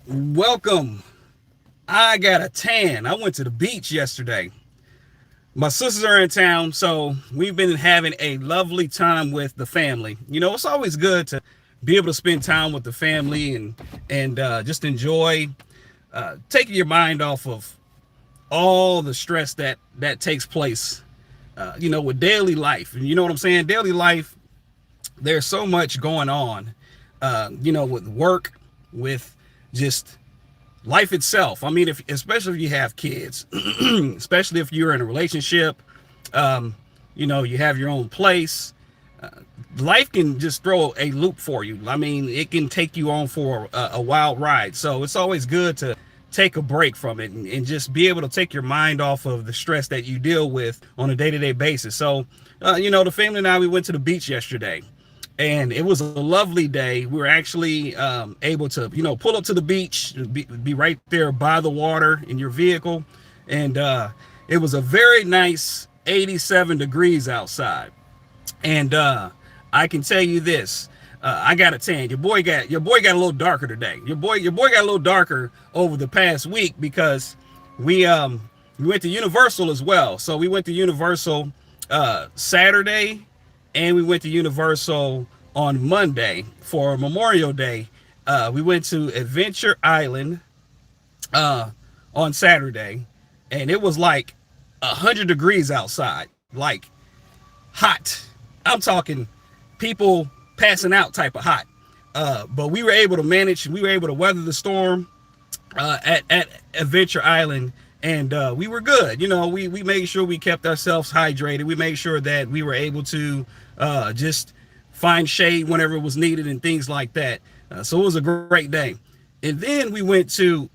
Welcome. I got a tan. I went to the beach yesterday. My sisters are in town, so we've been having a lovely time with the family. It's always good to be able to spend time with the family and just enjoy taking your mind off of all the stress that takes place. With daily life, and you know what I'm saying. Daily life, there's so much going on. With work, with just life itself. I mean, if especially if you have kids, especially if you're in a relationship, you have your own place. Uh, Life can just throw a loop for you. I mean, it can take you on for a wild ride. So it's always good to take a break from it and just be able to take your mind off of the stress that you deal with on a day-to-day basis. So, the family and I, we went to the beach yesterday, and it was a lovely day. We were actually able to, pull up to the beach, be right there by the water in your vehicle, and it was a very nice 87 degrees outside. And I can tell you this: I got a tan. Your boy got a little darker today. Your boy got a little darker over the past week because we went to Universal as well. So we went to Universal Saturday, and we went to Universal on Monday for Memorial Day. We went to Adventure Island on Saturday, and it was like 100 degrees outside, like hot. I'm talking people passing out type of hot. But we were able to manage. We were able to weather the storm at Adventure Island, and we were good. We made sure we kept ourselves hydrated. We made sure that we were able to just find shade whenever it was needed and things like that. So it was a great day. And then we went to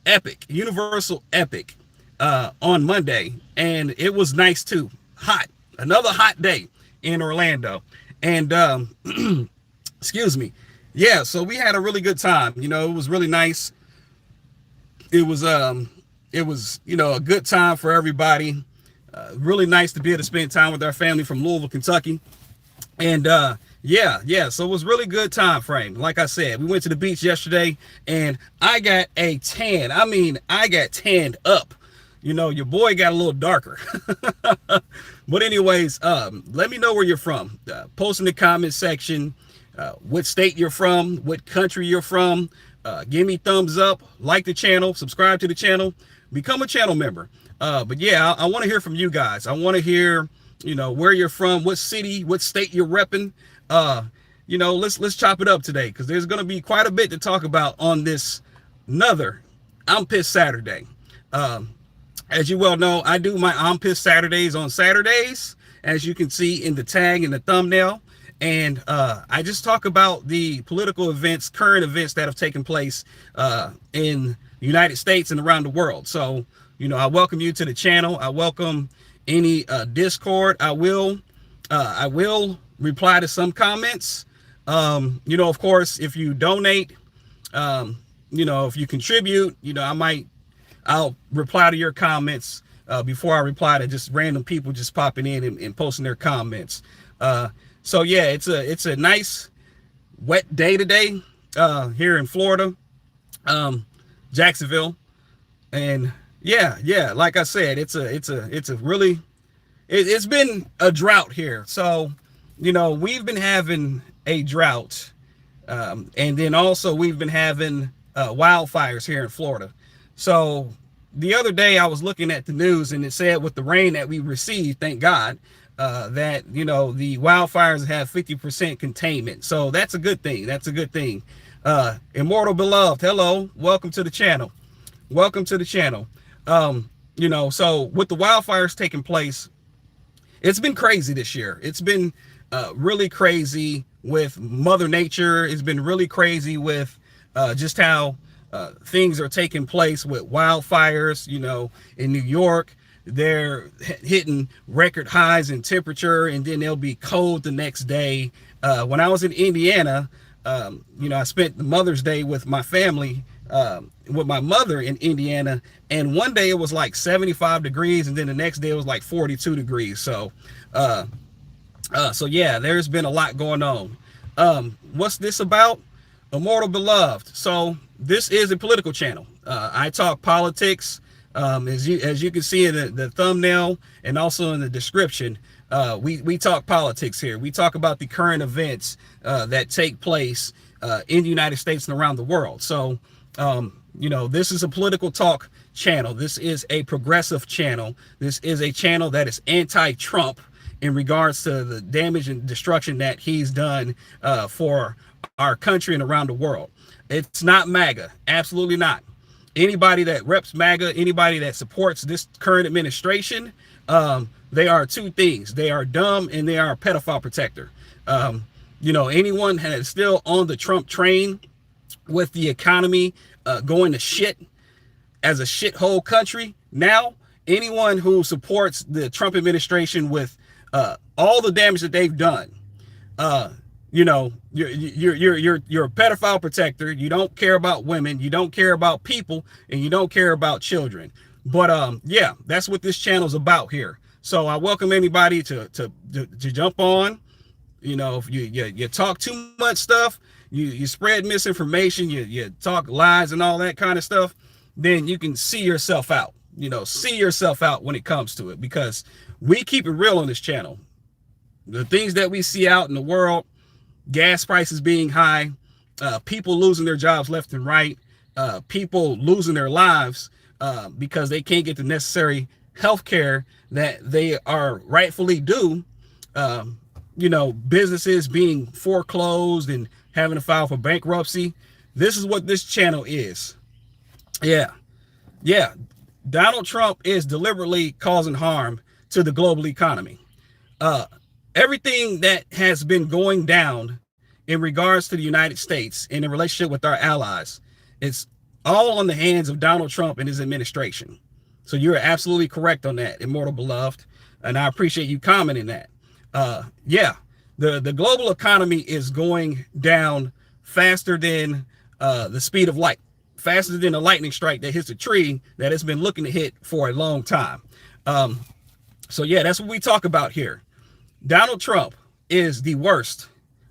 Universal Epic, on Monday, and it was nice too. Hot, another hot day in Orlando, and excuse me. Yeah, so we had a really good time. It was really nice. It was a good time for everybody. Really nice to be able to spend time with our family from Louisville, Kentucky. And yeah, so it was really good time frame. Like I said, we went to the beach yesterday, and I got a tan. I mean, I got tanned up. Your boy got a little darker. But anyways, let me know where you're from. Post in the comment section what state you're from, what country you're from. Give me thumbs up, like the channel, subscribe to the channel, become a channel member. But yeah, I want to hear from you guys. I want to hear, where you're from, what city, what state you're repping. Let's chop it up today, because there's going to be quite a bit to talk about on this another I'm Pissed Saturday. As you well know, I do my I'm Pissed Saturdays on Saturdays, as you can see in the tag and the thumbnail. And I just talk about the political events, current events that have taken place in the United States and around the world. So, I welcome you to the channel. I welcome any Discord. I will reply to some comments. Of course, if you donate, if you contribute, I'll reply to your comments before I reply to just random people just popping in and posting their comments. So yeah, it's a nice wet day today here in Florida, Jacksonville, and yeah, like I said, it's been a drought here. So we've been having a drought, and then also we've been having wildfires here in Florida. So the other day I was looking at the news, and it said with the rain that we received, thank God, that the wildfires have 50% containment. So that's a good thing. Immortal Beloved, hello, welcome to the channel. So with the wildfires taking place, it's been crazy this year. It's been really crazy with Mother Nature. It's been really crazy with just how things are taking place with wildfires. In New York, they're hitting record highs in temperature, and then they'll be cold the next day. When I was in Indiana, I spent the Mother's Day with my family, with my mother in Indiana, and one day it was like 75 degrees, and then the next day it was like 42 degrees. So yeah, there's been a lot going on. What's this about? Immortal Beloved. So this is a political channel. I talk politics. As you can see in the thumbnail and also in the description, we talk politics here. We talk about the current events that take place in the United States and around the world. So, this is a political talk channel. This is a progressive channel. This is a channel that is anti-Trump in regards to the damage and destruction that he's done for our country and around the world. It's not MAGA. Absolutely not. Anybody that reps MAGA, anybody that supports this current administration, they are two things. They are dumb and they are a pedophile protector. Anyone that is still on the Trump train with the economy going to shit as a shithole country, now anyone who supports the Trump administration with all the damage that they've done, you're a pedophile protector. You don't care about women, you don't care about people, and you don't care about children. But yeah, that's what this channel is about here. So I welcome anybody to jump on. If you talk too much stuff, you spread misinformation, you talk lies and all that kind of stuff, then you can see yourself out. See yourself out when it comes to it, because we keep it real on this channel. The things that we see out in the world, gas prices being high, people losing their jobs left and right, people losing their lives because they can't get the necessary health care that they are rightfully due, businesses being foreclosed and having to file for bankruptcy. This is what this channel is. Yeah. Donald Trump is deliberately causing harm to the global economy. Everything that has been going down in regards to the United States in a relationship with our allies, it's all on the hands of Donald Trump and his administration. So you're absolutely correct on that, Immortal Beloved, and I appreciate you commenting that. The global economy is going down faster than the speed of light, faster than a lightning strike that hits a tree that it's been looking to hit for a long time. So yeah, that's what we talk about here. Donald Trump is the worst,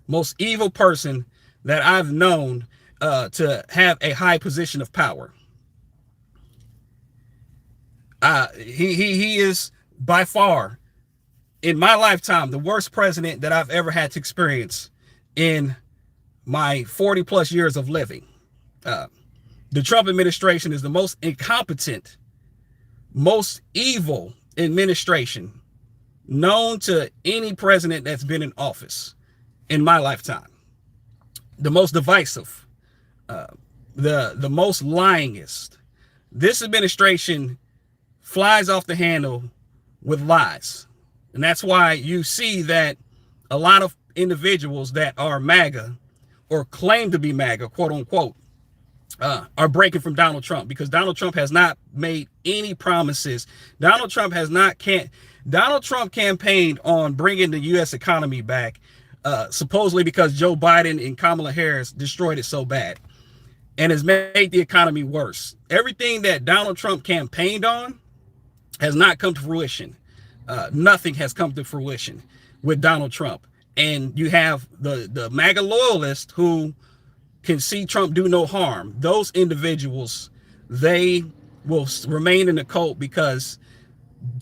most evil person that I've known to have a high position of power. He is by far, in my lifetime, the worst president that I've ever had to experience in my 40 plus years of living. The Trump administration is the most incompetent, most evil administration known to any president that's been in office in my lifetime. The most divisive, the most lyingest. This administration flies off the handle with lies. And that's why you see that a lot of individuals that are MAGA or claim to be MAGA, quote unquote, are breaking from Donald Trump, because Donald Trump has not made any promises. Donald Trump campaigned on bringing the U.S. economy back, supposedly because Joe Biden and Kamala Harris destroyed it so bad, and has made the economy worse. Everything that Donald Trump campaigned on has not come to fruition. Nothing has come to fruition with Donald Trump. And you have the MAGA loyalists who can see Trump do no harm. Those individuals, they will remain in the cult because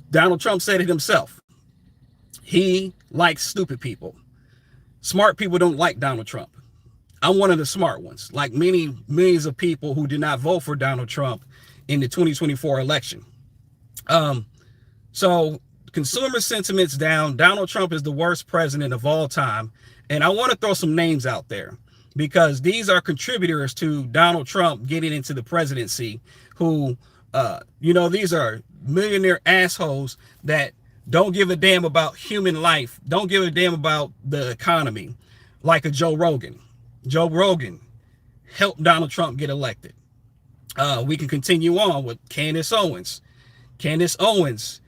Donald Trump said it himself. He likes stupid people. Smart people don't like Donald Trump. I'm one of the smart ones, like millions of people who did not vote for Donald Trump in the 2024 election. So consumer sentiment's down. Donald Trump is the worst president of all time. And I want to throw some names out there, because these are contributors to Donald Trump getting into the presidency, who, these are millionaire assholes that don't give a damn about human life, don't give a damn about the economy, like a Joe Rogan. Joe Rogan helped Donald Trump get elected. We can continue on with Candace Owens. Candace Owens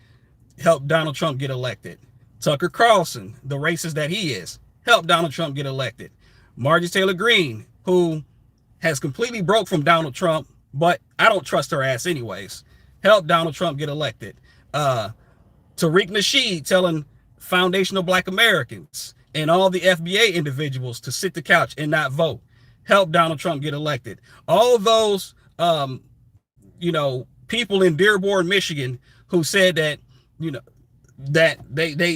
helped Donald Trump get elected. Tucker Carlson, the racist that he is, helped Donald Trump get elected. Marjorie Taylor Greene, who has completely broke from Donald Trump, but I don't trust her ass anyways, helped Donald Trump get elected. Tariq Nasheed telling foundational Black Americans and all the FBA individuals to sit the couch and not vote, helped Donald Trump get elected. All those, people in Dearborn, Michigan, who said that, that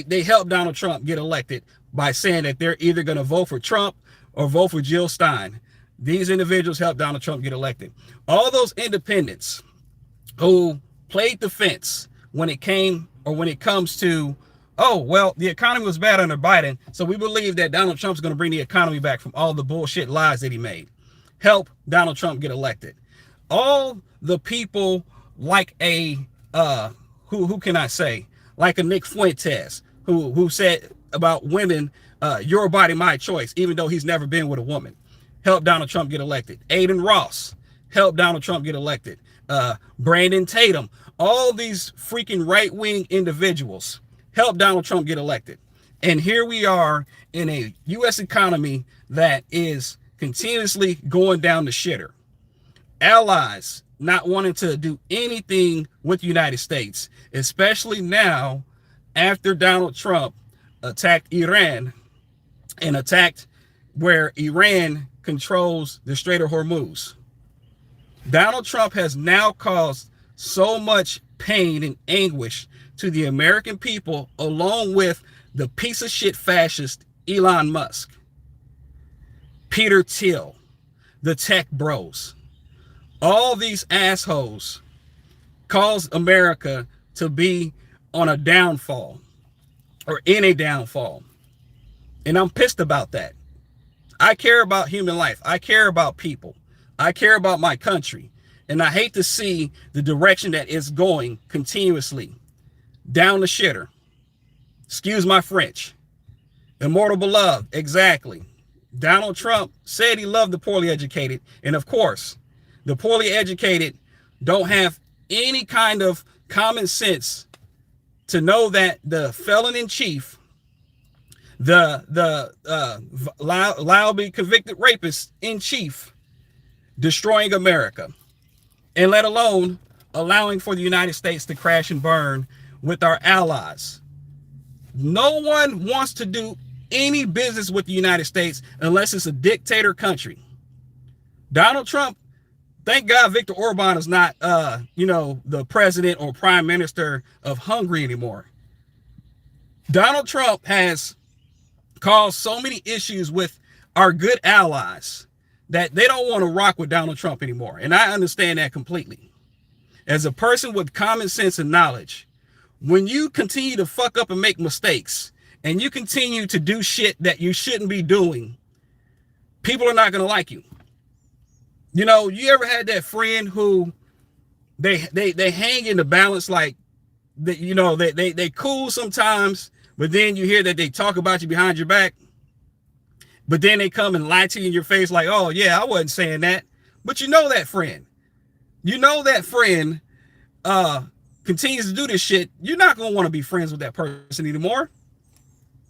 they helped Donald Trump get elected by saying that they're either going to vote for Trump or vote for Jill Stein. These individuals helped Donald Trump get elected. All those independents who played the fence when it comes to, oh, well, the economy was bad under Biden, so we believe that Donald Trump's going to bring the economy back from all the bullshit lies that he made, help Donald Trump get elected. All the people like a, who can I say? Like a Nick Fuentes, who said about women, your body, my choice, even though he's never been with a woman, helped Donald Trump get elected. Aiden Ross helped Donald Trump get elected. Brandon Tatum, all these freaking right-wing individuals helped Donald Trump get elected. And here we are in a U.S. economy that is continuously going down the shitter. Allies not wanting to do anything with the United States, especially now after Donald Trump attacked Iran and attacked where Iran controls the Strait of Hormuz. Donald Trump has now caused so much pain and anguish to the American people, along with the piece of shit fascist Elon Musk, Peter Thiel, the tech bros. All these assholes caused America to be on a downfall or in a downfall. And I'm pissed about that. I care about human life. I care about people. I care about my country. And I hate to see the direction that it's going continuously down the shitter. Excuse my French. Immortal beloved. Exactly. Donald Trump said he loved the poorly educated. And of course, the poorly educated don't have any kind of common sense to know that the felon in chief, the loudly convicted rapist in chief, destroying America, and let alone allowing for the United States to crash and burn with our allies. No one wants to do any business with the United States unless it's a dictator country. Donald Trump, thank God Viktor Orban is not, the president or prime minister of Hungary anymore. Donald Trump has caused so many issues with our good allies that they don't want to rock with Donald Trump anymore. And I understand that completely. As a person with common sense and knowledge, when you continue to fuck up and make mistakes and you continue to do shit that you shouldn't be doing, people are not going to like you. You know, you ever had that friend who they hang in the balance, like they cool sometimes, but then you hear that they talk about you behind your back, but then they come and lie to you in your face like, oh yeah, I wasn't saying that. But you know that friend continues to do this shit. You're not gonna want to be friends with that person anymore.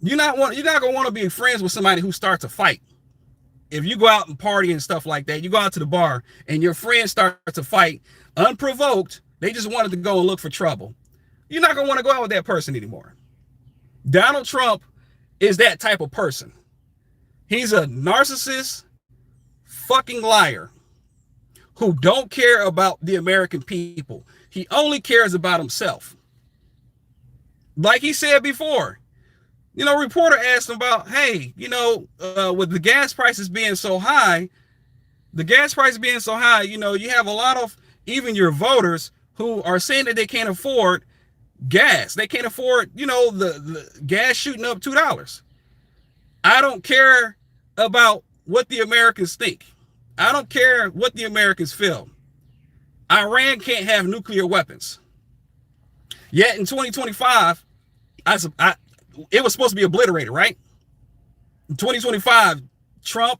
You're not gonna want to be friends with somebody who starts a fight. If you go out and party and stuff like that, you go out to the bar and your friend starts a fight unprovoked, they just wanted to go and look for trouble. You're not gonna want to go out with that person anymore. Donald Trump is that type of person. He's a narcissist, fucking liar who don't care about the American people. He only cares about himself. Like he said before, reporter asked him about, hey, with the gas prices being so high, you have a lot of even your voters who are saying that they can't afford gas. They can't afford, the gas shooting up $2. I don't care about what the Americans think. I don't care what the Americans feel. Iran can't have nuclear weapons. Yet in 2025, it was supposed to be obliterated, right? In 2025, Trump,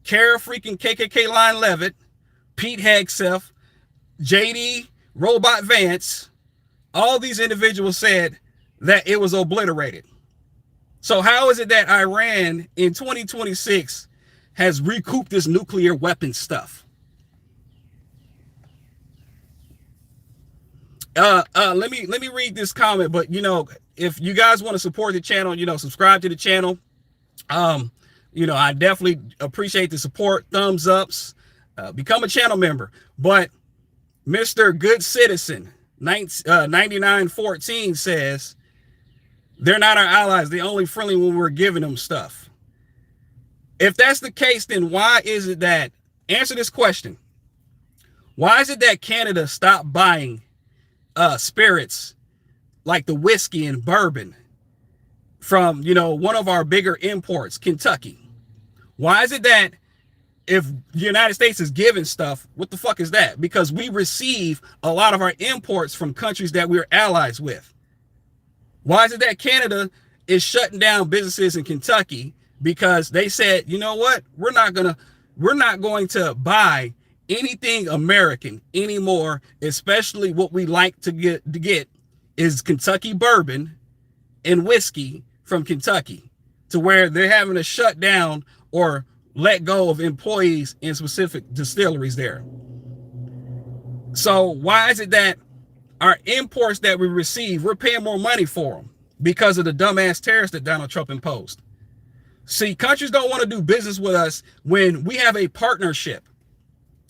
Kara freaking KKK Line Levitt, Pete Hegseth, JD Robot Vance, all these individuals said that it was obliterated. So how is it that Iran in 2026 has recouped this nuclear weapon stuff? Let me read this comment, but if you guys want to support the channel, subscribe to the channel. I definitely appreciate the support, thumbs ups, become a channel member. But Mr. Good Citizen 9914 says they're not our allies. They're only friendly when we're giving them stuff. If that's the case, then why is it that, answer this question, why is it that Canada stopped buying spirits like the whiskey and bourbon from, one of our bigger imports, Kentucky? Why is it that if the United States is giving stuff, what the fuck is that? Because we receive a lot of our imports from countries that we're allies with. Why is it that Canada is shutting down businesses in Kentucky? Because they said, you know what? We're not going to buy anything American anymore, especially what we like to get is Kentucky bourbon and whiskey from Kentucky, to where they're having to shut down or let go of employees in specific distilleries there. So why is it that our imports that we receive, we're paying more money for them because of the dumbass tariffs that Donald Trump imposed? See, countries don't want to do business with us when we have a partnership.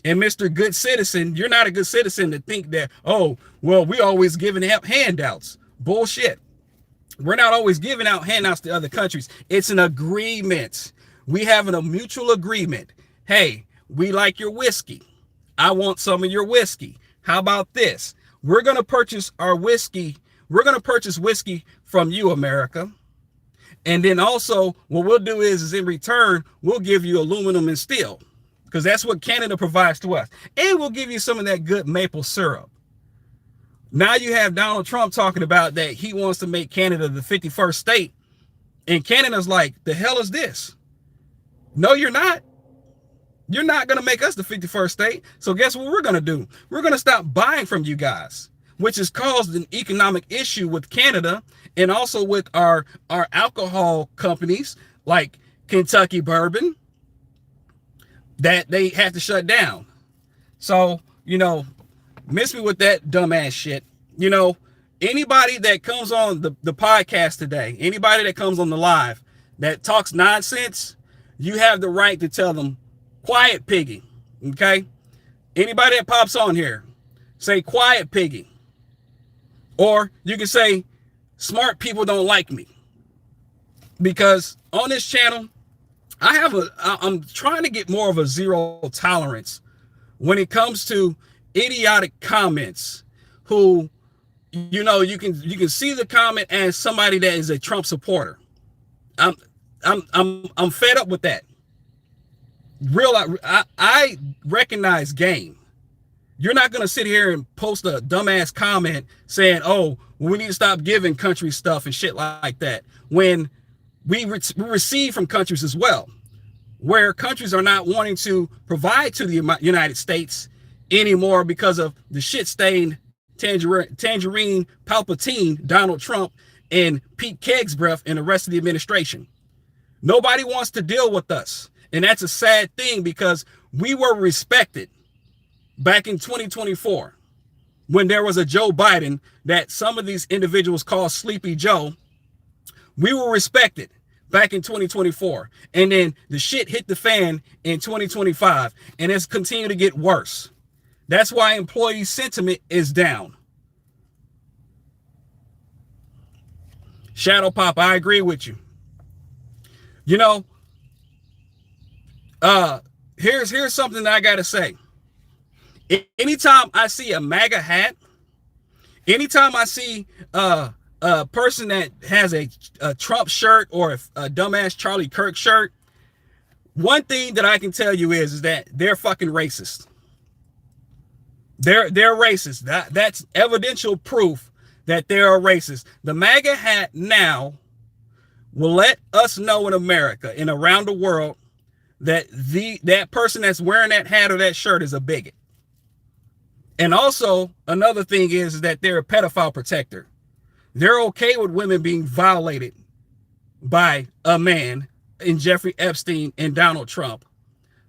And Mr. Good Citizen, you're not a good citizen to think that, oh, well, we always giving out handouts. Bullshit. We're not always giving out handouts to other countries. It's an agreement. We have a mutual agreement. Hey, we like your whiskey. I want some of your whiskey. How about this? We're going to purchase our whiskey. We're going to purchase whiskey from you, America. And then also what we'll do is in return, we'll give you aluminum and steel, because that's what Canada provides to us. And we'll give you some of that good maple syrup. Now you have Donald Trump talking about that he wants to make Canada the 51st state. And Canada's like, the hell is this? No, you're not. You're not going to make us the 51st state. So guess what we're going to do? We're going to stop buying from you guys, which has caused an economic issue with Canada and also with our alcohol companies like Kentucky Bourbon that they have to shut down. So, miss me with that dumbass shit. Anybody that comes on the podcast today, anybody that comes on the live that talks nonsense, you have the right to tell them, quiet piggy, okay? Anybody that pops on here, say quiet piggy. Or you can say, smart people don't like me. Because on this channel, I'm trying to get more of a zero tolerance when it comes to idiotic comments who, you can see the comment as somebody that is a Trump supporter. I'm fed up with that. I recognize game. You're not going to sit here and post a dumbass comment saying, oh, we need to stop giving countries stuff and shit like that, when we receive from countries as well, where countries are not wanting to provide to the United States anymore because of the shit-stained tangerine Palpatine, Donald Trump, and Pete Kegsbreath and the rest of the administration. Nobody wants to deal with us. And that's a sad thing, because we were respected back in 2024 when there was a Joe Biden that some of these individuals call Sleepy Joe. We were respected back in 2024. And then the shit hit the fan in 2025, and it's continued to get worse. That's why employee sentiment is down. Shadow Pop, I agree with you. Here's something that I gotta say. Anytime I see a MAGA hat, anytime I see a person that has a Trump shirt or a dumbass Charlie Kirk shirt, one thing that I can tell you is that they're fucking racist. They're racist. That's evidential proof that they're a racist. The MAGA hat now will let us know in America and around the world that that person that's wearing that hat or that shirt is a bigot. And also another thing is that they're a pedophile protector. They're okay with women being violated by a man in Jeffrey Epstein and Donald Trump.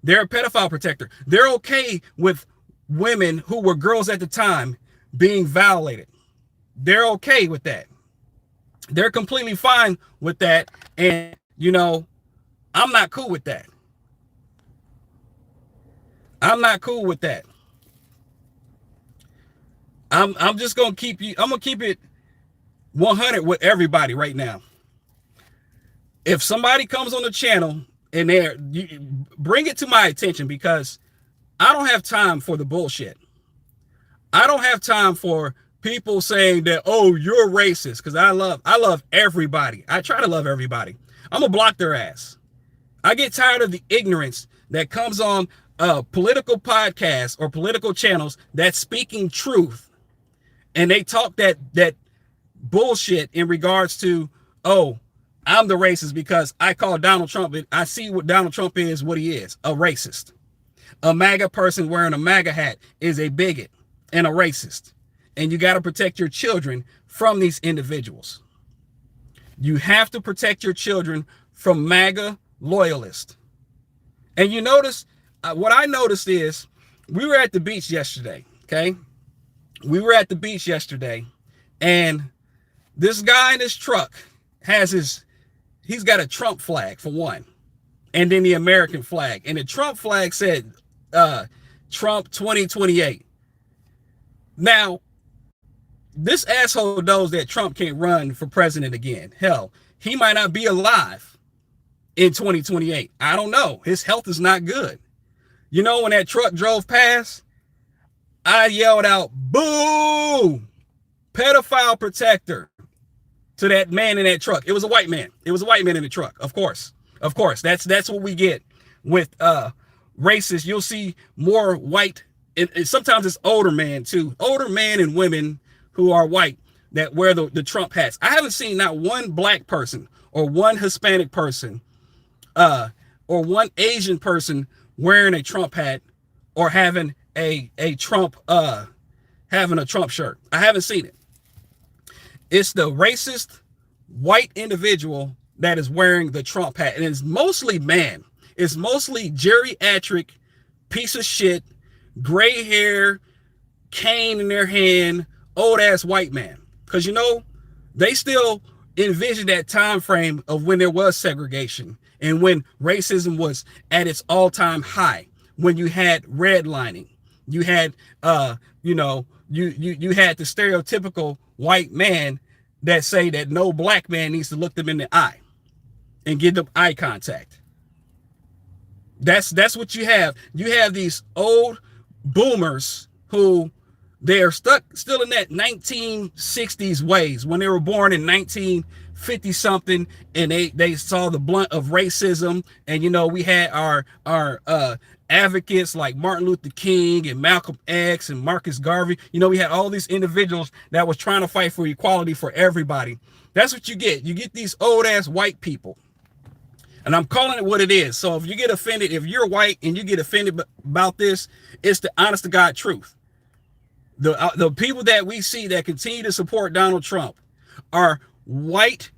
They're a pedophile protector. They're okay with women who were girls at the time being violated. They're okay with that. They're completely fine with that. And, I'm not cool with that. I'm not cool with that. I'm just gonna keep you. I'm gonna keep it 100 with everybody right now. If somebody comes on the channel and bring it to my attention, because I don't have time for the bullshit. I don't have time for people saying that, oh, you're racist, because I love everybody. I try to love everybody. I'm gonna block their ass. I get tired of the ignorance that comes on political podcasts or political channels that's speaking truth, and they talk that bullshit in regards to, oh, I'm the racist because I call Donald Trump, and I see what Donald Trump is, what he is, a racist. A MAGA person wearing a MAGA hat is a bigot and a racist. And you got to protect your children from these individuals. You have to protect your children from MAGA loyalists. And you notice, what I noticed is, we were at the beach yesterday, okay? We were at the beach yesterday, and this guy in his truck he's got a Trump flag for one, and then the American flag. And the Trump flag said, Trump 2028. Now, this asshole knows that Trump can't run for president again. Hell, he might not be alive in 2028. I don't know. His health is not good. You know, when that truck drove past, I yelled out, boo, pedophile protector, to that man in that truck. It was a white man. It was a white man in the truck. Of course. Of course. That's what we get with racists. You'll see more white, and sometimes it's older men too. Older men and women who are white that wear the Trump hats. I haven't seen not one black person or one Hispanic person or one Asian person wearing a Trump hat or having a Trump shirt. I haven't seen it. It's the racist white individual that is wearing the Trump hat. And it's mostly man. It's mostly geriatric piece of shit, gray hair, cane in their hand, old ass white man. Because, you know, they still envision that time frame of when there was segregation and when racism was at its all-time high, when you had redlining. You had, you had the stereotypical white man that say that no black man needs to look them in the eye and give them eye contact. That's what you have. You have these old boomers who they are stuck still in that 1960s ways when they were born in 1950 something, and they saw the blunt of racism. And you know, we had our advocates like Martin Luther King and Malcolm X and Marcus Garvey. You know, we had all these individuals that was trying to fight for equality for everybody. That's what you get. You get these old ass white people. And I'm calling it what it is. So if you get offended, if you're white and you get offended about this, it's the honest to God truth. The people that we see that continue to support Donald Trump are white,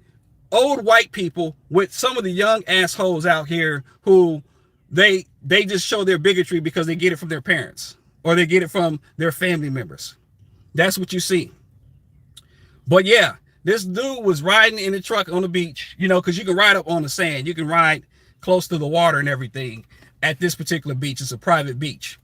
old white people with some of the young assholes out here who they just show their bigotry because they get it from their parents or they get it from their family members. That's what you see. But yeah, this dude was riding in the truck on the beach, you know, because you can ride up on the sand. You can ride close to the water and everything at this particular beach. It's a private beach.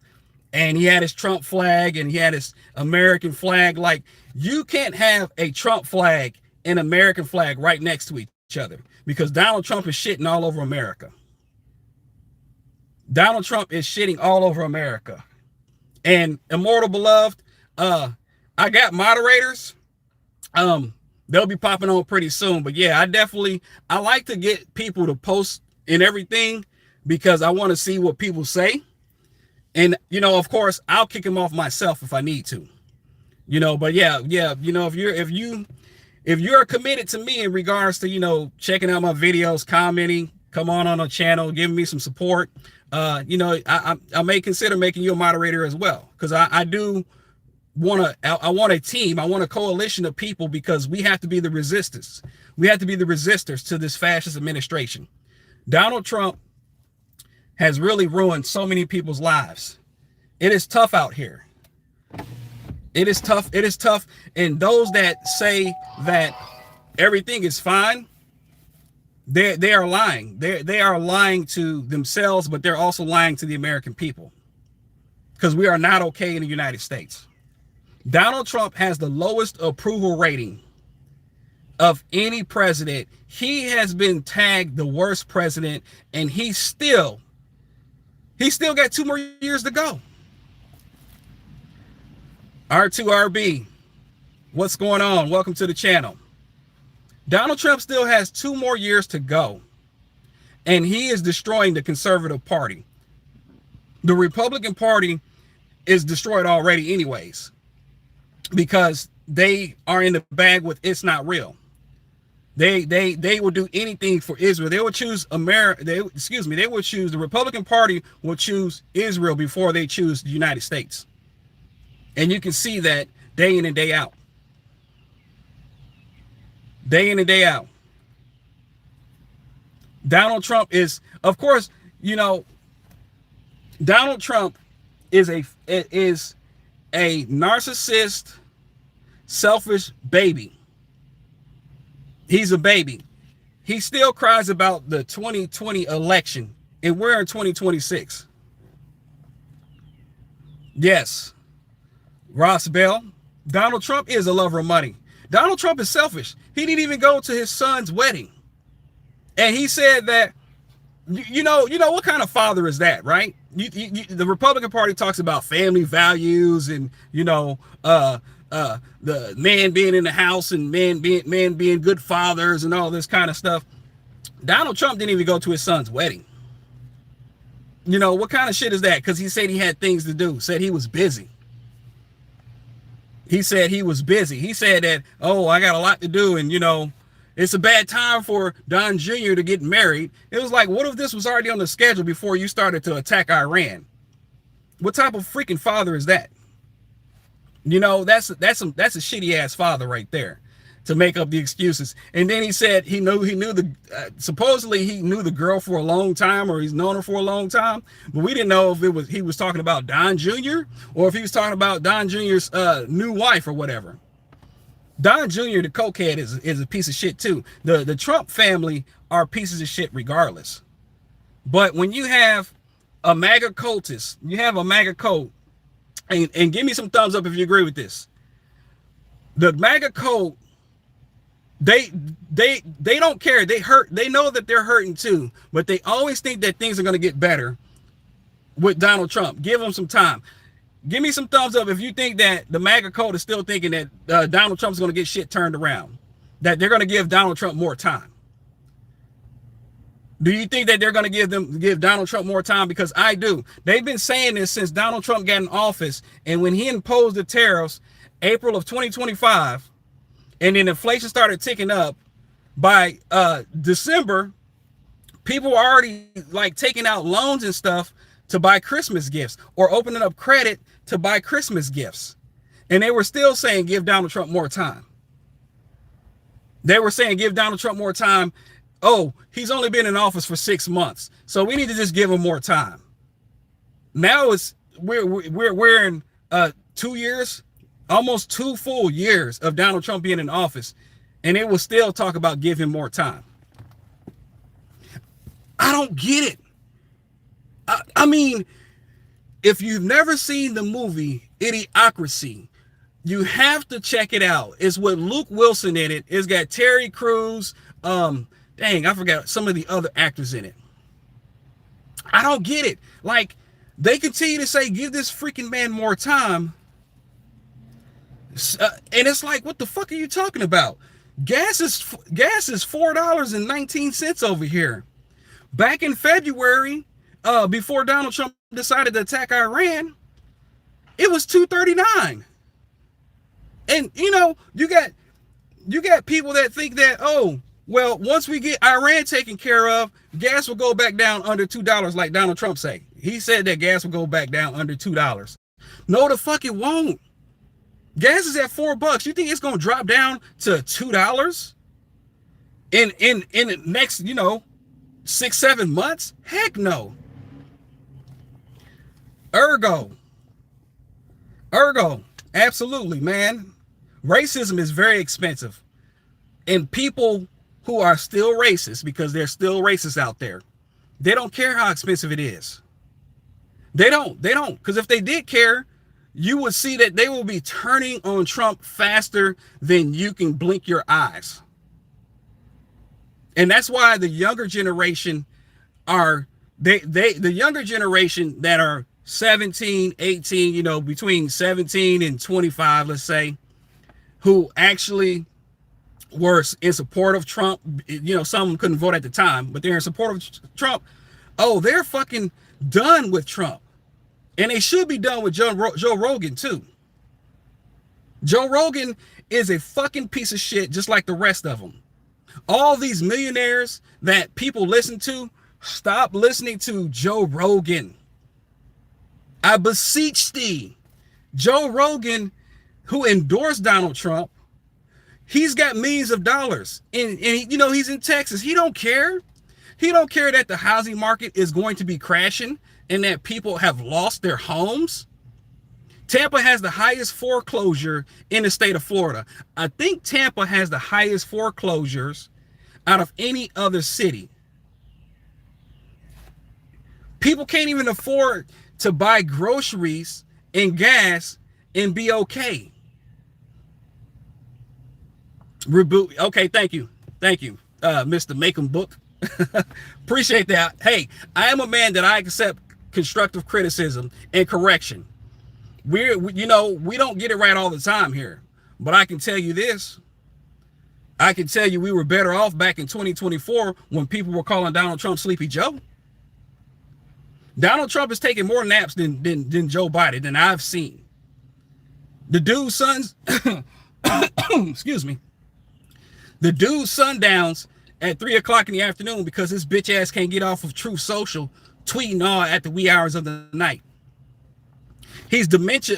And he had his Trump flag and he had his American flag. Like, you can't have a Trump flag and American flag right next to each other because Donald Trump is shitting all over America. Donald Trump is shitting all over America. And Immortal Beloved, I got moderators. They'll be popping on pretty soon. But yeah, I like to get people to post and everything because I want to see what people say. And, you know, of course, I'll kick them off myself if I need to. You know, but yeah, you know, if you're committed to me in regards to, you know, checking out my videos, commenting, come on the channel, giving me some support, you know, I may consider making you a moderator as well, because I want a team. I want a coalition of people because we have to be the resistors. We have to be the resistors to this fascist administration. Donald Trump has really ruined so many people's lives. It is tough out here. It is tough. It is tough. And those that say that everything is fine, They are lying. They are lying to themselves, but they're also lying to the American people, because we are not okay in the United States. Donald Trump has the lowest approval rating of any president. He has been tagged the worst president, and he still got 2 more years to go. R2RB, what's going on? Welcome to the channel. Donald Trump still has 2 more years to go, and he is destroying the conservative party. The Republican Party is destroyed already anyways, because they are in the bag with it's not real. They will do anything for Israel. They would choose America. They would choose, the Republican Party will choose Israel before they choose the United States. And you can see that day in and day out. Day in and day out. Donald Trump is, of course, Donald Trump is a narcissist, selfish baby. He's a baby. He still cries about the 2020 election, and we're in 2026. Yes. Ross Bell, Donald Trump is a lover of money. Donald Trump is selfish. He didn't even go to his son's wedding. And he said that, you know what kind of father is that, right? The Republican Party talks about family values and, the man being in the house and men being good fathers and all this kind of stuff. Donald Trump didn't even go to his son's wedding. What kind of shit is that? Because he said he had things to do, said he was busy. He said he was busy. He said that, I got a lot to do, and, it's a bad time for Don Jr. to get married. It was like, what if this was already on the schedule before you started to attack Iran? What type of freaking father is that? That's a shitty ass father right there to make up the excuses. And then he said supposedly he knew the girl for a long time, or he's known her for a long time, but we didn't know if he was talking about Don Jr. or if he was talking about Don Jr.'s new wife or whatever. Don Jr., the cokehead, is a piece of shit too. The Trump family are pieces of shit regardless. But when you have a MAGA cultist, you have a MAGA cult, and give me some thumbs up if you agree with this. The MAGA cult, they don't care. They know that they're hurting too, but they always think that things are going to get better with Donald Trump. Give them some time. Give me some thumbs up if you think that the MAGA cult is still thinking that Donald Trump's going to get shit turned around, that they're going to give Donald Trump more time. Do you think that they're going to give Donald Trump more time? Because I do. They've been saying this since Donald Trump got in office, and when he imposed the tariffs, April of 2025, and then inflation started ticking up by December, people were already like taking out loans and stuff to buy Christmas gifts, or opening up credit to buy Christmas gifts. And they were still saying, give Donald Trump more time. They were saying, give Donald Trump more time. Oh, he's only been in office for 6 months, so we need to just give him more time. Now we're in 2 years, almost 2 full years of Donald Trump being in office, and it will still talk about give him more time. I don't get it. I mean, if you've never seen the movie Idiocracy, you have to check it out. It's with Luke Wilson in it. It's got Terry Crews. Dang, I forgot some of the other actors in it. I don't get it. Like, they continue to say, give this freaking man more time. And it's like, what the fuck are you talking about? Gas is $4.19 over here. Back in February, before Donald Trump decided to attack Iran, it was $2.39. And you got people that think that, well, once we get Iran taken care of, gas will go back down under $2, like Donald Trump say. He said that gas will go back down under $2. No, the fuck it won't. Gas is at $4. You think it's gonna drop down to $2 in the next 6-7 months? Heck no. Ergo, absolutely, man. Racism is very expensive, and people who are still racist, because there's still racists out there, they don't care how expensive it is. They don't. Because if they did care, you would see that they will be turning on Trump faster than you can blink your eyes. And that's why the younger generation the younger generation that are 17, 18, between 17 and 25, let's say, who actually were in support of Trump, some couldn't vote at the time, but they're in support of Trump. Oh, they're fucking done with Trump. And they should be done with Joe Rogan too. Joe Rogan is a fucking piece of shit, just like the rest of them. All these millionaires that people listen to, stop listening to Joe Rogan. I beseech thee. Joe Rogan, who endorsed Donald Trump, he's got millions of dollars. And he's in Texas. He don't care. He don't care that the housing market is going to be crashing and that people have lost their homes. Tampa has the highest foreclosure in the state of Florida. I think Tampa has the highest foreclosures out of any other city. People can't even afford to buy groceries and gas and be okay. Reboot. Okay, thank you, Mr. Make 'em Book. Appreciate that. Hey, I am a man that I accept constructive criticism and correction. We don't get it right all the time here, but I can tell you this. I can tell you we were better off back in 2024 when people were calling Donald Trump Sleepy Joe. Donald Trump is taking more naps than Joe Biden than I've seen. The dude's sons, excuse me. The dude's sundowns at 3 o'clock in the afternoon because his bitch ass can't get off of Truth Social, tweeting all at the wee hours of the night. His dementia's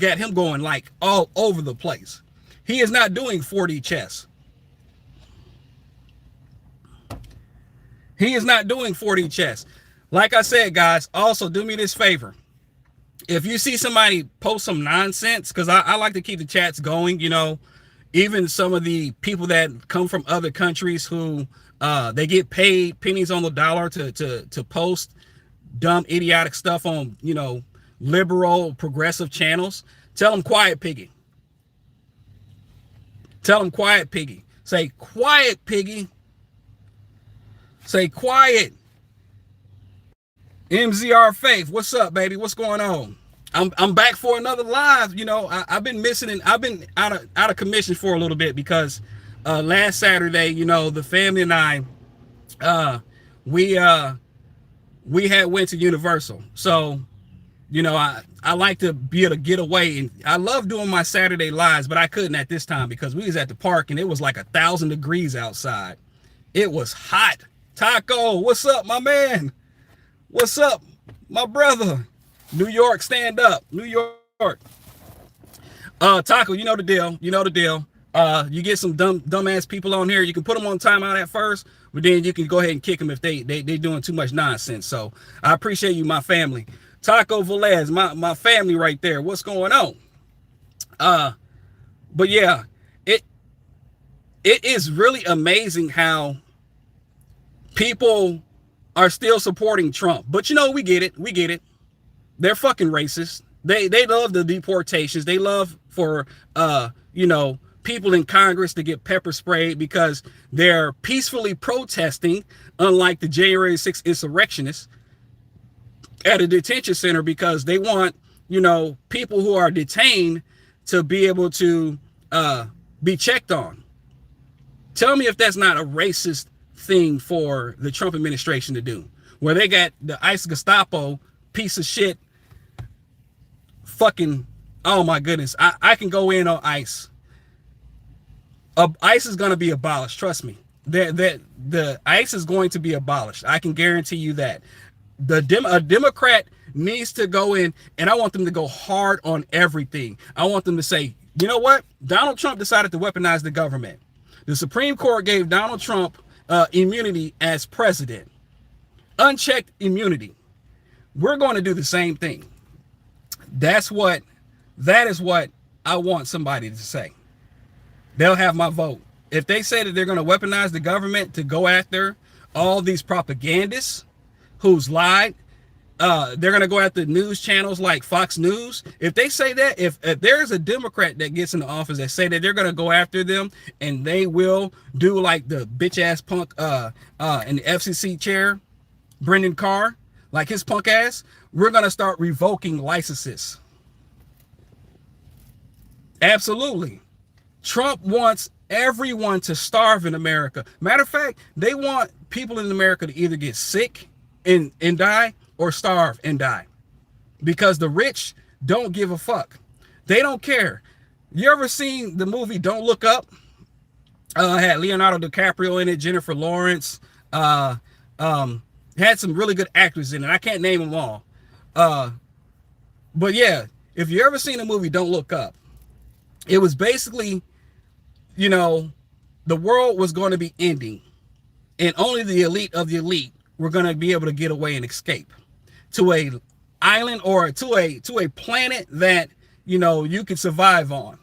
got him going like all over the place. He is not doing 4D chess. He is not doing 4D chess. Like I said, guys, also do me this favor. If you see somebody post some nonsense, because I like to keep the chats going, even some of the people that come from other countries who they get paid pennies on the dollar to post dumb, idiotic stuff on, liberal, progressive channels. Tell them quiet, piggy. Tell them quiet, piggy. Say, quiet, piggy. Say, quiet. MZR Faith, what's up, baby? What's going on? I'm back for another live. I've been missing and I've been out of commission for a little bit because last Saturday, the family and I, we had went to Universal. So, I like to be able to get away, and I love doing my Saturday lives, but I couldn't at this time because we was at the park and it was like 1,000 degrees outside. It was hot. Taco, what's up, my man? What's up, my brother? New York, stand up. New York. Taco, you know the deal. You get some dumbass people on here. You can put them on timeout at first, but then you can go ahead and kick them if they doing too much nonsense. So I appreciate you, my family. Taco Velez, my family right there. What's going on? But yeah, it is really amazing how people are still supporting Trump. But we get it. They're fucking racist. They love the deportations. They love for people in Congress to get pepper sprayed because they're peacefully protesting, unlike the January 6th insurrectionists at a detention center, because they want, people who are detained to be able to be checked on. Tell me if that's not a racist thing for the Trump administration to do, where they got the ICE Gestapo piece of shit fucking, oh my goodness. I can go in on ICE. ICE is going to be abolished. Trust me. The ICE is going to be abolished. I can guarantee you that. A Democrat needs to go in, and I want them to go hard on everything. I want them to say, you know what? Donald Trump decided to weaponize the government. The Supreme Court gave Donald Trump immunity as president. Unchecked immunity. We're going to do the same thing. That is what I want somebody to say. They'll have my vote. if they say that they're going to weaponize the government to go after all these propagandists who's lied, they're going to go after news channels like Fox News. If they say that, if there's a Democrat that gets in the office that say that they're going to go after them and they will do like the bitch ass punk in the FCC chair, Brendan Carr, like his punk ass, we're going to start revoking licenses. Absolutely. Trump wants everyone to starve in America. Matter of fact, they want people in America to either get sick and die or starve and die, because the rich don't give a fuck. They don't care. You ever seen the movie Don't Look Up? Had Leonardo DiCaprio in it, Jennifer Lawrence, had some really good actors in it. I can't name them all. But yeah, if you ever seen the movie Don't Look Up, it was basically, you know, the world was going to be ending and only the elite of the elite were going to be able to get away and escape to a island or to a planet that, you know, you could survive on.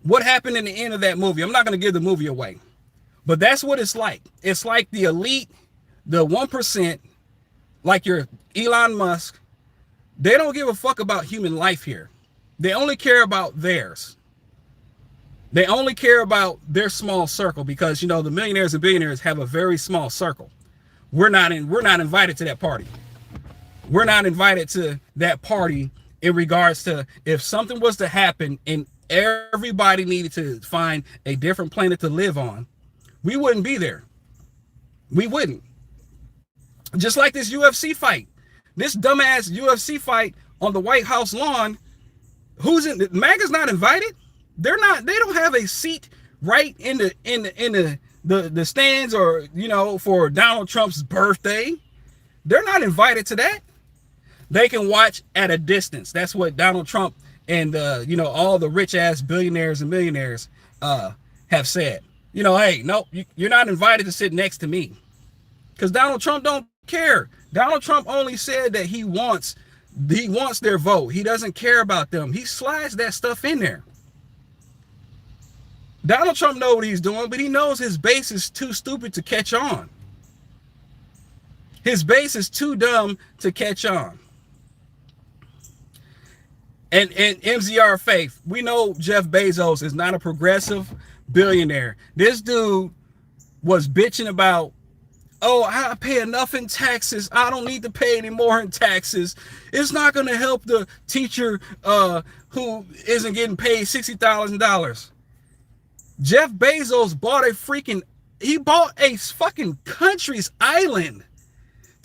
What happened in the end of that movie? I'm not going to give the movie away, but that's what it's like. It's like the elite, the 1%, like your Elon Musk. They don't give a fuck about human life here. They only care about theirs. They only care about their small circle, because, you know, the millionaires and billionaires have a very small circle. We're not invited to that party. We're not invited to that party in regards to if something was to happen and everybody needed to find a different planet to live on, we wouldn't be there. We wouldn't. Just like this UFC fight. This dumbass UFC fight on the White House lawn. Who's in? MAGA's not invited. They're not. They don't have a seat right in the stands, or, you know, for Donald Trump's birthday. They're not invited to that. They can watch at a distance. That's what Donald Trump and you know, all the rich ass billionaires and millionaires have said. You know, hey, no, you're not invited to sit next to me, because Donald Trump don't care. Donald Trump only said that he wants their vote. He doesn't care about them. He slides that stuff in there. Donald Trump knows what he's doing, but he knows his base is too stupid to catch on. His base is too dumb to catch on. And MZR Faith, we know Jeff Bezos is not a progressive billionaire. This dude was bitching about, oh, I pay enough in taxes. I don't need to pay any more in taxes. It's not going to help the teacher who isn't getting paid $60,000. Jeff Bezos bought he bought a fucking country's island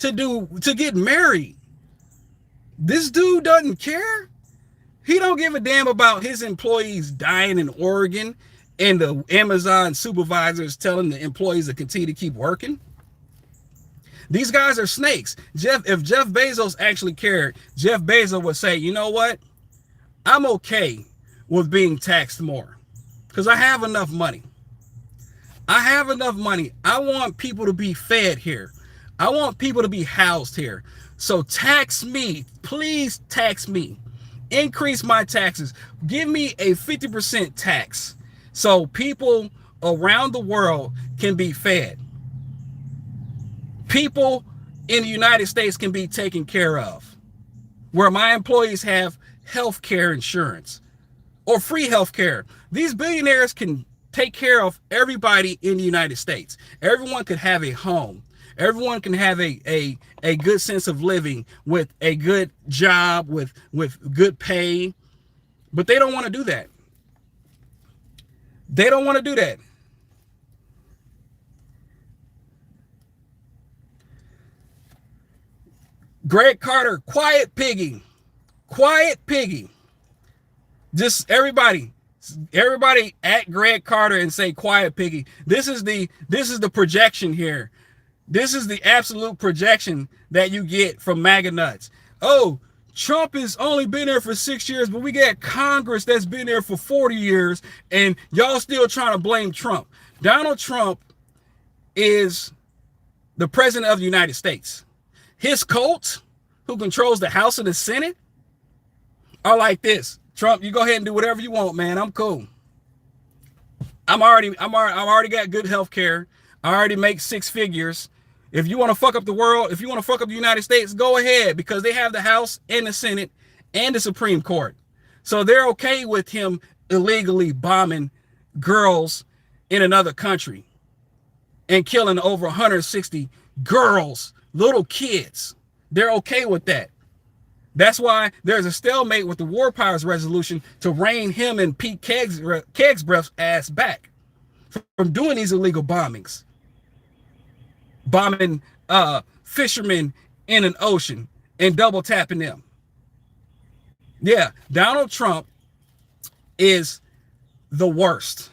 to get married. This dude doesn't care. He don't give a damn about his employees dying in Oregon and the Amazon supervisors telling the employees to continue to keep working. These guys are snakes. If Jeff Bezos actually cared, Jeff Bezos would say, you know what? I'm okay with being taxed more, because I have enough money. I have enough money. I want people to be fed here. I want people to be housed here. So tax me. Please tax me. Increase my taxes. Give me a 50% tax so people around the world can be fed. People in the United States can be taken care of, where my employees have health care insurance or free health care. These billionaires can take care of everybody in the United States. Everyone could have a home. Everyone can have a good sense of living with a good job, with good pay. But they don't want to do that. They don't want to do that. Greg Carter, quiet piggy. Quiet piggy. Just everybody at Greg Carter and say quiet piggy. This is the projection here. This is the absolute projection that you get from MAGA nuts. Oh, Trump has only been there for 6 years, but we got Congress that's been there for 40 years, and y'all still trying to blame Trump. Donald Trump is the president of the United States. His cult, who controls the House and the Senate, are like this. Trump, you go ahead and do whatever you want, man. I'm cool. I already got good health care. I already make 6 figures. If you want to fuck up the world, if you want to fuck up the United States, go ahead, because they have the House and the Senate and the Supreme Court. So they're okay with him illegally bombing girls in another country and killing over 160 girls, little kids. They're okay with that. That's why there's a stalemate with the War Powers resolution to rein him and Pete Kegsbreath's ass back from doing these illegal bombings. Bombing fishermen in an ocean and double tapping them. Yeah, Donald Trump is the worst.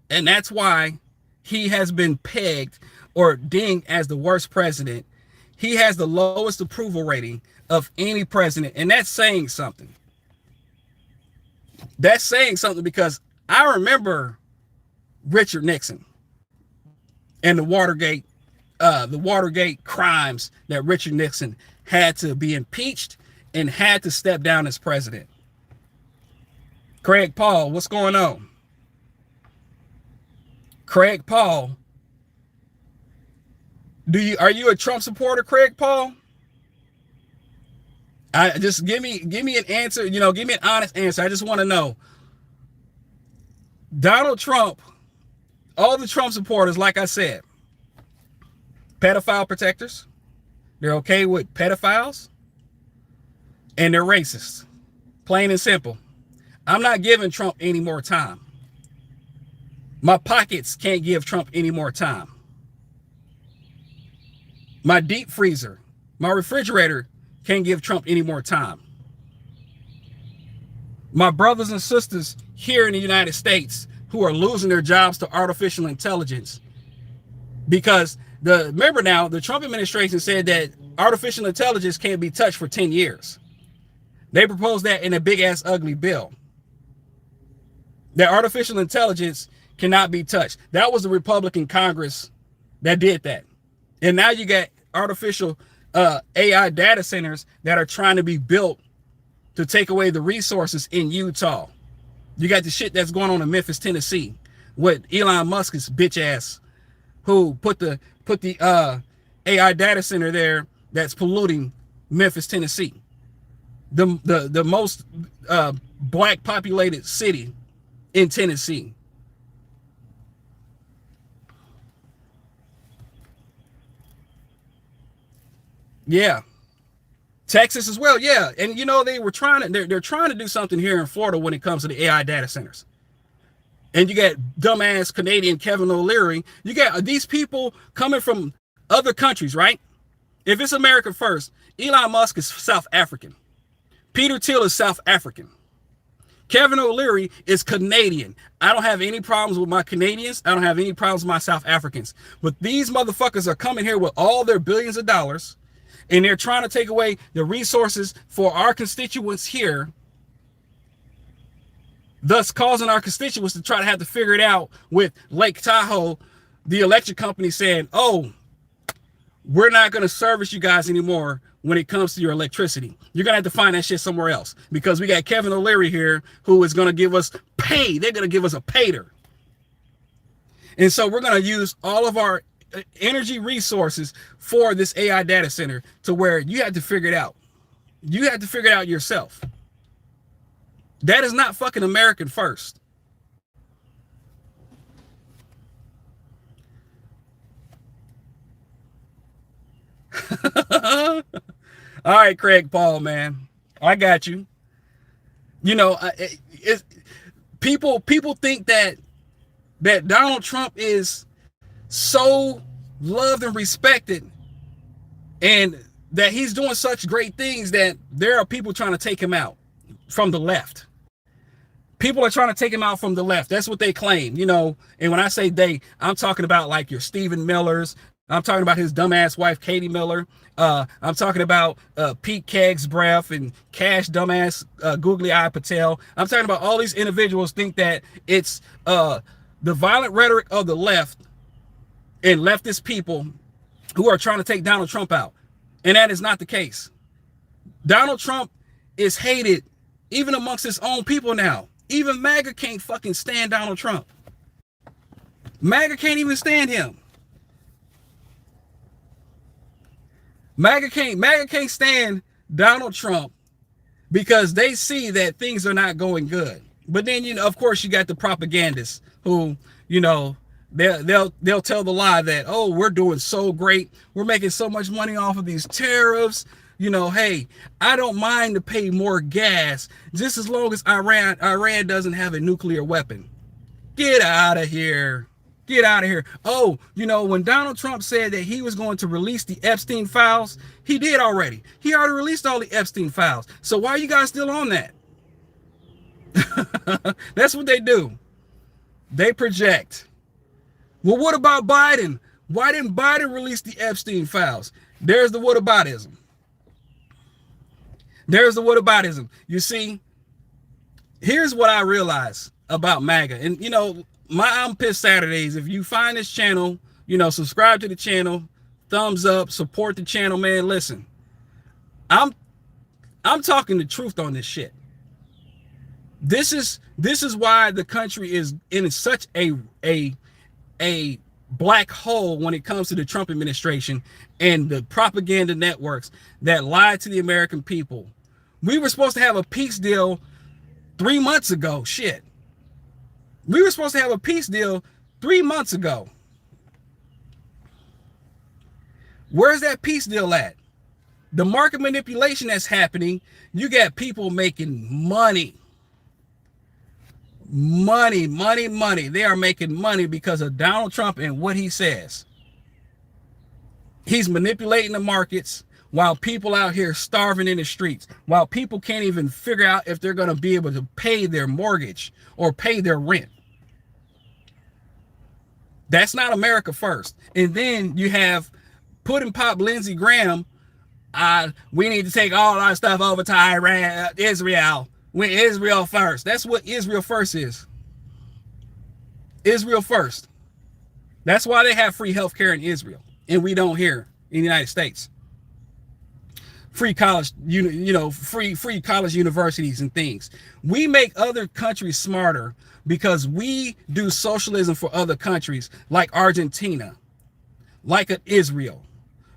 And that's why he has been pegged or dinged as the worst president. He has the lowest approval rating of any president. And that's saying something. That's saying something, because I remember Richard Nixon and the Watergate crimes that Richard Nixon had to be impeached and had to step down as president. Craig Paul, what's going on? Craig Paul, are you a Trump supporter, Craig Paul? I just give me an answer, give me an honest answer. I just want to know. Donald Trump, all the Trump supporters, like I said, pedophile protectors. They're okay with pedophiles, and they're racist. Plain and simple. I'm not giving Trump any more time. My pockets can't give Trump any more time. My deep freezer, my refrigerator can't give Trump any more time. My brothers and sisters here in the United States who are losing their jobs to artificial intelligence, because remember now, the Trump administration said that artificial intelligence can't be touched for 10 years. They proposed that in a big ass ugly bill. That artificial intelligence cannot be touched. That was the Republican Congress that did that. And now you got artificial AI data centers that are trying to be built to take away the resources in Utah. You got the shit that's going on in Memphis, Tennessee, with Elon Musk's bitch ass, who put the AI data center there that's polluting Memphis, Tennessee, the most black populated city in Tennessee. Yeah. Texas as well. Yeah. And they were they're trying to do something here in Florida when it comes to the AI data centers. And you got dumbass Canadian Kevin O'Leary. You got these people coming from other countries, right? If it's America first, Elon Musk is South African. Peter Thiel is South African. Kevin O'Leary is Canadian. I don't have any problems with my Canadians. I don't have any problems with my South Africans. But these motherfuckers are coming here with all their billions of dollars, and they're trying to take away the resources for our constituents here, thus causing our constituents to try to have to figure it out with Lake Tahoe, the electric company saying, oh, we're not going to service you guys anymore when it comes to your electricity. You're going to have to find that shit somewhere else, because we got Kevin O'Leary here who is going to give us pay. They're going to give us a pater. And so we're going to use all of our energy resources for this AI data center, to where you have to figure it out. You have to figure it out yourself. That is not fucking American first. All right, Craig Paul, man, I got you. People think that Donald Trump is so loved and respected, and that he's doing such great things, that there are people trying to take him out from the left. People are trying to take him out from the left. That's what they claim, And when I say they, I'm talking about like your Stephen Millers. I'm talking about his dumbass wife, Katie Miller. I'm talking about Pete Kegsbreath and Cash dumbass Googly Eye Patel. I'm talking about all these individuals think that it's the violent rhetoric of the left and leftist people who are trying to take Donald Trump out. And that is not the case. Donald Trump is hated even amongst his own people now. Even MAGA can't fucking stand Donald Trump. MAGA can't even stand him. MAGA can't stand Donald Trump because they see that things are not going good. But then, of course, you got the propagandists who, they'll tell the lie that, oh, we're doing so great. We're making so much money off of these tariffs. Hey, I don't mind to pay more gas just as long as Iran doesn't have a nuclear weapon. Get out of here. Get out of here. Oh, when Donald Trump said that he was going to release the Epstein files, he did already. He already released all the Epstein files. So why are you guys still on that? That's what they do. They project. Well, what about Biden? Why didn't Biden release the Epstein files? There's the whataboutism. There's the whataboutism. You see, here's what I realize about MAGA. And, my I'm Pissed Saturdays, if you find this channel, subscribe to the channel, thumbs up, support the channel, man. Listen, I'm talking the truth on this shit. This is why the country is in such a black hole when it comes to the Trump administration and the propaganda networks that lied to the American people. We were supposed to have a peace deal 3 months ago. Shit. We were supposed to have a peace deal 3 months ago. Where's that peace deal at? The market manipulation that's happening, you got people making money. Money. They are making money because of Donald Trump and what he says. He's manipulating the markets while people out here starving in the streets, while people can't even figure out if they're going to be able to pay their mortgage or pay their rent. That's not America first. And then you have Put and Pop Lindsey Graham. We need to take all our stuff over to Iran, Israel. We're Israel first. That's what Israel first is. Israel first. That's why they have free healthcare in Israel, and we don't here in the United States. Free college, free college universities and things. We make other countries smarter because we do socialism for other countries like Argentina, like Israel.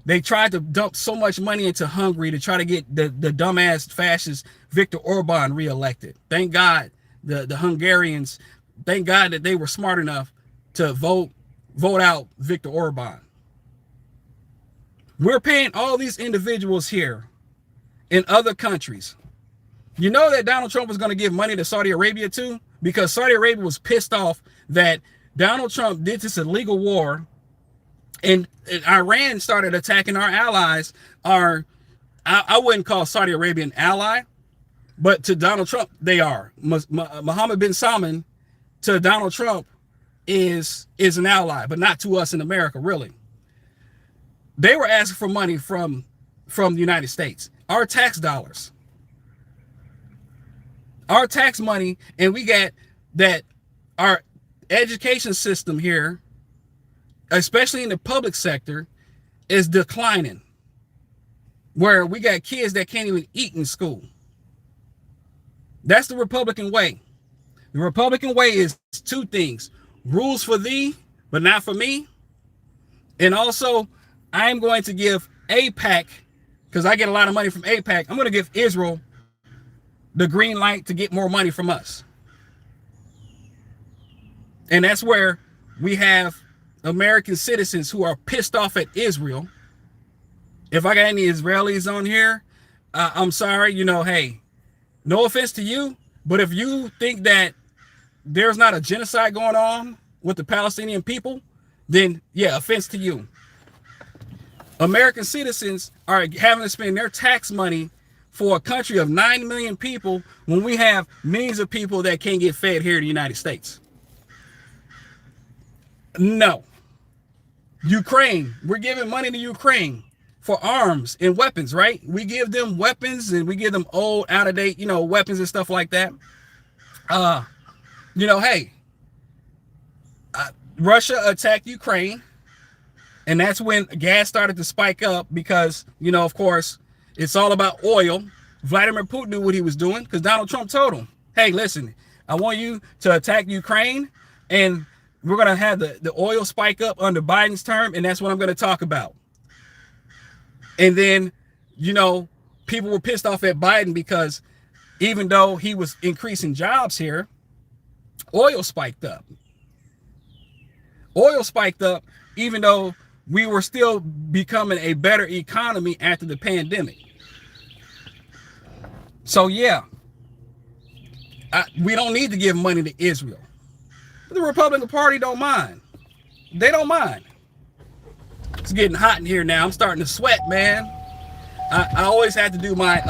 They tried to dump so much money into Hungary to try to get the dumbass fascist Viktor Orban reelected. Thank God the Hungarians, thank God that they were smart enough to vote out Viktor Orban. We're paying all these individuals here in other countries. You know that Donald Trump was going to give money to Saudi Arabia too, because Saudi Arabia was pissed off that Donald Trump did this illegal war and Iran started attacking our allies. I wouldn't call Saudi Arabia an ally, but to Donald Trump, they are. Mohammed bin Salman to Donald Trump is an ally, but not to us in America, really. They were asking for money from the United States, our tax dollars, our tax money, and we got that our education system here, especially in the public sector, is declining, where we got kids that can't even eat in school. That's the Republican way. The Republican way is two things: rules for thee, but not for me. And also, I'm going to give AIPAC, because I get a lot of money from AIPAC, I'm going to give Israel the green light to get more money from us. And that's where we have American citizens who are pissed off at Israel. If I got any Israelis on here, I'm sorry, hey, no offense to you, but if you think that there's not a genocide going on with the Palestinian people, then yeah, offense to you. American citizens are having to spend their tax money for a country of 9 million people when we have millions of people that can't get fed here in the United States. No. Ukraine, we're giving money to Ukraine for arms and weapons, right? We give them weapons and we give them old, out of date, weapons and stuff like that. Hey, Russia attacked Ukraine, and that's when gas started to spike up because, of course, it's all about oil. Vladimir Putin knew what he was doing because Donald Trump told him, hey, listen, I want you to attack Ukraine, and We're going to have the oil spike up under Biden's term, and that's what I'm going to talk about. And then, you know, people were pissed off at Biden because even though he was increasing jobs here, oil spiked up. Oil spiked up even though we were still becoming a better economy after the pandemic. So yeah, we don't need to give money to Israel. But the Republican Party don't mind. They don't mind. It's getting hot in here now. I'm starting to sweat, man. I always have to do my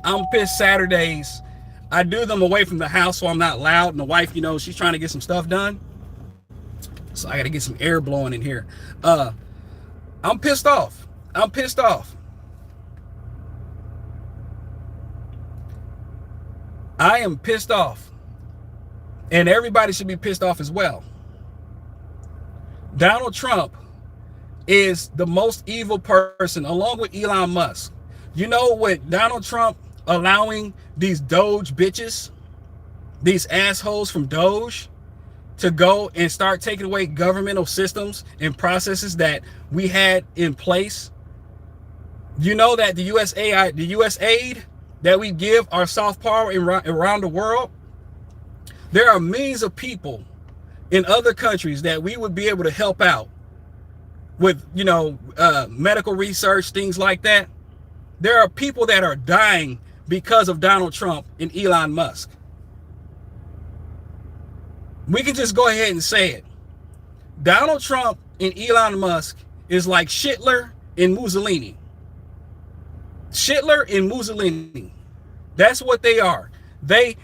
I'm pissed Saturdays. I do them away from the house so I'm not loud. And the wife, you know, she's trying to get some stuff done. So I got to get some air blowing in here. I'm pissed off. I'm pissed off. I am pissed off. And everybody should be pissed off as well. Donald Trump is the most evil person, along with Elon Musk. You know what Donald Trump allowing these Doge bitches, these assholes from Doge, to go and start taking away governmental systems and processes that we had in place? You know that the U.S. aid that we give our soft power around the world, there are millions of people in other countries that we would be able to help out with, you know, medical research, things like that. There are people that are dying because of Donald Trump and Elon Musk. We can just go ahead and say it. Donald Trump and Elon Musk is like Hitler and Mussolini. Hitler and Mussolini. That's what they are. They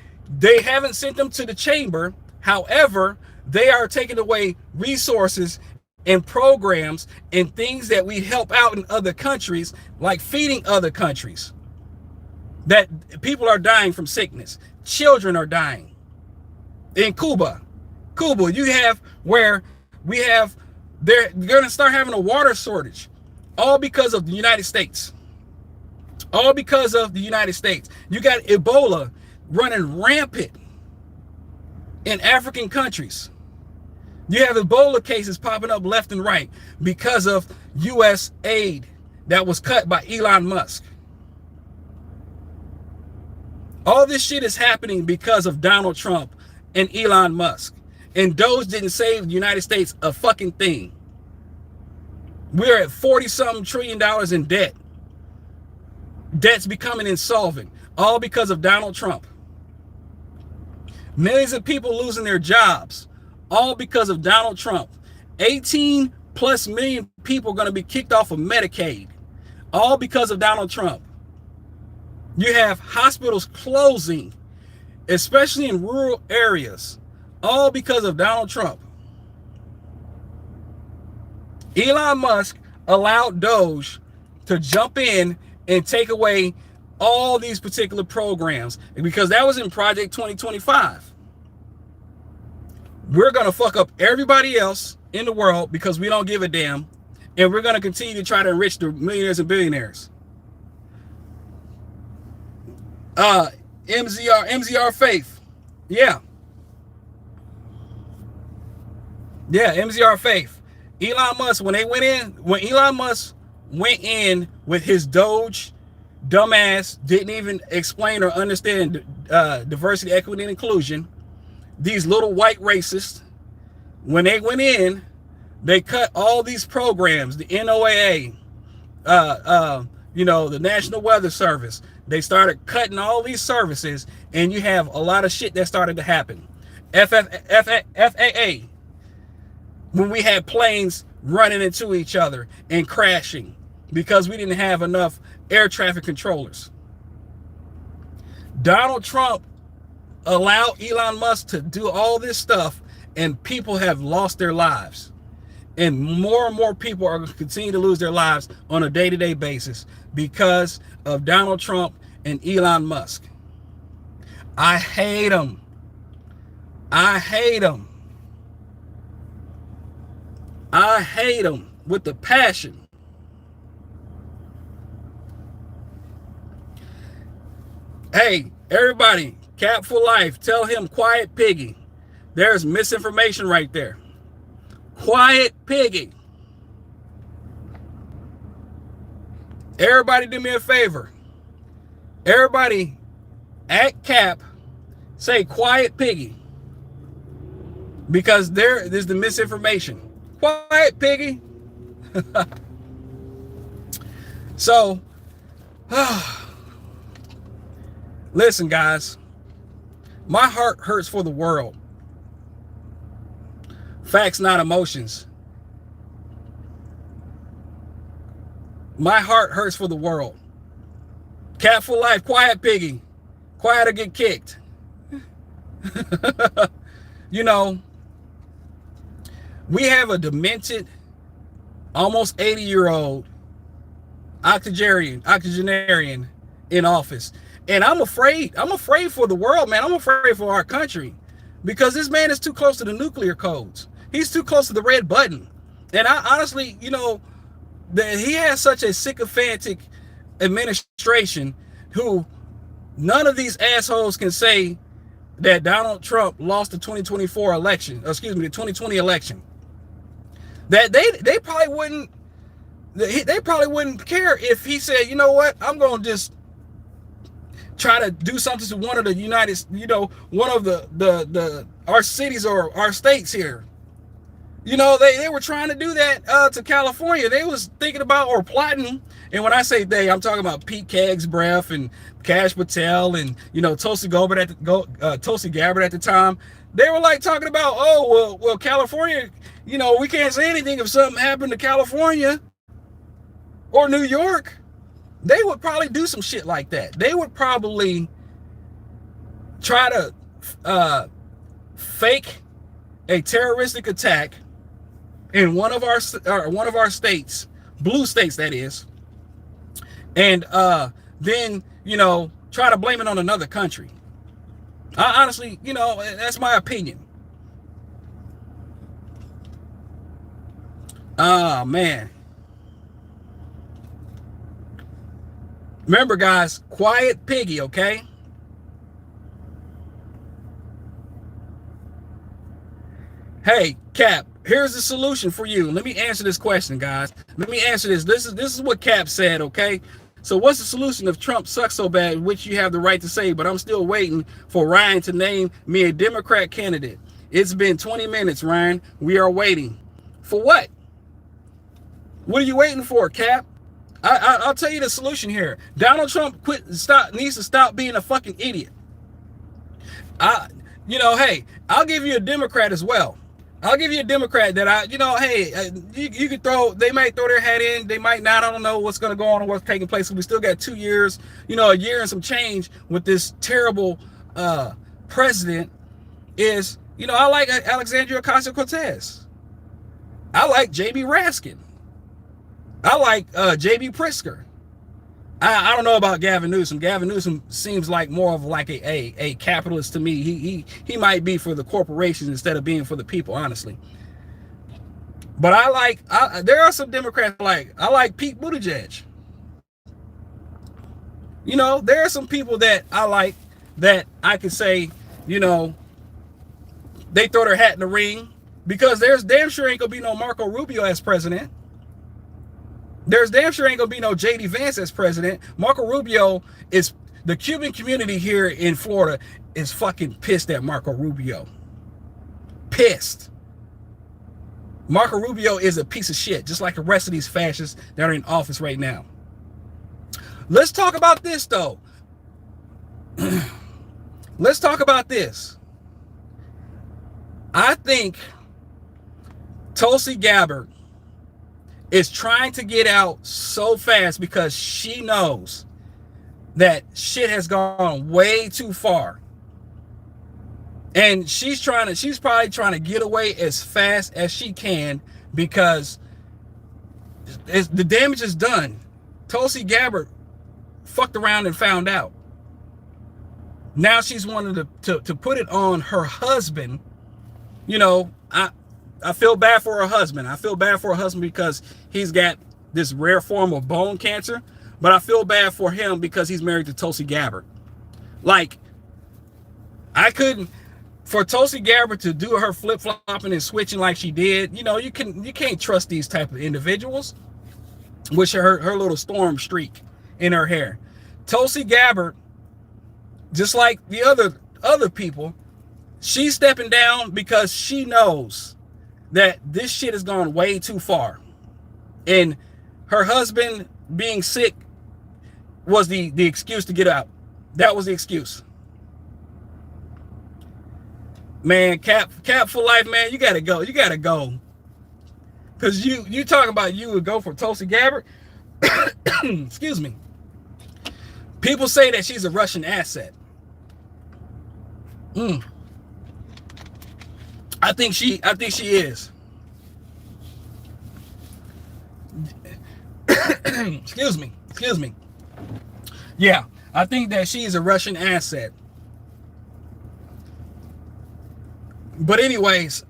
haven't sent them to the chamber. However, they are taking away resources and programs and things that we help out in other countries, like feeding other countries. That people are dying from sickness. Children are dying. In Cuba, you have where we have, they're going to start having a water shortage, all because of the United States. All because of the United States. You got Ebola running rampant in African countries. You have Ebola cases popping up left and right because of U.S. aid that was cut by Elon Musk. All this shit is happening because of Donald Trump and Elon Musk. And Doge didn't save the United States a fucking thing. We're at 40-something trillion dollars in debt. Debt's becoming insolvent, all because of Donald Trump. Millions of people losing their jobs, all because of Donald Trump. 18 plus million people are going to be kicked off of Medicaid, all because of Donald Trump. You have hospitals closing, especially in rural areas, all because of Donald Trump. Elon Musk allowed Doge to jump in and take away all these particular programs because that was in Project 2025. We're going to fuck up everybody else in the world because we don't give a damn, and we're going to continue to try to enrich the millionaires and billionaires. MZR Faith. Yeah, MZR Faith. Elon Musk, when Elon Musk went in with his Doge, dumbass, didn't even explain or understand diversity, equity, and inclusion. These little white racists, when they went in, they cut all these programs, the NOAA, you know, the National Weather Service. They started cutting all these services, and you have a lot of shit that started to happen. FAA, when we had planes running into each other and crashing because we didn't have enough air traffic controllers. Donald Trump allowed Elon Musk to do all this stuff, and people have lost their lives. And more people are going to continue to lose their lives on a day-to-day basis because of Donald Trump and Elon Musk. I hate them. I hate them. I hate them with the passion. Hey, everybody, Cap for Life, tell him Quiet Piggy There's misinformation right there. Quiet piggy. Everybody do me a favor. Everybody at Cap say quiet piggy. Because there's the misinformation. Quiet piggy. So, listen, guys. My heart hurts for the world. Facts, not emotions. My heart hurts for the world. Cat for life, quiet piggy. Quiet or get kicked. You know, we have a demented, almost 80-year-old octogenarian in office. And I'm afraid for the world, man. I'm afraid for our country because this man is too close to the nuclear codes. He's too close to the red button. And I honestly, you know, that he has such a sycophantic administration who none of these assholes can say that Donald Trump lost the 2024 election, excuse me, the 2020 election. That they probably wouldn't care if he said, you know what, I'm going to just try to do something to one of the United, you know, one of the our cities or our states here. You know, they were trying to do that to California. They was thinking about or plotting. And when I say they, I'm talking about Pete Kagsbreth and Kash Patel and, you know, Tulsi Gabbard at the time. They were like talking about, oh, well, California, you know, we can't say anything if something happened to California or New York. They would probably do some shit like that. They would probably try to fake a terroristic attack in one of our states, blue states that is, and then, you know, try to blame it on another country. I honestly, you know, that's my opinion. Oh man. Remember, guys, quiet piggy, okay? Hey, Cap, here's the solution for you. Let me answer this question, guys. Let me answer this. This is what Cap said, okay? So what's the solution if Trump sucks so bad, which you have the right to say, but I'm still waiting for Ryan to name me a Democrat candidate. It's been 20 minutes, Ryan. We are waiting. For what? What are you waiting for, Cap? I'll tell you the solution here. Donald Trump needs to stop being a fucking idiot. You know, hey, I'll give you a Democrat as well. I'll give you a Democrat that you could throw, they might throw their hat in, they might not, I don't know what's going to go on and what's taking place. We still got 2 years, you know, a year and some change with this terrible president is, you know, I like Alexandria Ocasio-Cortez. I like J.B. Raskin. I like J.B. Pritzker. I don't know about Gavin Newsom. Gavin Newsom seems like more of like a capitalist to me. He might be for the corporations instead of being for the people, honestly. But there are some Democrats I like Pete Buttigieg. You know, there are some people that I like that I could say, you know, they throw their hat in the ring because there's damn sure ain't gonna be no Marco Rubio as president. There's damn sure ain't gonna be no J.D. Vance as president. Marco Rubio is, the Cuban community here in Florida is fucking pissed at Marco Rubio. Pissed. Marco Rubio is a piece of shit, just like the rest of these fascists that are in office right now. Let's talk about this though. Let's talk about this. I think Tulsi Gabbard is trying to get out so fast because she knows that shit has gone way too far. And she's probably trying to get away as fast as she can because the damage is done. Tulsi Gabbard fucked around and found out. Now she's wanted to put it on her husband. You know, I feel bad for her husband. I feel bad for her husband because he's got this rare form of bone cancer, but I feel bad for him because he's married to Tulsi Gabbard. Like, for Tulsi Gabbard to do her flip-flopping and switching like she did, you can't trust these type of individuals with her little storm streak in her hair. Tulsi Gabbard, just like the other people, she's stepping down because she knows that this shit has gone way too far. And her husband being sick was the excuse to get out. That was the excuse. Man, Cap for life, man. You gotta go. You gotta go. Cause you talking about you would go for Tulsi Gabbard. Excuse me. People say that she's a Russian asset. I think she is. Excuse me. Yeah, I think that she's a Russian asset. But anyways,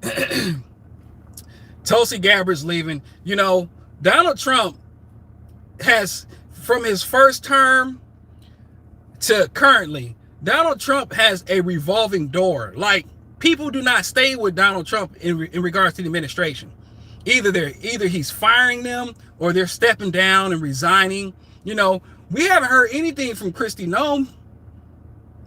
Tulsi Gabbard's leaving. Donald Trump has, from his first term to currently, Donald Trump has a revolving door. Like, people do not stay with Donald Trump in regards to the administration. Either he's firing them or they're stepping down and resigning. We haven't heard anything from Kristi Noem.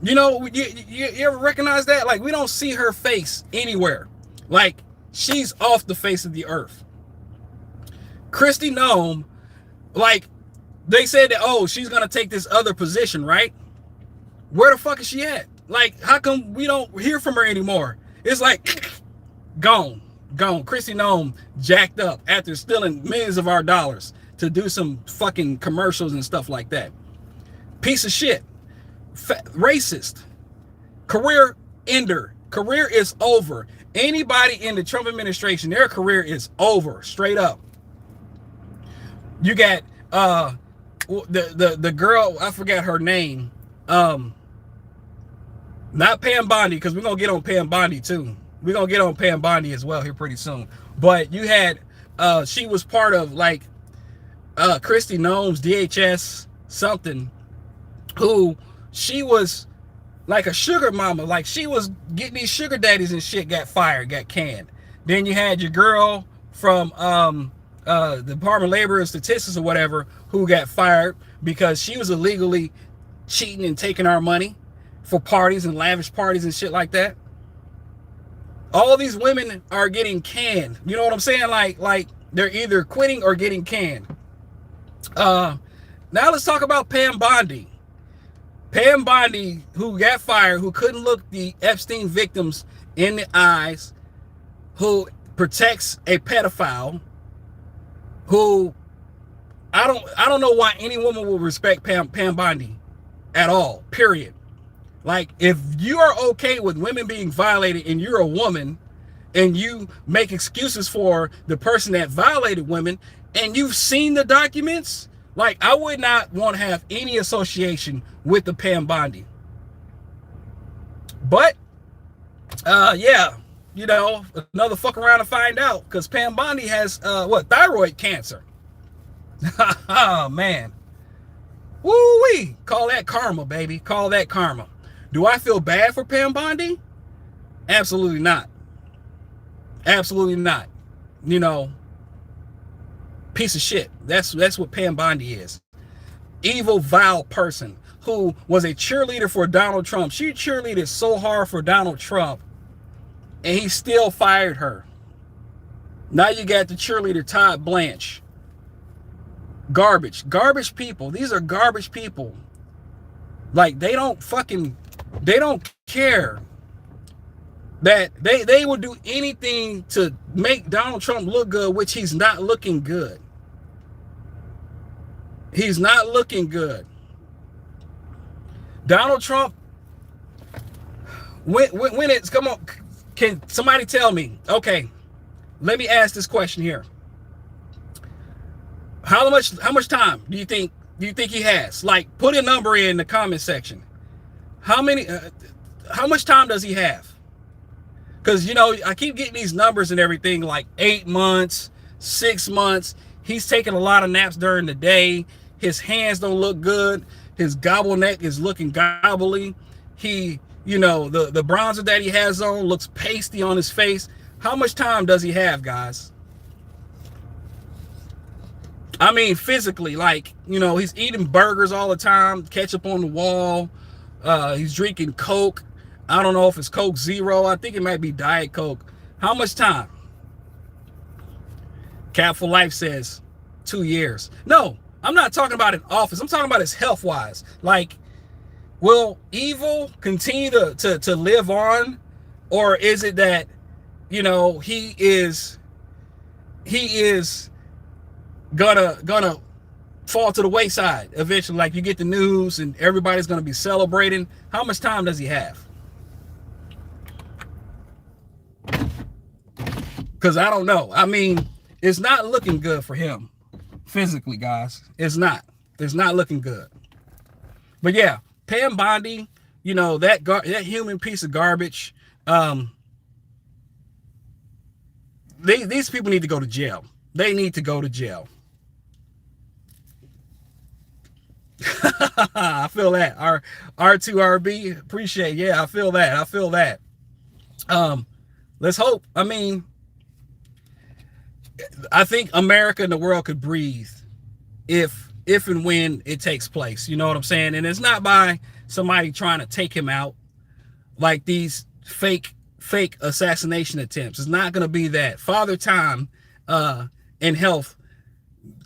You ever recognize that? Like, we don't see her face anywhere. Like, she's off the face of the earth. Kristi Noem, like, they said that, oh, she's going to take this other position, right? Where the fuck is she at? Like, how come we don't hear from her anymore? It's like, gone. Kristi Noem jacked up after stealing millions of our dollars to do some fucking commercials and stuff like that. Piece of shit. Racist. Career ender. Career is over. Anybody in the Trump administration, their career is over, straight up. You got the girl, I forgot her name. Not Pam Bondi, because we're gonna get on Pam Bondi too. We're gonna get on Pam Bondi as well here pretty soon. But you had she was part of like Kristi Noem's DHS something, who she was like a sugar mama, like she was getting these sugar daddies and shit, got fired, got canned. Then you had your girl from the Department of Labor and Statistics or whatever, who got fired because she was illegally cheating and taking our money for parties and lavish parties and shit like that. All these women are getting canned. You know what I'm saying? Like they're either quitting or getting canned. Now let's talk about Pam Bondi. Pam Bondi, who got fired, who couldn't look the Epstein victims in the eyes, who protects a pedophile, who I don't know why any woman will respect Pam Bondi at all, period. Like, if you are okay with women being violated and you're a woman and you make excuses for the person that violated women and you've seen the documents, like, I would not want to have any association with the Pam Bondi. But, yeah, another fuck around to find out, because Pam Bondi has, thyroid cancer. Oh, man. Woo-wee. Call that karma, baby. Call that karma. Do I feel bad for Pam Bondi? Absolutely not. Absolutely not. Piece of shit. That's what Pam Bondi is. Evil, vile person who was a cheerleader for Donald Trump. She cheerleaded so hard for Donald Trump, and he still fired her. Now you got the cheerleader Todd Blanche. Garbage people. These are garbage people. Like, they don't care that they will do anything to make Donald Trump look good, which he's not looking good. He's not looking good. Donald Trump, when it's, come on, can somebody tell me? Okay, let me ask this question here. How much time do you think he has? Like, put a number in the comment section. How much time does he have? Because, I keep getting these numbers and everything, like 8 months, 6 months. He's taking a lot of naps during the day. His hands don't look good. His gobble neck is looking gobbly. He You know, the bronzer that he has on looks pasty on his face. How much time does he have, guys? I mean, physically, like, you know, he's eating burgers all the time, ketchup on the wall. He's drinking Coke. I don't know if it's Coke Zero. I think it might be Diet Coke. How much time? Cap for Life says 2 years. No, I'm not talking about in office. I'm talking about his health wise. Like, will evil continue to live on? Or is it that, you know, he is gonna fall to the wayside eventually? Like, you get the news and everybody's gonna be celebrating. How much time does he have? Because I don't know. I mean, it's not looking good for him physically, guys. It's not looking good. But yeah, Pam Bondi, you know, that human piece of garbage. These people need to go to jail. They need to go to jail. I feel that. R2RB, appreciate. Yeah, I feel that. Let's hope. I mean, I think America and the world could breathe if and when it takes place. You know what I'm saying? And it's not by somebody trying to take him out, like these fake assassination attempts. It's not going to be that. Father Time and health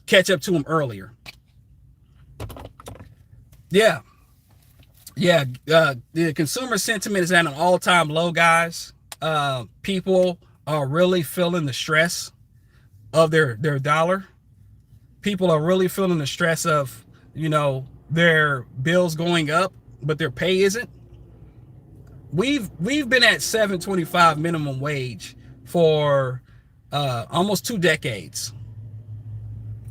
catch up to him earlier. Yeah. The consumer sentiment is at an all-time low, guys. People are really feeling the stress of their dollar. People are really feeling the stress of, you know, their bills going up, but their pay isn't. We've been at $7.25 minimum wage for almost 2 decades,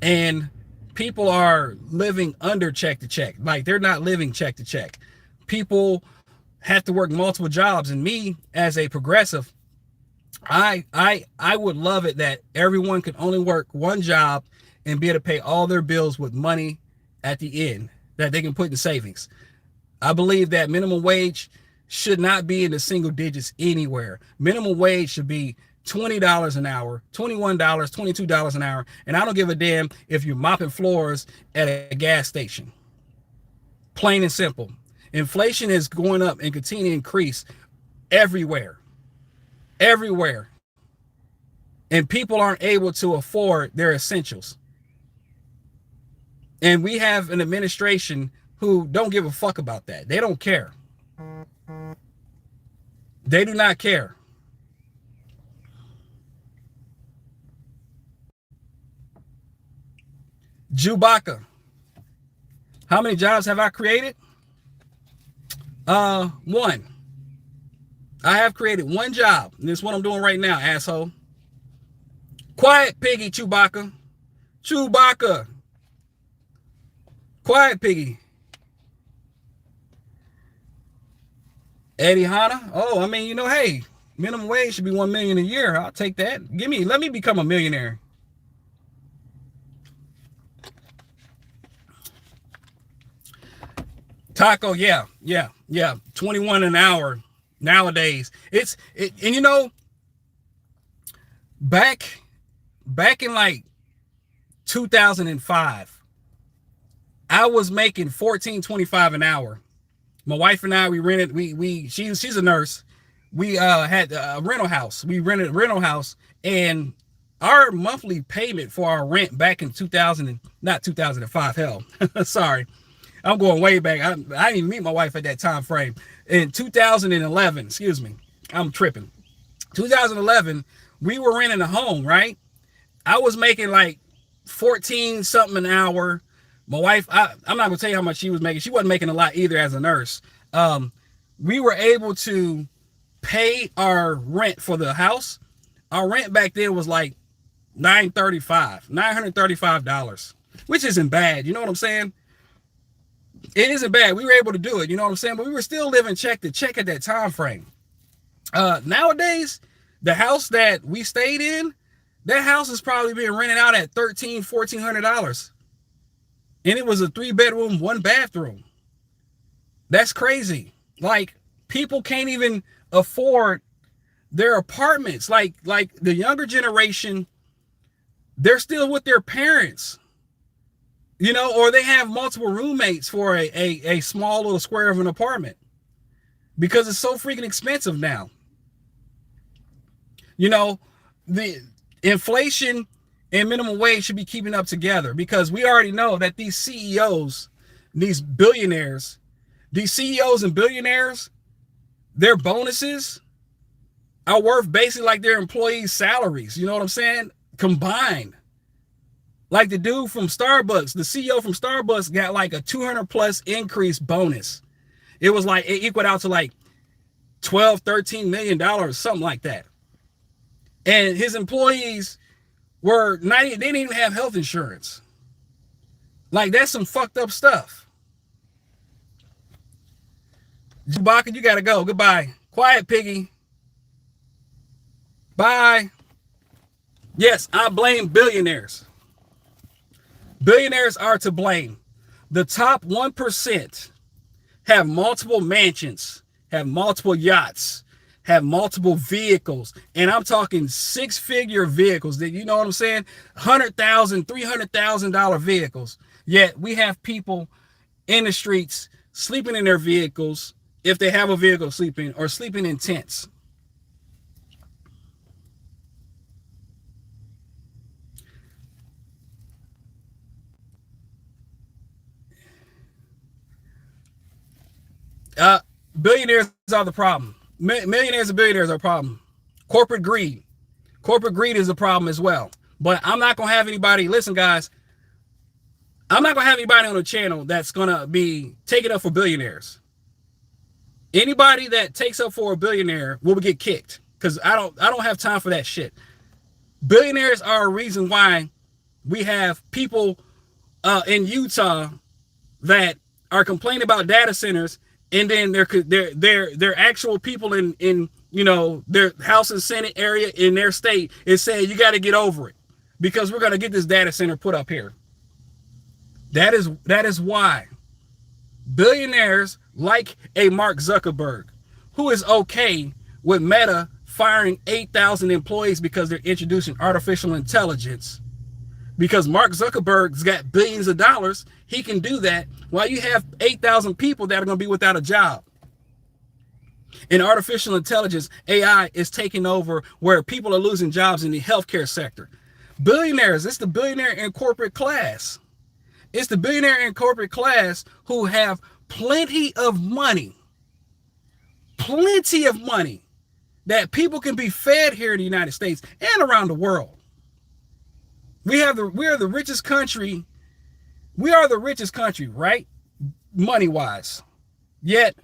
and people are living under check to check. Like, they're not living check to check. People have to work multiple jobs, and me as a progressive, I would love it that everyone could only work one job and be able to pay all their bills with money at the end that they can put in savings. I believe that minimum wage should not be in the single digits anywhere. Minimum wage should be $20 an hour, $21, $22 an hour. And I don't give a damn if you're mopping floors at a gas station. Plain and simple. Inflation is going up and continue to increase everywhere. And people aren't able to afford their essentials. And we have an administration who don't give a fuck about that. They don't care. They do not care. Chewbacca. How many jobs have I created? One. I have created one job, and this is what I'm doing right now, asshole. Quiet piggy, Chewbacca. Chewbacca. Quiet piggy. Eddie Hanna. Oh, I mean, you know, hey, minimum wage should be $1 million a year. I'll take that. Let me become a millionaire. Taco, yeah. 21 an hour nowadays. And you know, back in like 2005, I was making $14.25 an hour. My wife and I, we rented, she's a nurse. We had a rental house. We rented a rental house, and our monthly payment for our rent back in 2005, hell, sorry. I'm going way back. I didn't even meet my wife at that time frame. In 2011, excuse me, I'm tripping. 2011, we were renting a home, right? I was making like 14 something an hour. My wife, I'm not gonna tell you how much she was making. She wasn't making a lot either as a nurse. We were able to pay our rent for the house. Our rent back then was like $935, which isn't bad. You know what I'm saying? It isn't bad. We were able to do it. You know what I'm saying? But we were still living check to check at that time frame. Nowadays, the house that we stayed in, that house is probably being rented out at $1,300, $1,400. And it was a 3-bedroom, 1 bathroom. That's crazy. Like, People can't even afford their apartments. Like the younger generation, they're still with their parents, you know, or they have multiple roommates for a small little square of an apartment because it's so freaking expensive now. You know, the inflation and minimum wage should be keeping up together, because we already know that these CEOs, these billionaires, these CEOs and billionaires, their bonuses are worth basically like their employees' salaries. You know what I'm saying? Combined. Like the dude from Starbucks, the CEO from Starbucks got like a 200 plus increase bonus. It was like, it equaled out to like 12-13 million dollars, something like that. And his employees were not, they didn't even have health insurance. Like, that's some fucked up stuff. Chewbacca, you gotta go. Goodbye. Quiet, piggy. Bye. Yes, I blame billionaires. Billionaires are to blame. The top 1% have multiple mansions, have multiple yachts, have multiple vehicles, and I'm talking six-figure vehicles. That, you know what I'm saying? $100,000, $300,000 vehicles. Yet we have people in the streets sleeping in their vehicles, if they have a vehicle, sleeping, or sleeping in tents. Billionaires are the problem. Millionaires and billionaires are a problem. Corporate greed is a problem as well. But I'm not gonna have anybody, listen guys, I'm not gonna have anybody on the channel that's gonna be taking up for billionaires. Anybody that takes up for a billionaire will get kicked, because I don't have time for that shit. Billionaires are a reason why we have people in Utah that are complaining about data centers, and then they're actual people in you know, their House and Senate area in their state is saying you got to get over it, because we're going to get this data center put up here. That is why billionaires like a Mark Zuckerberg, who is okay with Meta firing 8,000 employees because they're introducing artificial intelligence, because Mark Zuckerberg's got billions of dollars, he can do that while you have 8,000 people that are going to be without a job. And artificial intelligence, AI, is taking over where people are losing jobs in the healthcare sector. Billionaires, it's the billionaire and corporate class. It's the billionaire and corporate class who have plenty of money that people can be fed here in the United States and around the world. We are the richest country. We are the richest country, right? Money-wise. Yet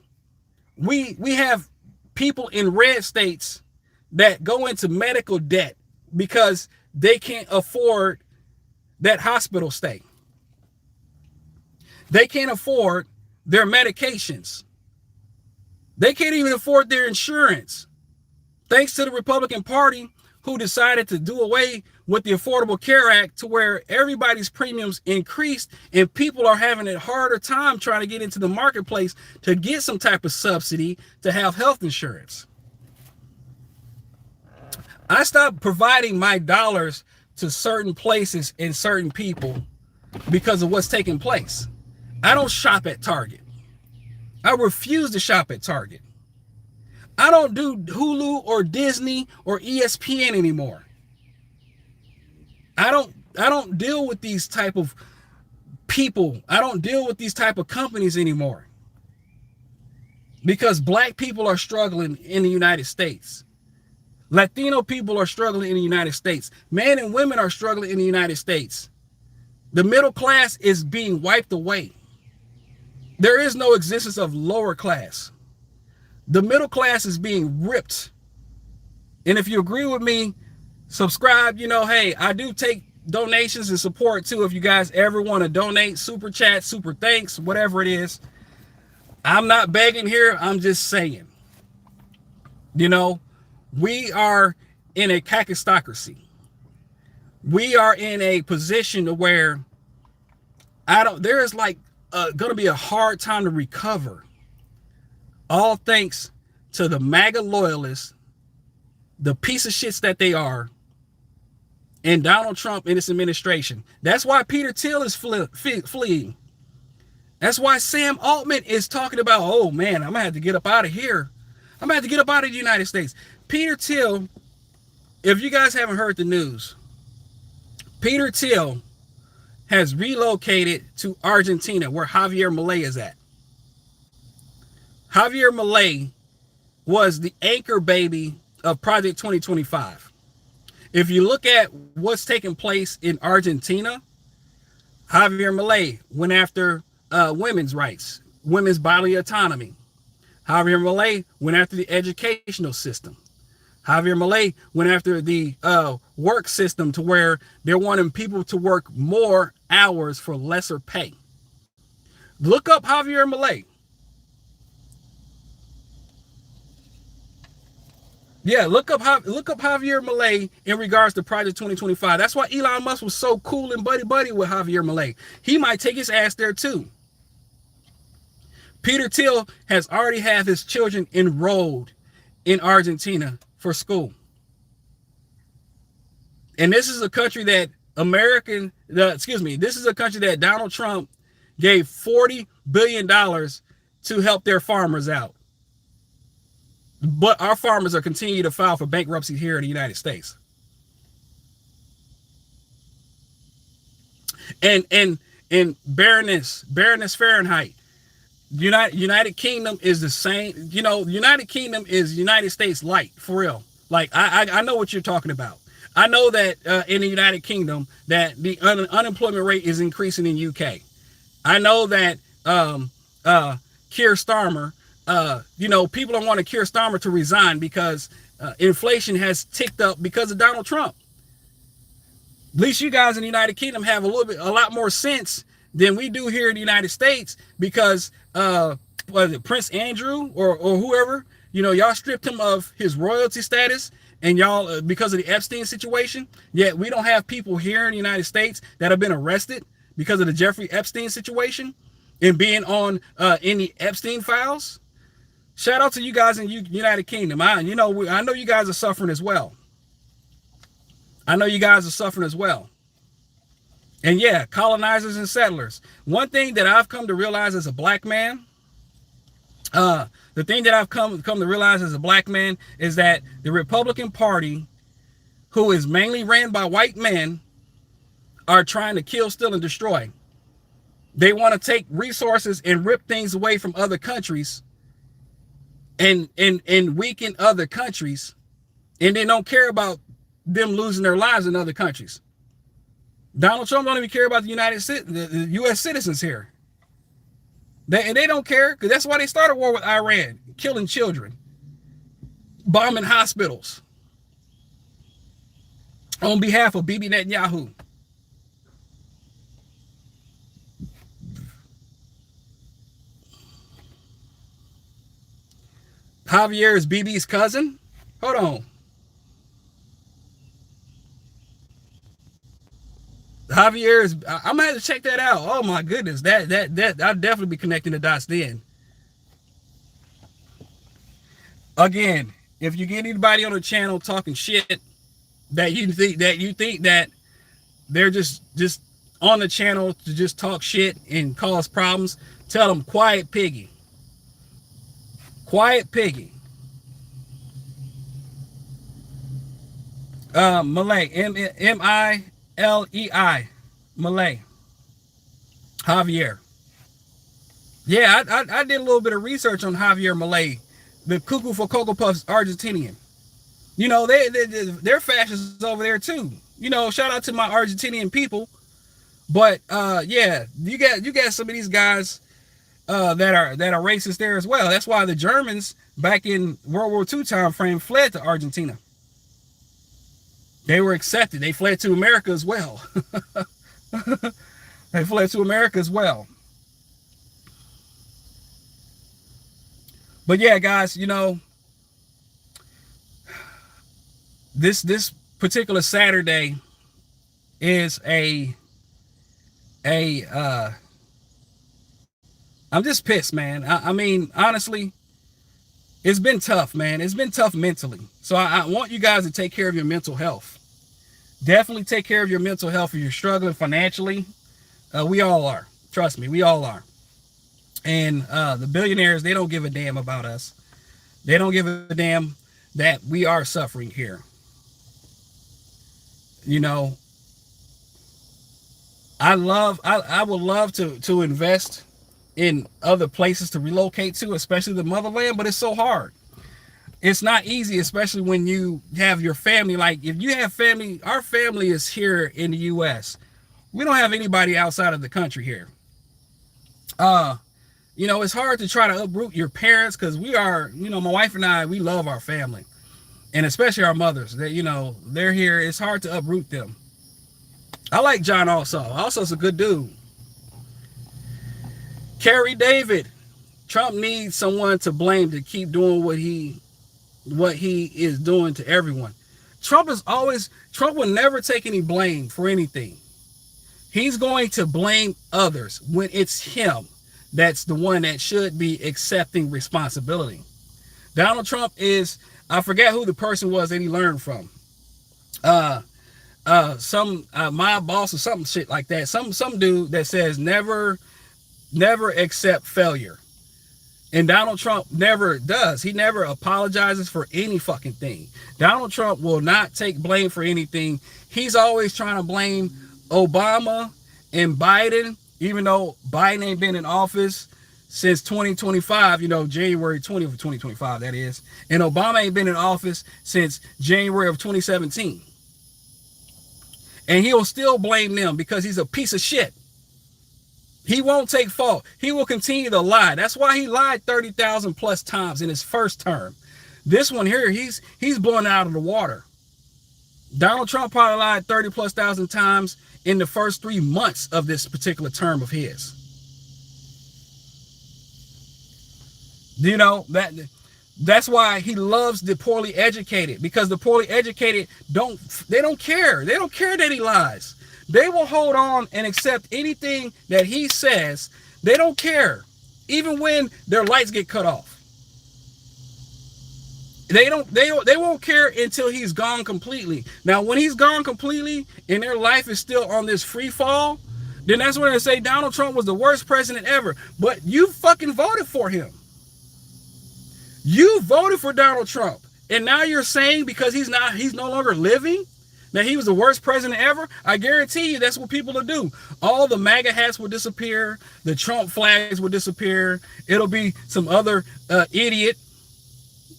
we have people in red states that go into medical debt because they can't afford that hospital stay. They can't afford their medications. They can't even afford their insurance. Thanks to the Republican Party, who decided to do away with the Affordable Care Act, to where everybody's premiums increased and people are having a harder time trying to get into the marketplace to get some type of subsidy to have health insurance. I stopped providing my dollars to certain places and certain people because of what's taking place. I don't shop at Target. I refuse to shop at Target. I don't do Hulu or Disney or ESPN anymore. I don't deal with these type of people. I don't deal with these type of companies anymore. Because black people are struggling in the United States. Latino people are struggling in the United States. Men and women are struggling in the United States. The middle class is being wiped away. There is no existence of lower class. The middle class is being ripped. And if you agree with me, subscribe. You know, hey, I do take donations and support too. If you guys ever want to donate, super chat, super thanks, whatever it is. I'm not begging here. I'm just saying, you know, we are in a kakistocracy. We are in a position to where there is like going to be a hard time to recover. All thanks to the MAGA loyalists, the piece of shits that they are, and Donald Trump and his administration. That's why Peter Thiel is fleeing. That's why Sam Altman is talking about, oh man, I'm gonna have to get up out of here. I'm gonna have to get up out of the United States. Peter Thiel, if you guys haven't heard the news, Peter Thiel has relocated to Argentina, where Javier Milei is at. Javier Milei was the anchor baby of Project 2025. If you look at what's taking place in Argentina, Javier Milei went after women's rights, women's bodily autonomy. Javier Milei went after the educational system. Javier Milei went after the work system, to where they're wanting people to work more hours for lesser pay. Look up Javier Milei. Yeah, look up Javier Milei in regards to Project 2025. That's why Elon Musk was so cool and buddy with Javier Milei. He might take his ass there too. Peter Thiel has already had his children enrolled in Argentina for school. And this is a country that this is a country that Donald Trump gave $40 billion to help their farmers out. But our farmers are continuing to file for bankruptcy here in the United States. And Baroness Fahrenheit, United Kingdom is the same. You know, United Kingdom is United States light, for real. Like, I know what you're talking about. I know that in the United Kingdom that the unemployment rate is increasing in UK. I know that Keir Starmer, people don't want Keir Starmer to resign because inflation has ticked up because of Donald Trump. At least you guys in the United Kingdom have a lot more sense than we do here in the United States, because was it Prince Andrew or whoever, y'all stripped him of his royalty status, and y'all because of the Epstein situation. Yet we don't have people here in the United States that have been arrested because of the Jeffrey Epstein situation and being on in the Epstein files. Shout out to you guys in United Kingdom. I know you guys are suffering as well. And yeah, colonizers and settlers. One thing that I've come to realize as a black man, is that the Republican Party, who is mainly ran by white men, are trying to kill, steal, and destroy. They want to take resources and rip things away from other countries and weaken other countries, and they don't care about them losing their lives in other countries. Donald Trump don't even care about the U.S. citizens here. They don't care, because that's why they started war with Iran, killing children, bombing hospitals on behalf of Bibi Netanyahu. Javier is Bibi's cousin? Hold on. Javier is, I'm gonna have to check that out. Oh my goodness, that I'll definitely be connecting the dots then. Again, if you get anybody on the channel talking shit that you think that they're just on the channel to just talk shit and cause problems, tell them quiet piggy. Quiet piggy. Milei, M-I-L-E-I, Milei. Javier. Yeah, I did a little bit of research on Javier Milei, the cuckoo for Cocoa Puffs Argentinian. They're fascists over there too. Shout out to my Argentinian people. But yeah, you got some of these guys that are racist there as well. That's why the Germans back in World War II time frame fled to Argentina. They were accepted. They fled to America as well. But yeah, guys, this particular Saturday is I'm just pissed, man. I mean, honestly, It's been tough, man. It's been tough mentally. So I want you guys to take care of your mental health. Definitely take care of your mental health. If you're struggling financially, we all are. Trust me, we all are. And the billionaires, they don't give a damn about us. They don't give a damn that we are suffering here. You know, I would love to invest in other places to relocate to, especially the motherland, but it's so hard. It's not easy, especially when you have your family. Like if you have family, our family is here in the US. We don't have anybody outside of the country here. You know, it's hard to try to uproot your parents because we are, you know, my wife and I, we love our family. And especially our mothers. That, you know, they're here. It's hard to uproot them. I like John also. Also's a good dude. Kerry David. Trump needs someone to blame to keep doing what he is doing to everyone. Trump will never take any blame for anything. He's going to blame others when it's him that's the one that should be accepting responsibility. Donald Trump is, I forget who the person was that he learned from. Some my boss or some shit like that. Some dude that says never accept failure. And Donald Trump never does. He never apologizes for any fucking thing. Donald Trump will not take blame for anything. He's always trying to blame Obama and Biden, even though Biden ain't been in office since 2025, you know, January 20th of 2025, that is. And Obama ain't been in office since January of 2017. And he'll still blame them because he's a piece of shit. He won't take fault. He will continue to lie. That's why he lied 30,000 plus times in his first term. This one here, he's blowing out of the water. Donald Trump probably lied 30 plus thousand times in the first 3 months of this particular term of his. You know, that's why he loves the poorly educated, because the poorly educated don't care. They don't care that he lies. They will hold on and accept anything that he says. They don't care, even when their lights get cut off. They won't care until he's gone completely. Now, when he's gone completely and their life is still on this free fall, then that's when they say Donald Trump was the worst president ever. But you fucking voted for him. You voted for Donald Trump, and now you're saying because he's no longer living that he was the worst president ever. I guarantee you that's what people will do. All the MAGA hats will disappear. The Trump flags will disappear. It'll be some other idiot,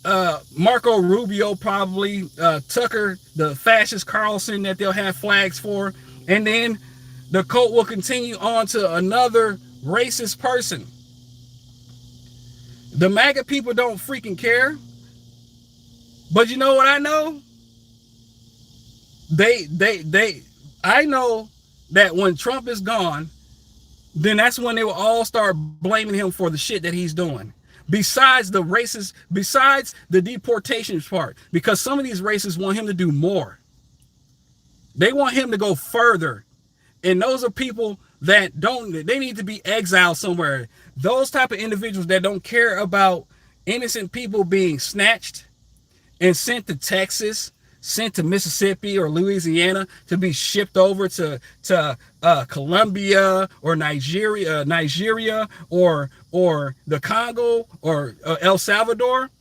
Marco Rubio probably, Tucker, the fascist Carlson that they'll have flags for. And then the cult will continue on to another racist person. The MAGA people don't freaking care. But you know what I know? I know that when Trump is gone, then that's when they will all start blaming him for the shit that he's doing. Besides the racist, besides the deportation part, because some of these racists want him to do more. They want him to go further. And those are people that they need to be exiled somewhere. Those type of individuals that don't care about innocent people being snatched and sent to Texas, sent to Mississippi or Louisiana to be shipped over to Colombia or Nigeria or the Congo or El Salvador.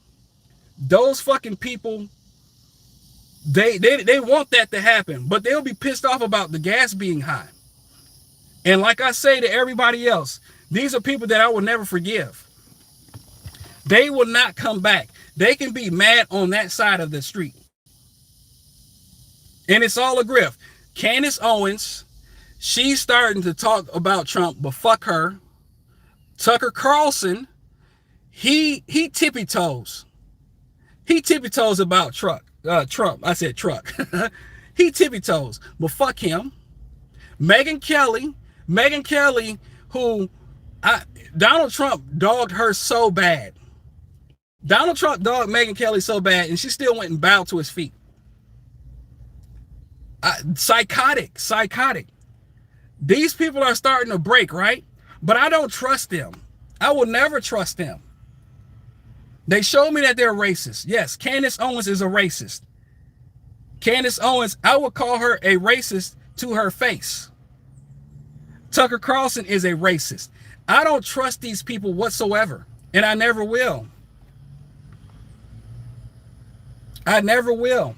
Those fucking people, they want that to happen, but they'll be pissed off about the gas being high. And like I say to everybody else, these are people that I will never forgive. They will not come back. They can be mad on that side of the street. And it's all a grift. Candace Owens, she's starting to talk about Trump, but fuck her. Tucker Carlson, he tippy toes. He tippy toes about Trump. I said truck. He tippy toes, but fuck him. Megyn Kelly, who Donald Trump dogged her so bad. Donald Trump dogged Megyn Kelly so bad, and she still went and bowed to his feet. Psychotic. These people are starting to break, right? But I don't trust them. I will never trust them. They showed me that they're racist. Yes, Candace Owens is a racist. Candace Owens, I would call her a racist to her face. Tucker Carlson is a racist. I don't trust these people whatsoever, and I never will. I never will.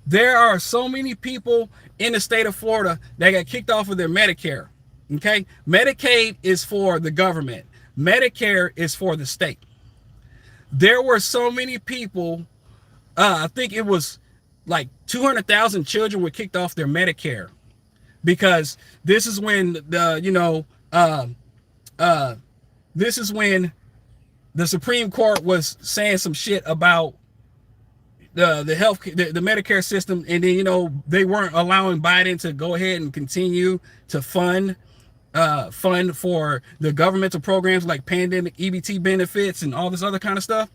There are so many people in the state of Florida that got kicked off of their Medicare. Okay? Medicaid is for the government. Medicare is for the state. There were so many people, I think it was like 200,000 children were kicked off their Medicare, because this is when this is when the Supreme Court was saying some shit about the health, the Medicare system, and then they weren't allowing Biden to go ahead and continue to fund for the governmental programs like pandemic EBT benefits and all this other kind of stuff.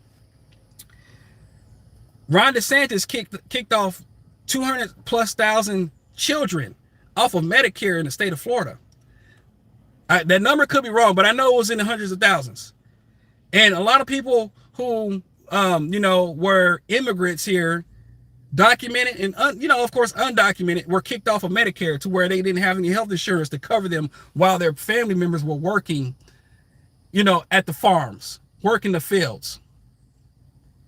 Ron DeSantis kicked off 200,000+ children off of Medicare in the state of Florida. That number could be wrong, but I know it was in the hundreds of thousands. And a lot of people who were immigrants here, documented and of course undocumented, were kicked off of Medicare to where they didn't have any health insurance to cover them while their family members were working, at the farms, working the fields.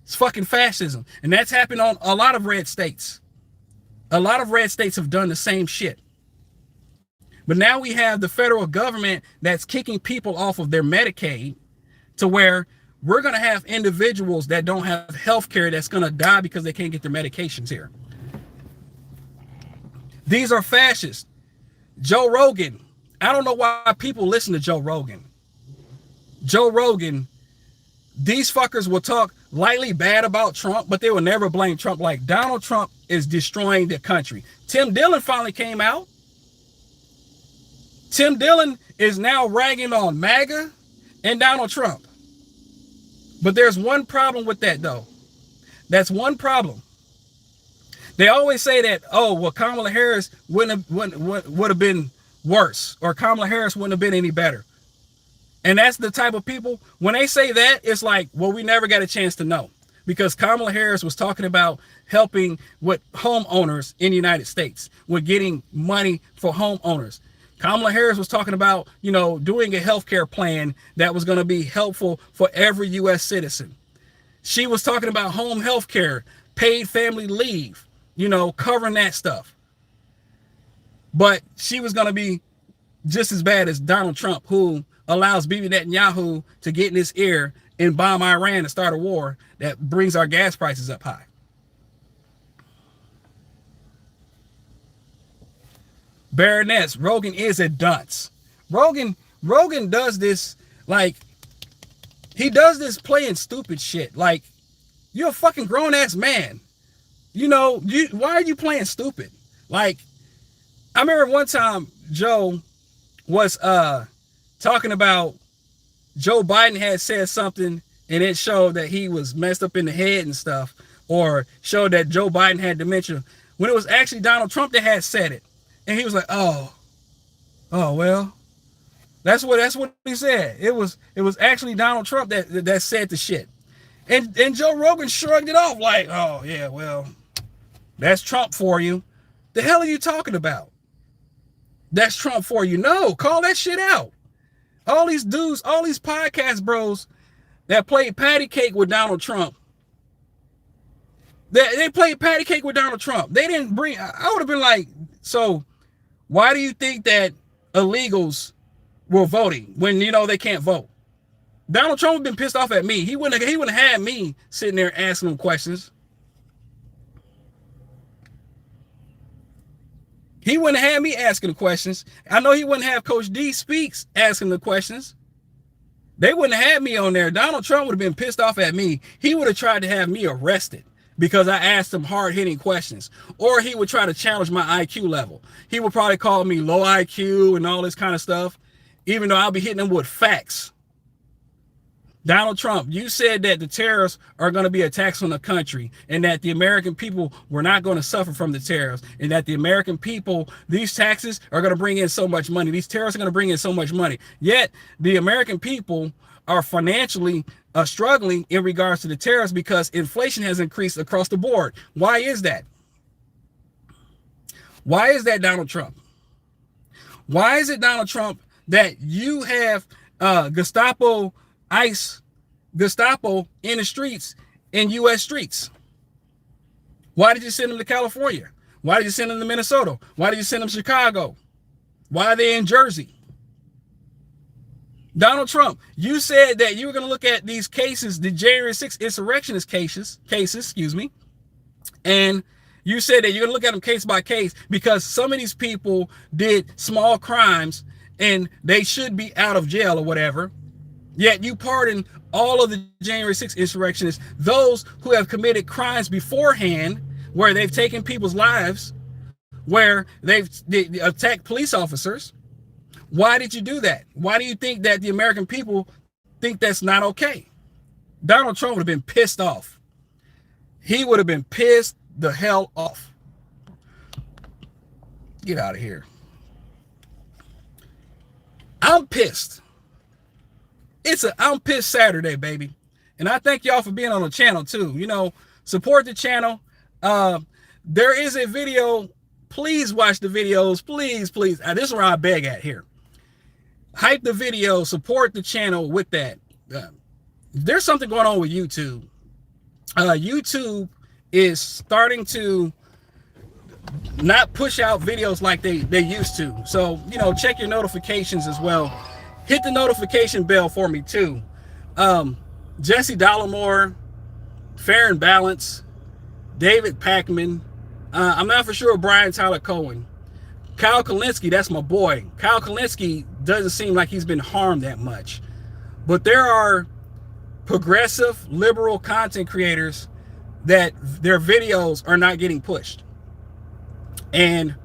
It's fucking fascism. And that's happened on a lot of red states. A lot of red states have done the same shit. But now we have the federal government that's kicking people off of their Medicaid to where we're going to have individuals that don't have health care that's going to die because they can't get their medications here. These are fascists. Joe Rogan. I don't know why people listen to Joe Rogan. Joe Rogan, these fuckers will talk lightly bad about Trump, but they will never blame Trump. Like, Donald Trump is destroying the country. Tim Dillon finally came out. Tim Dillon is now ragging on MAGA and Donald Trump. But there's one problem with that, though. That's one problem. They always say that, Kamala Harris would have been worse, or Kamala Harris wouldn't have been any better. And that's the type of people, when they say that, it's like, well, we never got a chance to know. Because Kamala Harris was talking about helping with homeowners in the United States, with getting money for homeowners. Kamala Harris was talking about, doing a healthcare plan that was going to be helpful for every U.S. citizen. She was talking about home health care, paid family leave, covering that stuff. But she was going to be just as bad as Donald Trump, who allows Bibi Netanyahu to get in his ear and bomb Iran and start a war that brings our gas prices up high. Baroness, Rogan is a dunce. Rogan does this, like, he does this playing stupid shit. Like, you're a fucking grown ass man. Why are you playing stupid? Like, I remember one time Joe was talking about Joe Biden had said something and it showed that he was messed up in the head and stuff, or showed that Joe Biden had dementia, when it was actually Donald Trump that had said it. And he was like, oh well, that's what he said. It was actually Donald Trump that said the shit. And Joe Rogan shrugged it off like, oh yeah, well, that's Trump for you. The hell are you talking about? That's Trump for you. No, call that shit out. All these dudes, all these podcast bros that played patty cake with Donald Trump. They played patty cake with Donald Trump. They didn't bring, I would have been like, so why do you think that illegals were voting when they can't vote? Donald Trump would have been pissed off at me. He wouldn't have had me sitting there asking him questions. He wouldn't have had me asking the questions. I know he wouldn't have Coach D Speaks asking the questions. They wouldn't have had me on there. Donald Trump would have been pissed off at me. He would have tried to have me arrested because I asked him hard-hitting questions. Or he would try to challenge my IQ level. He would probably call me low IQ and all this kind of stuff, even though I'll be hitting him with facts. Donald Trump, you said that the tariffs are going to be a tax on the country and that the American people were not going to suffer from the tariffs, and that the American people, these taxes are going to bring in so much money. These tariffs are going to bring in so much money. Yet the American people are financially struggling in regards to the tariffs because inflation has increased across the board. Why is that? Why is that, Donald Trump? Why is it, Donald Trump, that you have Gestapo in the streets, in U.S. streets? Why did you send them to California? Why did you send them to Minnesota? Why did you send them to Chicago? Why are they in Jersey? Donald Trump, you said that you were going to look at these cases, the January 6th insurrectionist cases, and you said that you're going to look at them case by case because some of these people did small crimes and they should be out of jail or whatever. Yet you pardon all of the January 6th insurrectionists, those who have committed crimes beforehand, where they've taken people's lives, where they attacked police officers. Why did you do that? Why do you think that the American people think that's not okay? Donald Trump would have been pissed off. He would have been pissed the hell off. Get out of here. I'm pissed. I'm pissed Saturday, baby. And I thank y'all for being on the channel too. You know, support the channel. There is a video. Please watch the videos. Please. This is where I beg at here. Hype the video, support the channel with that. There's something going on with YouTube. YouTube is starting to not push out videos like they used to. So, you know, check your notifications as well. Hit the notification bell for me too. Jesse Dollamore, Fair and Balance, David Packman. I'm not for sure Brian Tyler Cohen. Kyle Kalinske, that's my boy. Kyle Kalinske doesn't seem like he's been harmed that much. But there are progressive, liberal content creators that their videos are not getting pushed. And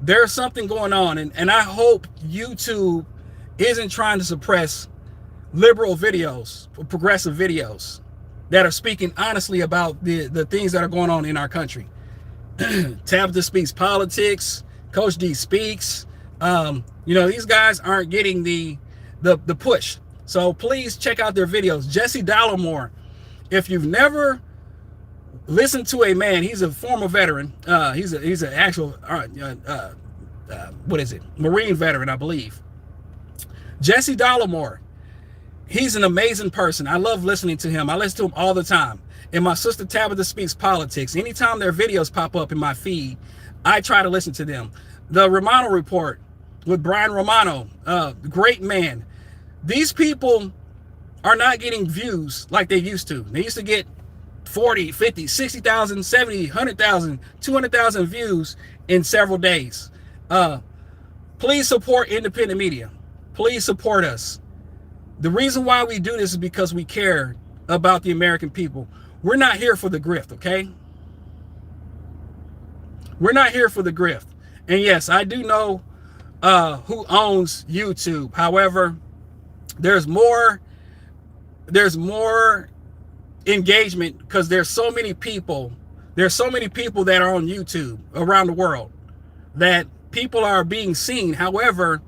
there's something going on. And I hope YouTube isn't trying to suppress liberal videos, or progressive videos that are speaking honestly about the things that are going on in our country. Tabitha Speaks Politics, Coach D Speaks. You know, these guys aren't getting the push. So please check out their videos. Jesse Dollamore, if you've never listened to a man, he's a former veteran. He's an actual Marine veteran, I believe. Jesse Dollamore, he's an amazing person. I love listening to him. I listen to him all the time. And my sister Tabitha Speaks Politics. Anytime their videos pop up in my feed, I try to listen to them. The Romano Report with Brian Romano, great man. These people are not getting views like they used to. They used to get 40, 50, 60,000, 70, 100,000, 200,000 views in several days. Please support independent media. Please support us. The reason why we do this is because we care about the American people. We're not here for the grift, okay? We're not here for the grift. And yes, I do know who owns YouTube. However, there's more engagement because there's so many people that are on YouTube around the world that people are being seen. However,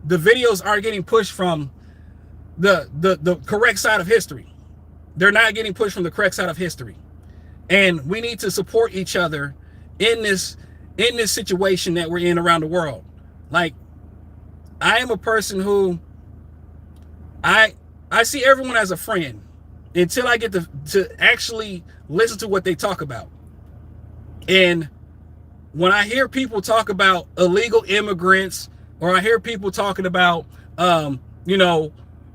the videos aren't getting pushed from the correct side of history. They're not getting pushed from the correct side of history. And we need to support each other in this situation that we're in around the world. Like, I am a person who I see everyone as a friend until I get to actually listen to what they talk about. And when I hear people talk about illegal immigrants, or I hear people talking about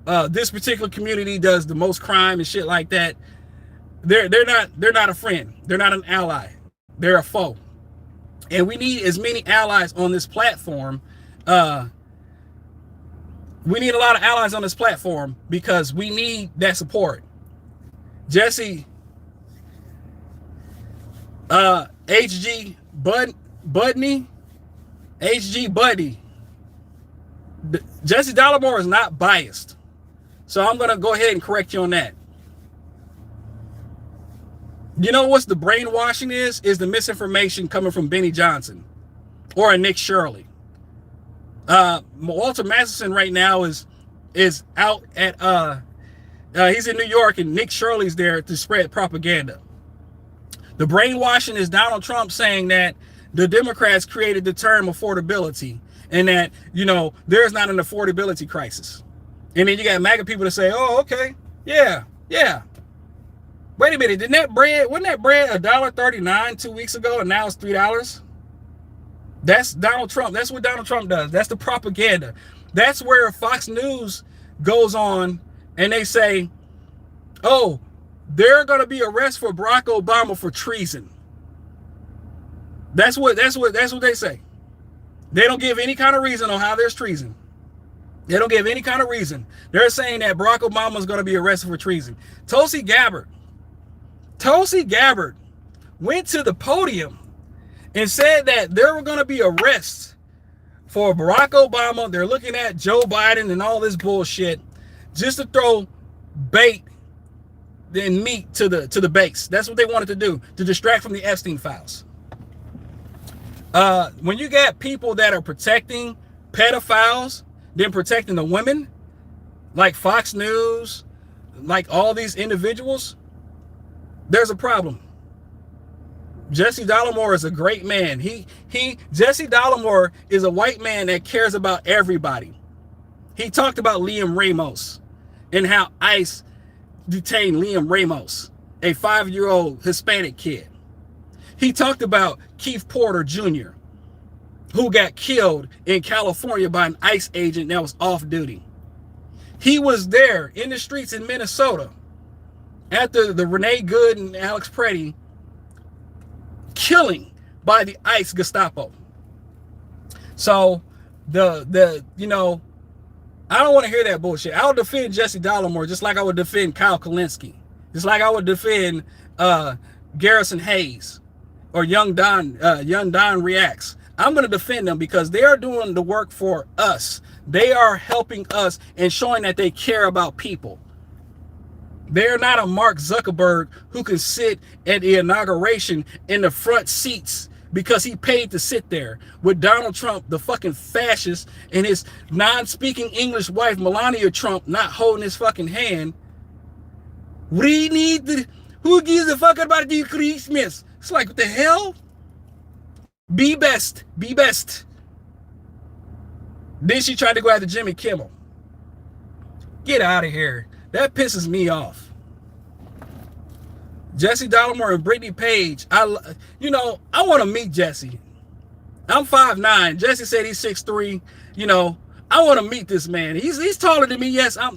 this particular community does the most crime and shit like that, they're not a friend. They're not an ally. They're a foe. And we need as many allies on this platform. We need a lot of allies on this platform because we need that support. Jesse, HG Budney, Jesse Dollamore is not biased. So I'm going to go ahead and correct you on that. You know what's the brainwashing is the misinformation coming from Benny Johnson or a Nick Shirley. Walter Masterson right now is out at He's in New York, and Nick Shirley's there to spread propaganda. The brainwashing is Donald Trump saying that the Democrats created the term affordability, and that, there's not an affordability crisis. And then you got MAGA people to say, oh, okay, yeah. Wait a minute, wasn't that bread $1.39 2 weeks ago, and now it's $3? That's Donald Trump. That's what Donald Trump does. That's the propaganda. That's where Fox News goes on and they say, oh, they're going to be arrested for Barack Obama for treason. That's what they say. They don't give any kind of reason on how there's treason. They don't give any kind of reason. They're saying that Barack Obama is going to be arrested for treason. Tulsi Gabbard went to the podium and said that there were going to be arrests for Barack Obama. They're looking at Joe Biden and all this bullshit just to throw bait and meat to the base. That's what they wanted to do, to distract from the Epstein files. When you got people that are protecting pedophiles, then protecting the women, like Fox News, like all these individuals, there's a problem. Jesse Dollemore is a great man. Jesse Dollemore is a white man that cares about everybody. He talked about Liam Ramos and how ICE detained Liam Ramos, a 5-year-old Hispanic kid. He talked about Keith Porter Jr., who got killed in California by an ICE agent that was off duty. He was there in the streets in Minnesota after the Renee Good and Alex Preddy killing by the ICE Gestapo. So I don't want to hear that bullshit. I would defend Jesse Dollemore just like I would defend Kyle Kalinske, just like I would defend Garrison Hayes or Young Don Reacts. I'm going to defend them because they are doing the work for us. They are helping us and showing that they care about people. They're not a Mark Zuckerberg who can sit at the inauguration in the front seats because he paid to sit there with Donald Trump, the fucking fascist, and his non-speaking English wife, Melania Trump, not holding his fucking hand. Who gives a fuck about the Christmas? It's like, what the hell? Be best. Be best. Then she tried to go after Jimmy Kimmel. Get out of here. That pisses me off. Jesse Dollemore and Brittany Page. I want to meet Jesse. I'm 5'9". Jesse said he's 6'3". I want to meet this man. He's taller than me. Yes, I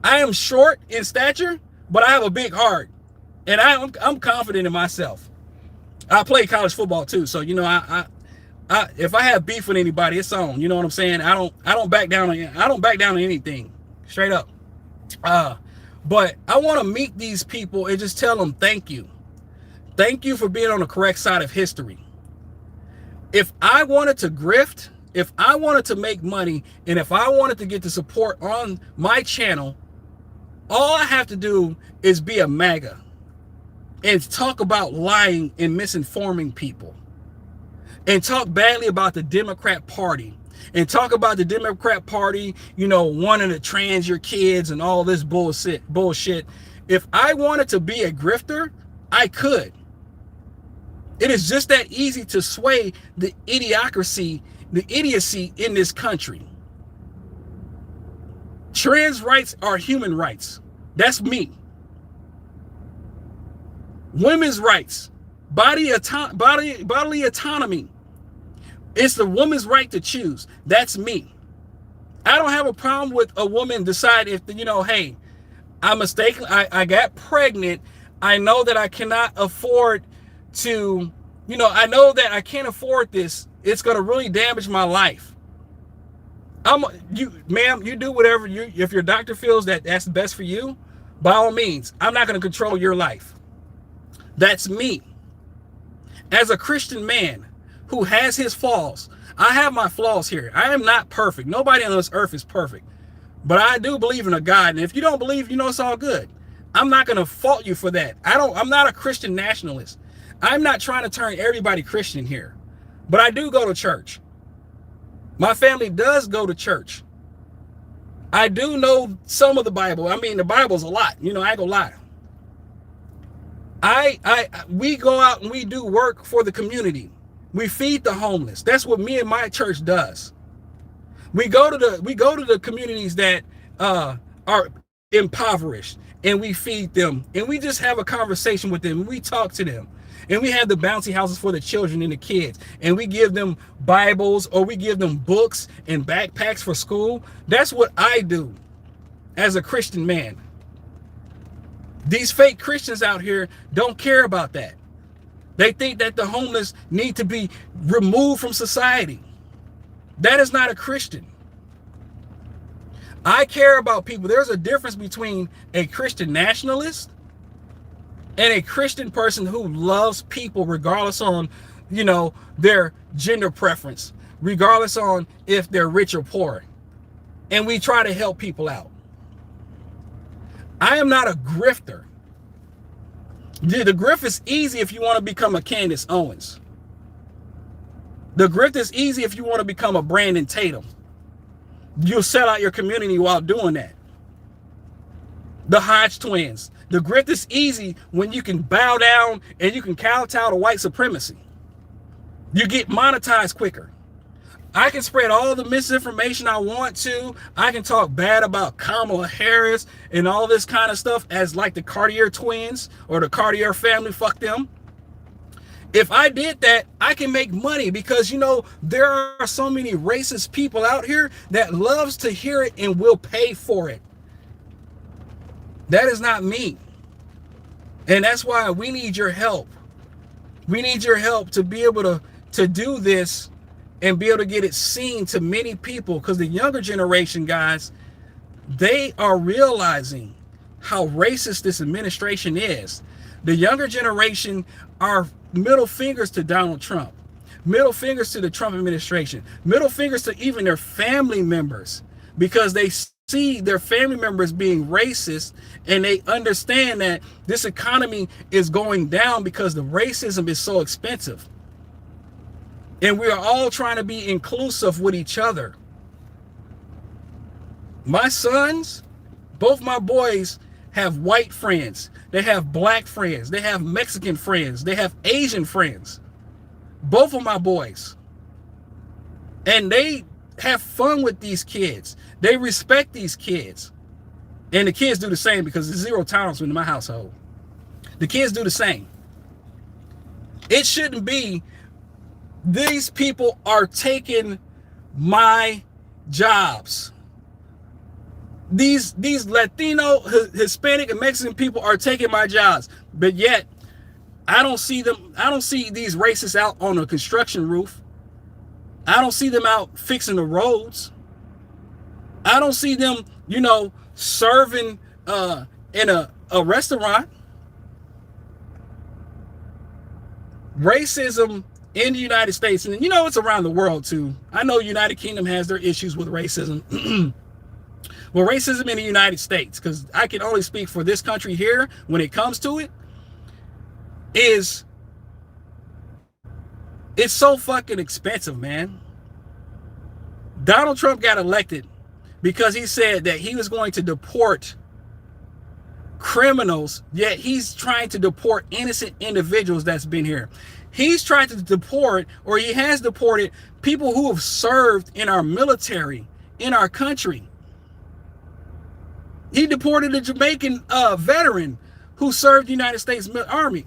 am short in stature, but I have a big heart, and I'm confident in myself. I play college football too, so if I have beef with anybody, it's on. You know what I'm saying? I don't back down on anything. Straight up. But I want to meet these people and just tell them thank you. Thank you for being on the correct side of history. If I wanted to grift, if I wanted to make money, and if I wanted to get the support on my channel, all I have to do is be a MAGA and talk about lying and misinforming people and talk badly about the Democrat Party. And talk about the Democrat Party, wanting to trans your kids and all this bullshit. If I wanted to be a grifter, I could. It is just that easy to sway the idiocy in this country. Trans rights are human rights. That's me. Women's rights, bodily autonomy. It's the woman's right to choose. That's me. I don't have a problem with a woman decide if, hey, I'm mistaken. I got pregnant. I know that I cannot afford to, I know that I can't afford this. It's going to really damage my life. Ma'am, you do whatever if your doctor feels that that's best for you, by all means. I'm not going to control your life. That's me. As a Christian man who has his flaws. I have my flaws here. I am not perfect. Nobody on this earth is perfect. But I do believe in a God. And if you don't believe, it's all good. I'm not going to fault you for that. I'm not a Christian nationalist. I'm not trying to turn everybody Christian here. But I do go to church. My family does go to church. I do know some of the Bible. I mean, the Bible's a lot. You know, I ain't gonna lie. We go out and we do work for the community. We feed the homeless. That's what me and my church does. We go to the communities that are impoverished, and we feed them, and we just have a conversation with them, and we talk to them, and we have the bouncy houses for the children and the kids, and we give them Bibles, or we give them books and backpacks for school. That's what I do as a Christian man. These fake Christians out here don't care about that. They think that the homeless need to be removed from society. That is not a Christian. I care about people. There's a difference between a Christian nationalist and a Christian person who loves people regardless on, you know, their gender preference, regardless on if they're rich or poor. And we try to help people out. I am not a grifter. The grift is easy if you want to become a Candace Owens. The grift is easy if you want to become a Brandon Tatum. You'll sell out your community while doing that. The Hodge twins. The grift is easy when you can bow down and you can kowtow to white supremacy. You get monetized quicker. I can spread all the misinformation I want to. I can talk bad about Kamala Harris and all this kind of stuff as like the Cartier twins or the Cartier family. Fuck them. If I did that, I can make money because, you know, there are so many racist people out here that loves to hear it and will pay for it. That is not me. And that's why we need your help. We need your help to be able to do this and be able to get it seen to many people, because the younger generation, guys, they are realizing how racist this administration is. The younger generation are middle fingers to Donald Trump, middle fingers to the Trump administration, middle fingers to even their family members, because they see their family members being racist, and they understand that this economy is going down because the racism is so expensive. And we are all trying to be inclusive with each other. My sons, both my boys, have white friends. They have black friends. They have Mexican friends. They have Asian friends. Both of my boys. And they have fun with these kids. They respect these kids. And the kids do the same, because there's zero tolerance in my household. The kids do the same. It shouldn't be, these people are taking my jobs. These Latino, Hispanic, and Mexican people are taking my jobs. But yet, I don't see them. I don't see these racists out on a construction roof. I don't see them out fixing the roads. I don't see them, you know, serving in a restaurant. Racism in the United States, and you know, it's around the world too. I know United Kingdom has their issues with racism. Well, racism in the United States, because I can only speak for this country here when it comes to it, it's so fucking expensive, man. Donald Trump got elected because he said that he was going to deport criminals, yet he's trying to deport innocent individuals that's been here. He's trying to deport, or he has deported, people who have served in our military, in our country. He deported a Jamaican veteran who served the United States Army.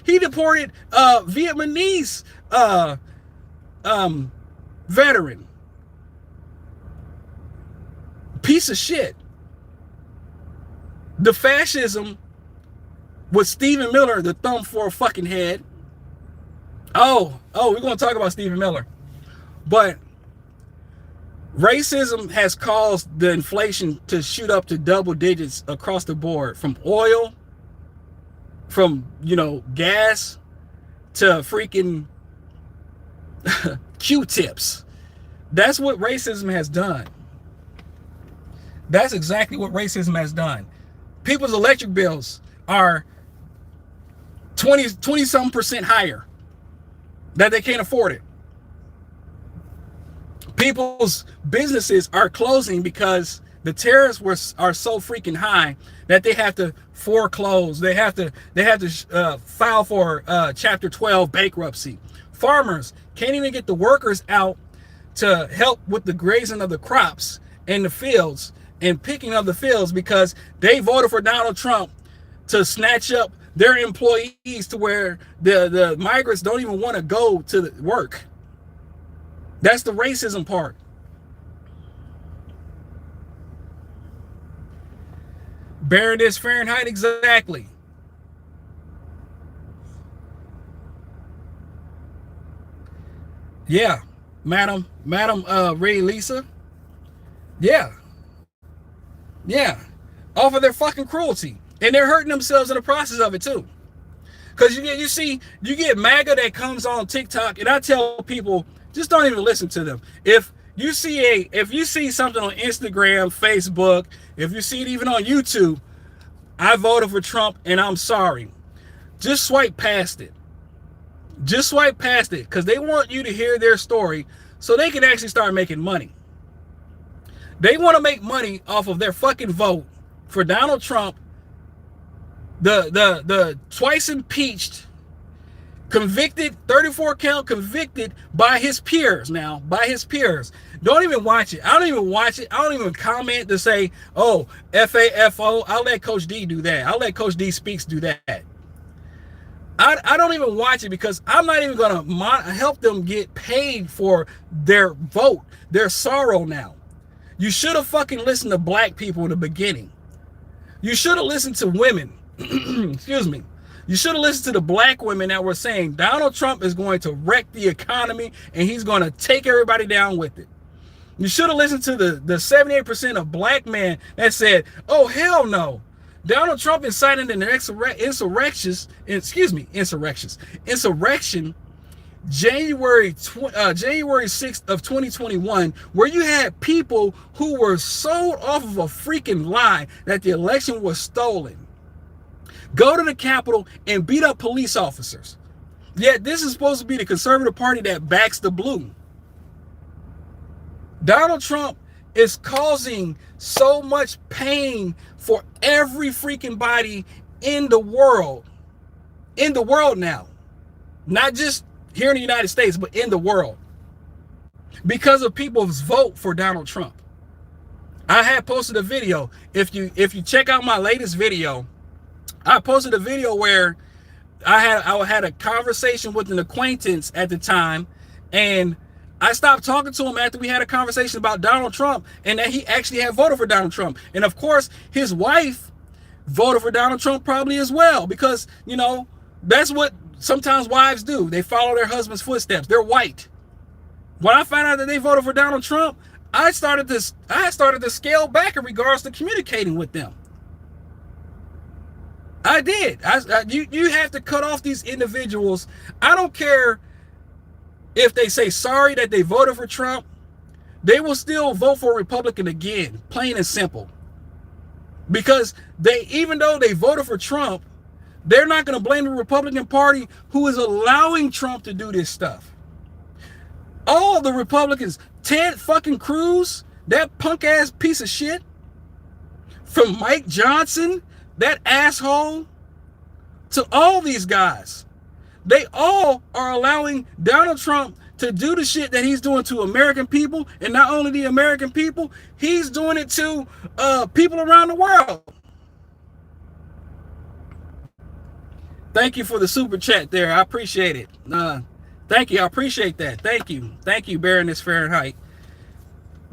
He deported a Vietnamese veteran. Piece of shit. The fascism with Stephen Miller, the thumb for a fucking head. Oh, we're going to talk about Stephen Miller. But racism has caused the inflation to shoot up to double digits across the board, from oil, from, you know, gas, to freaking Q-tips. That's what racism has done. That's exactly what racism has done. People's electric bills are 20-something% higher, that they can't afford it. People's businesses are closing because The tariffs are so freaking high that they have to foreclose. They have to file for Chapter 12 bankruptcy. Farmers can't even get the workers out to help with the grazing of the crops in the fields and picking of the fields because they voted for Donald Trump to snatch up their employees to where the migrants don't even want to go to work. That's the racism part. Baroness Fahrenheit, exactly. Yeah, Madam Ray Lisa. Yeah, yeah. Off of their fucking cruelty, and they're hurting themselves in the process of it too. Because you get MAGA that comes on TikTok, and I tell people just don't even listen to them. If you see something on Instagram, Facebook, if you see it even on YouTube, I voted for Trump and I'm sorry. Just swipe past it. Just swipe past it because they want you to hear their story so they can actually start making money. They want to make money off of their fucking vote for Donald Trump, the twice impeached, convicted, 34 count convicted by his peers now, by his peers. Don't even watch it. I don't even watch it. I don't even comment to say, oh, FAFO. I'll let Coach D do that. I'll let Coach D Speaks do that. I don't even watch it because I'm not even going to help them get paid for their vote, their sorrow now. You should have fucking listened to black people in the beginning. You should have listened to women. Excuse me. You should have listened to the black women that were saying Donald Trump is going to wreck the economy and he's going to take everybody down with it. You should have listened to the 78% of black men that said, oh, hell no. Donald Trump incited an insurrection January 6th of 2021, where you had people who were sold off of a freaking lie that the election was stolen. Go to the Capitol and beat up police officers. Yet this is supposed to be the conservative party that backs the blue. Donald Trump is causing so much pain for every freaking body in the world. In the world now. Not just here in the United States, but in the world. Because of people's vote for Donald Trump. I had posted a video. If you check out my latest video, I posted a video where I had a conversation with an acquaintance at the time, and I stopped talking to him after we had a conversation about Donald Trump and that he actually had voted for Donald Trump. And of course, his wife voted for Donald Trump probably as well, because, you know, that's what sometimes wives do. They follow their husband's footsteps. They're white. When I found out that they voted for Donald Trump, I started to scale back in regards to communicating with them. I did. You have to cut off these individuals. I don't care if they say sorry that they voted for Trump. They will still vote for a Republican again, plain and simple. Because even though they voted for Trump, they're not going to blame the Republican Party who is allowing Trump to do this stuff. All the Republicans, Ted fucking Cruz, that punk ass piece of shit, from Mike Johnson, that asshole, to all these guys, they all are allowing Donald Trump to do the shit that he's doing to American people. And not only the American people, he's doing it to people around the world. Thank you for the super chat there. I appreciate it. Thank you. I appreciate that. Thank you. Thank you, Baroness Fahrenheit.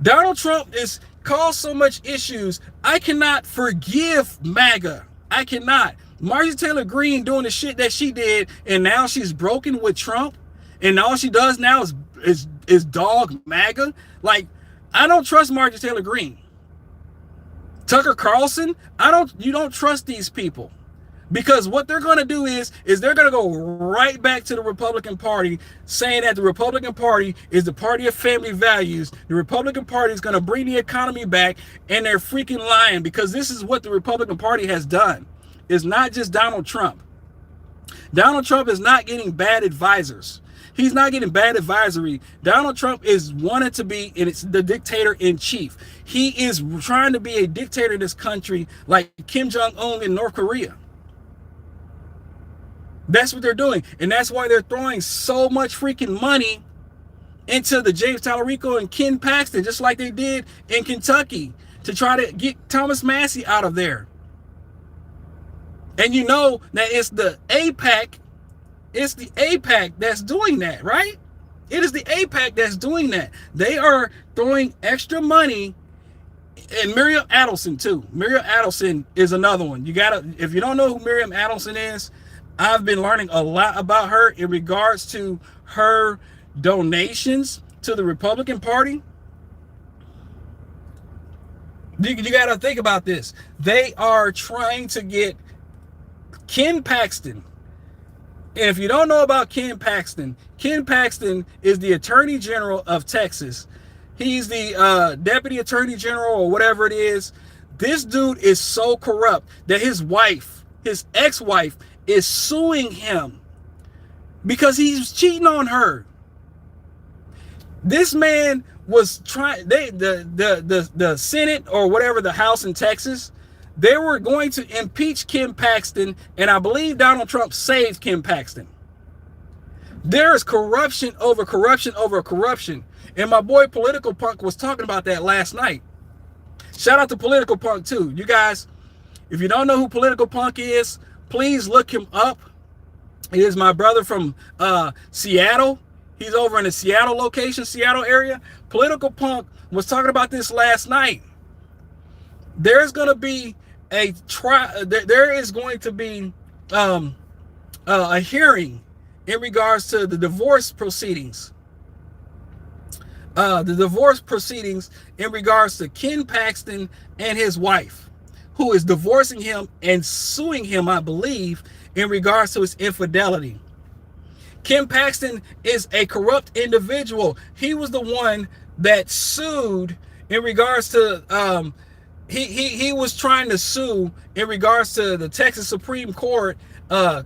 Donald Trump has caused so much issues. I cannot forgive MAGA. I cannot. Marjorie Taylor Greene doing the shit that she did, and now she's broken with Trump, and all she does now is dog MAGA. Like, I don't trust Marjorie Taylor Greene. Tucker Carlson, you don't trust these people. Because what they're going to do is they're going to go right back to the Republican Party, saying that the Republican Party is the party of family values. The Republican Party is going to bring the economy back, and they're freaking lying, because this is what the Republican Party has done. It's not just Donald Trump. Donald Trump is not getting bad advisors. He's not getting bad advisory. Donald Trump is wanted to be, and it's the dictator in chief. He is trying to be a dictator in this country like Kim Jong-un in North Korea. That's what they're doing. And that's why they're throwing so much freaking money into the James Tallarico and Ken Paxton, just like they did in Kentucky, to try to get Thomas Massie out of there. And you know that it's the AIPAC, that's doing that, right? It is the AIPAC that's doing that. They are throwing extra money. And Miriam Adelson too. Miriam Adelson is another one. You gotta, if you don't know who Miriam Adelson is, I've been learning a lot about her in regards to her donations to the Republican Party. You got to think about this. They are trying to get Ken Paxton. And if you don't know about Ken Paxton is the Attorney General of Texas. He's the Deputy Attorney General or whatever it is. This dude is so corrupt that his wife, his ex-wife, is suing him because he's cheating on her. This man was trying, the Senate or whatever, the House in Texas, they were going to impeach Ken Paxton, and I believe Donald Trump saved Ken Paxton. There is corruption over corruption over corruption. And my boy Political Punk was talking about that last night. Shout out to Political Punk too. You guys, if you don't know who Political Punk is, please look him up. He is my brother from Seattle. He's over in the Seattle location, Seattle area. Political Punk was talking about this last night. There's going to be a trial. There is going to be a hearing in regards to the divorce proceedings. The divorce proceedings in regards to Ken Paxton and his wife, who is divorcing him and suing him, I believe, in regards to his infidelity. Ken Paxton is a corrupt individual. He was the one that sued in regards to, he was trying to sue in regards to the Texas Supreme Court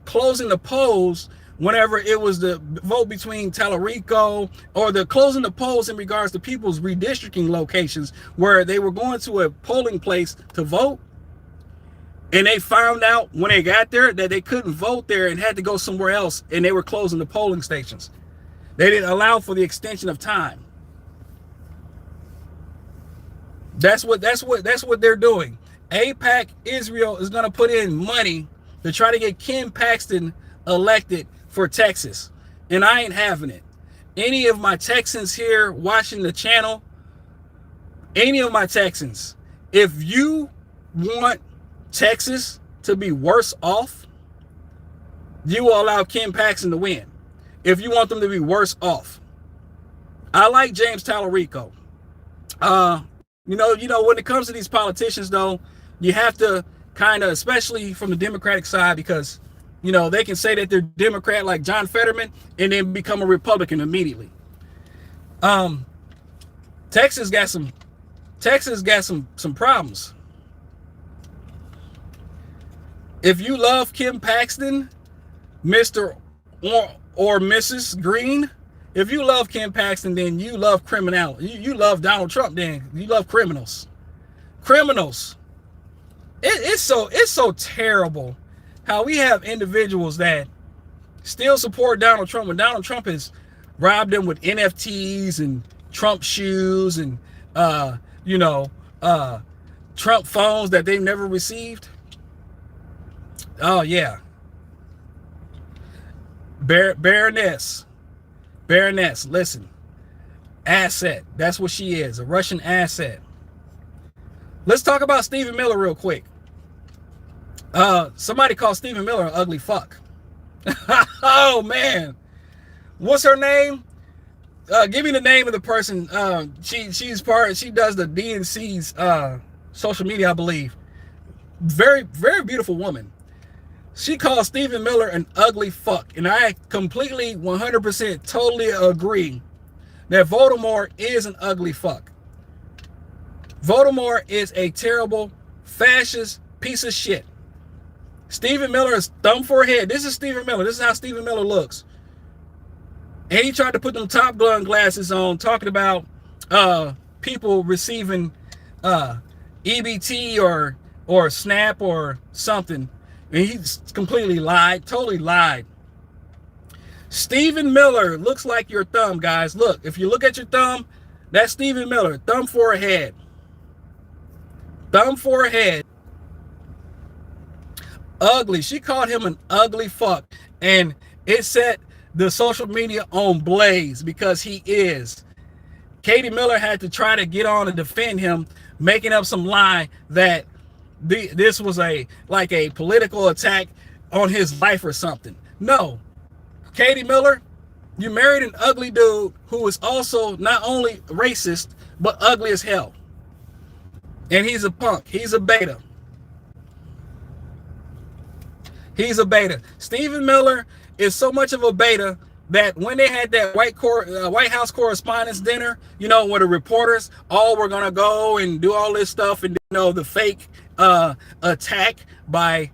closing the polls whenever it was the vote between Tallarico, or the closing the polls in regards to people's redistricting locations where they were going to a polling place to vote. And they found out when they got there that they couldn't vote there and had to go somewhere else, and they were closing the polling stations. They didn't allow for the extension of time. That's what they're doing. AIPAC Israel is going to put in money to try to get Ken Paxton elected for Texas, and I ain't having it. Any of my Texans here watching the channel, any of my Texans, if you want Texas to be worse off, you will allow Ken Paxton to win. If you want them to be worse off, I like James Tallarico. You know, when it comes to these politicians, though, you have to kind of, especially from the Democratic side, because you know they can say that they're Democrat like John Fetterman and then become a Republican immediately. Texas got some problems. If you love Ken Paxton, Mr. or Mrs. Green, if you love Ken Paxton, then you love criminality. You love Donald Trump, then you love criminals. Criminals. It's so terrible how we have individuals that still support Donald Trump when Donald Trump has robbed them with NFTs and Trump shoes and Trump phones that they've never received. Oh yeah. Baroness, listen. Asset. That's what she is, a Russian asset. Let's talk about Stephen Miller real quick. Somebody called Stephen Miller an ugly fuck. Oh man. What's her name? Give me the name of the person. She does the DNC's social media, I believe. Very, very beautiful woman. She called Stephen Miller an ugly fuck. And I completely, 100% totally agree that Voldemort is an ugly fuck. Voldemort is a terrible, fascist piece of shit. Stephen Miller is thumb for a head. This is Stephen Miller. This is how Stephen Miller looks. And he tried to put them Top Gun glasses on, talking about people receiving EBT or SNAP or something. And he completely lied, totally lied. Stephen Miller looks like your thumb, guys. Look, if you look at your thumb, that's Stephen Miller. Thumb forehead. Thumb forehead. Ugly. She called him an ugly fuck. And it set the social media on blaze because he is. Katie Miller had to try to get on and defend him, making up some lie that this was a political attack on his life or something. No. Katie Miller, you married an ugly dude who is also not only racist, but ugly as hell. And he's a punk. He's a beta. He's a beta. Stephen Miller is so much of a beta that when they had that White House Correspondents' Dinner, you know, where the reporters all were going to go and do all this stuff, and, you know, the fake attack by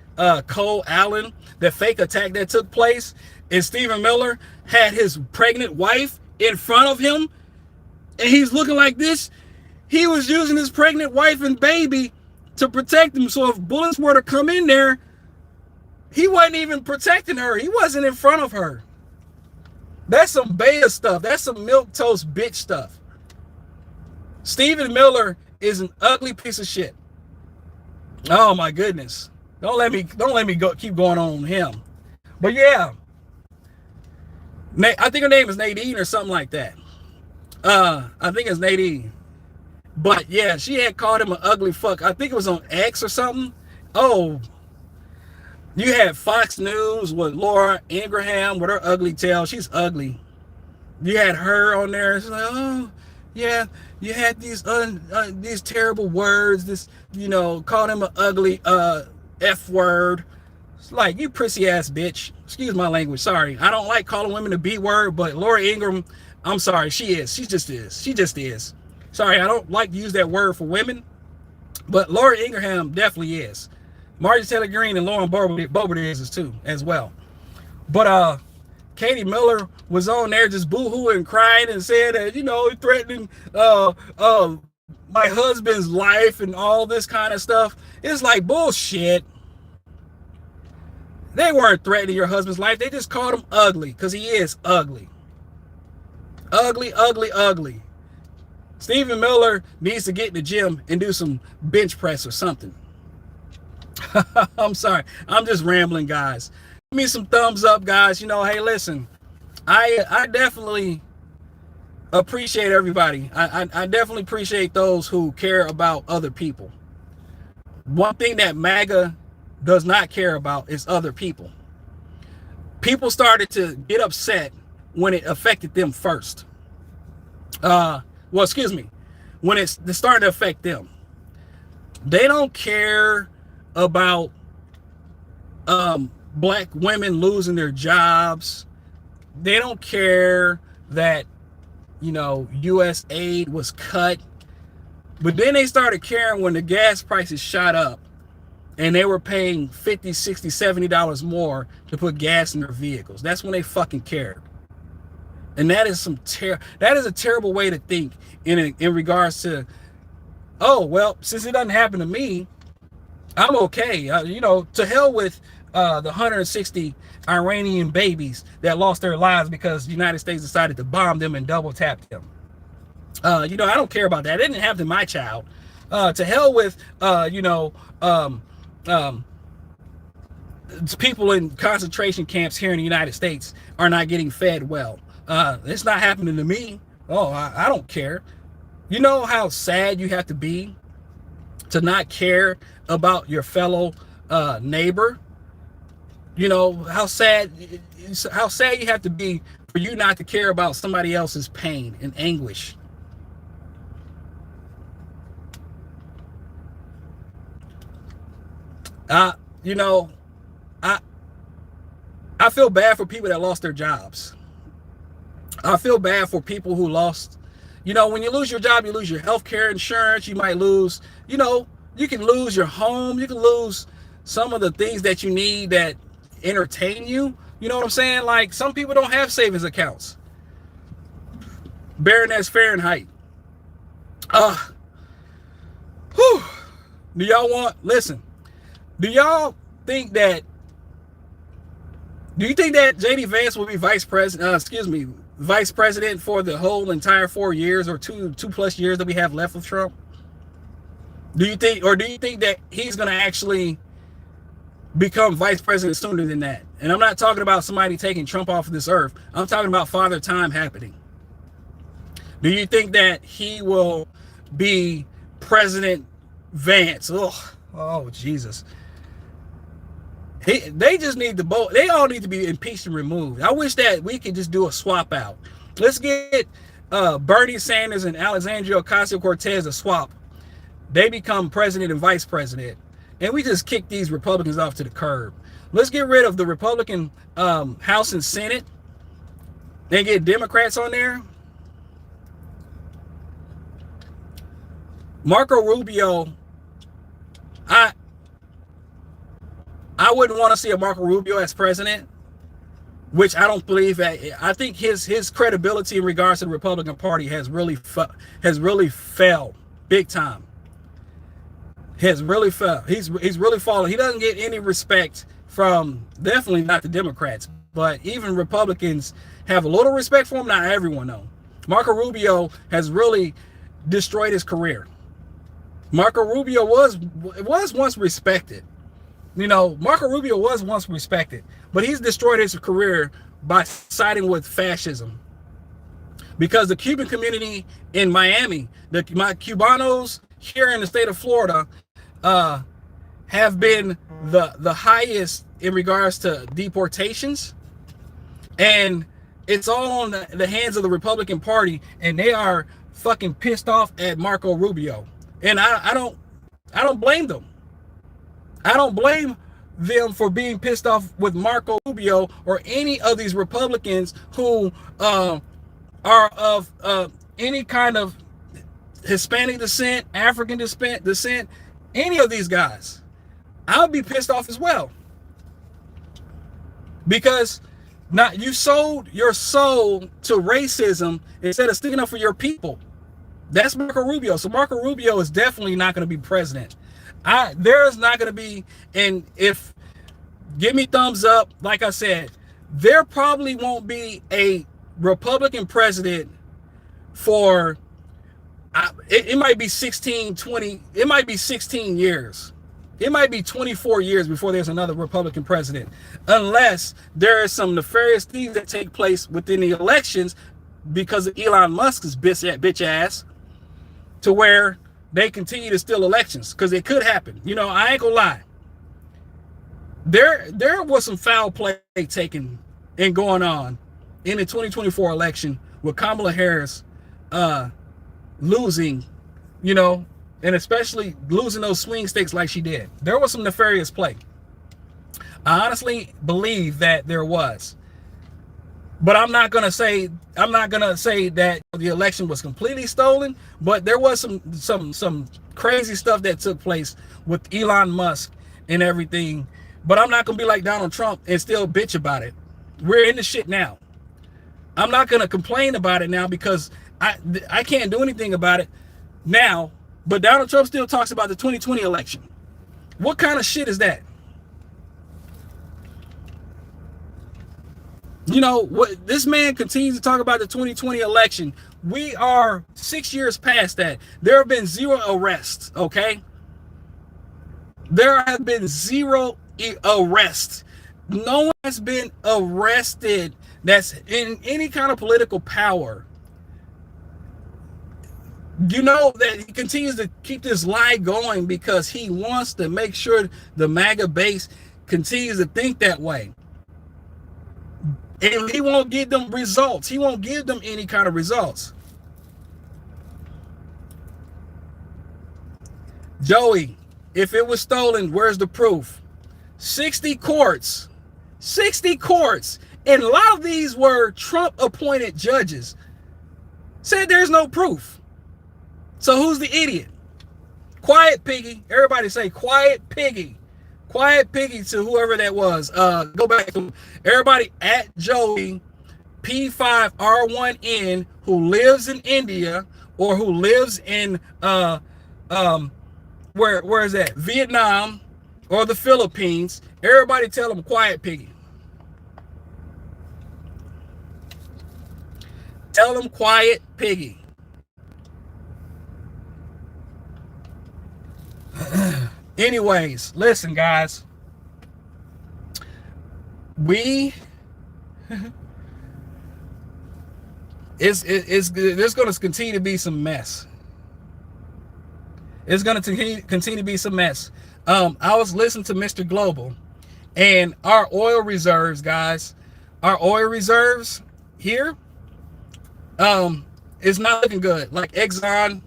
Cole Allen, the fake attack that took place, and Stephen Miller had his pregnant wife in front of him, and he's looking like this. He was using his pregnant wife and baby to protect him, so if bullets were to come in there, he wasn't even protecting her. He wasn't in front of her. That's some beta stuff. That's some milquetoast bitch stuff. Stephen Miller is an ugly piece of shit. Oh my goodness. Don't let me keep going on him. But yeah. I think her name is Nadine or something like that. I think it's Nadine. But yeah, she had called him an ugly fuck. I think it was on X or something. Oh, you had Fox News with Laura Ingraham with her ugly tail. She's ugly. You had her on there. She's like, oh, yeah, you had these terrible words. This, you know, called him an ugly F word. It's like, you prissy ass bitch. Excuse my language. Sorry. I don't like calling women a B word, but Laura Ingraham, I'm sorry. She is. She just is. She just is. Sorry, I don't like to use that word for women, but Laura Ingraham definitely is. Marjorie Taylor Greene and Lauren Boebert is too, as well. But Katie Miller was on there just boo-hooing and crying and said that, you know, threatening my husband's life and all this kind of stuff. It's like bullshit. They weren't threatening your husband's life. They just called him ugly because he is ugly. Ugly, ugly, ugly. Stephen Miller needs to get in the gym and do some bench press or something. I'm sorry. I'm just rambling, guys. Give me some thumbs up, guys. You know, hey, listen, I definitely appreciate everybody. I definitely appreciate those who care about other people. One thing that MAGA does not care about is other people. People started to get upset when it affected them first. Well, excuse me, when it's starting to affect them. They don't care about black women losing their jobs. They don't care that, you know, U.S. aid was cut. But then they started caring when the gas prices shot up and they were paying $50, $60, $70 more to put gas in their vehicles. That's when they fucking cared. And that is that is a terrible way to think in regards to, oh, well, since it doesn't happen to me, I'm okay. You know, to hell with the 160 Iranian babies that lost their lives because the United States decided to bomb them and double tap them. You know, I don't care about that. It didn't happen to my child. To hell with, you know, people in concentration camps here in the United States are not getting fed well. It's not happening to me. Oh, I don't care. You know how sad you have to be to not care about your fellow neighbor? You know how sad you have to be for you not to care about somebody else's pain and anguish. You know, I feel bad for people that lost their jobs. I feel bad for people who lost, you know, when you lose your job, you lose your health care insurance. You might lose, you know, you can lose your home. You can lose some of the things that you need that entertain you. You know what I'm saying? Like, some people don't have savings accounts. Baroness Fahrenheit. Uh, whew. Do y'all want, listen, do you think that JD Vance will be vice president for the whole entire 4 years or two plus years that we have left with Trump? Do you think that he's going to actually become vice president sooner than that? And I'm not talking about somebody taking Trump off of this earth. I'm talking about Father Time happening. Do you think that he will be President Vance? Oh Jesus. They just need to both. They all need to be impeached and removed. I wish that we could just do a swap out. Let's get Bernie Sanders and Alexandria Ocasio-Cortez a swap. They become president and vice president, and we just kick these Republicans off to the curb. Let's get rid of the Republican House and Senate and get Democrats on there. Marco Rubio, I wouldn't want to see a Marco Rubio as president, which I don't believe that. I think his credibility in regards to the Republican Party has really fell big time. Has really fell. He's really fallen. He doesn't get any respect from, definitely not the Democrats, but even Republicans have a little respect for him. Not everyone though. Marco Rubio has really destroyed his career. Marco Rubio was once respected. You know, Marco Rubio was once respected, but he's destroyed his career by siding with fascism. Because the Cuban community in Miami, my Cubanos here in the state of Florida, have been the highest in regards to deportations, and it's all on the hands of the Republican Party, and they are fucking pissed off at Marco Rubio, and I don't blame them. I don't blame them for being pissed off with Marco Rubio or any of these Republicans who are of any kind of Hispanic descent, African descent, any of these guys. I'll be pissed off as well. Because you sold your soul to racism instead of sticking up for your people. That's Marco Rubio. So Marco Rubio is definitely not going to be president. There's not going to be, and if, give me thumbs up, like I said, there probably won't be a Republican president for, it might be 16, 20, it might be 16 years. It might be 24 years before there's another Republican president, unless there is some nefarious things that take place within the elections because of Elon Musk's bitch ass, to where they continue to steal elections, because it could happen. You know, I ain't gonna lie. There was some foul play taken and going on in the 2024 election with Kamala Harris losing, you know, and especially losing those swing states like she did. There was some nefarious play. I honestly believe that there was. But I'm not gonna say that the election was completely stolen, but there was some crazy stuff that took place with Elon Musk and everything. But I'm not gonna be like Donald Trump and still bitch about it. We're in the shit now. I'm not gonna complain about it now because I can't do anything about it now. But Donald Trump still talks about the 2020 election. What kind of shit is that? You know, what this man continues to talk about the 2020 election. We are 6 years past that. There have been 0 arrests, okay? There have been 0 arrests. No one has been arrested that's in any kind of political power. You know that he continues to keep this lie going because he wants to make sure the MAGA base continues to think that way. And he won't give them results. He won't give them any kind of results. Joey, if it was stolen, where's the proof? 60 courts. 60 courts. And a lot of these were Trump-appointed judges. Said there's no proof. So who's the idiot? Quiet Piggy. Everybody say Quiet Piggy. Quiet Piggy to whoever that was. Go back to everybody at Joey P5R1N who lives in India or who lives in where is that? Vietnam or the Philippines, everybody tell them quiet piggy. Tell them quiet piggy. Anyways, listen, guys. There's going to continue to be some mess. It's going to continue to be some mess. I was listening to Mr. Global, and our oil reserves, guys, our oil reserves here, is not looking good. Like Exxon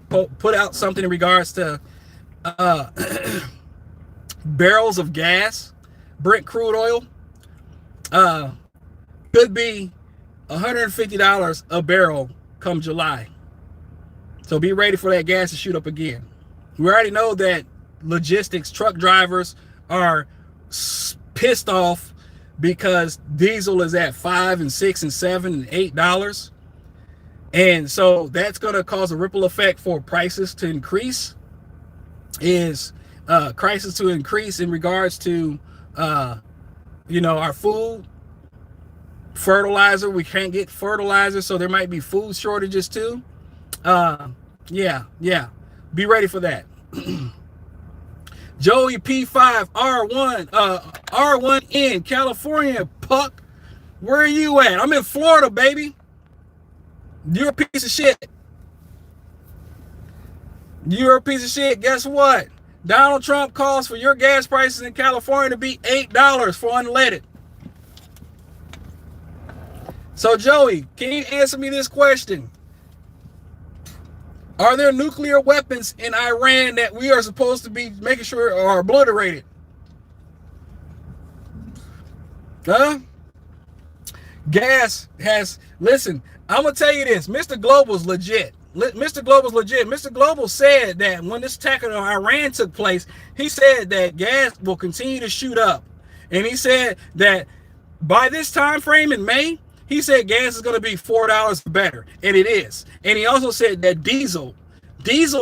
put out something in regards to barrels of gas, Brent crude oil, could be $150 a barrel come July. So be ready for that gas to shoot up again. We already know that logistics truck drivers are pissed off because diesel is at $5 and $6 and $7 and $8. And so that's going to cause a ripple effect for prices to increase. Crisis to increase in regards to our food, fertilizer. We can't get fertilizer, so there might be food shortages too. Yeah, be ready for that. Joey P5R1 R1N California, Puck, where are you at? I'm in Florida, baby. You're a piece of shit. You're a piece of shit. Guess what? Donald Trump calls for your gas prices in California to be $8 for unleaded. So, Joey, can you answer me this question? Are there nuclear weapons in Iran that we are supposed to be making sure are obliterated? Huh? Gas has, listen, I'm going to tell you this. Mr. Global's legit. Mr. Global's legit. Mr. Global said that when this attack on Iran took place, he said that gas will continue to shoot up. And he said that by this time frame in May, he said gas is going to be $4 better. And it is. And he also said that diesel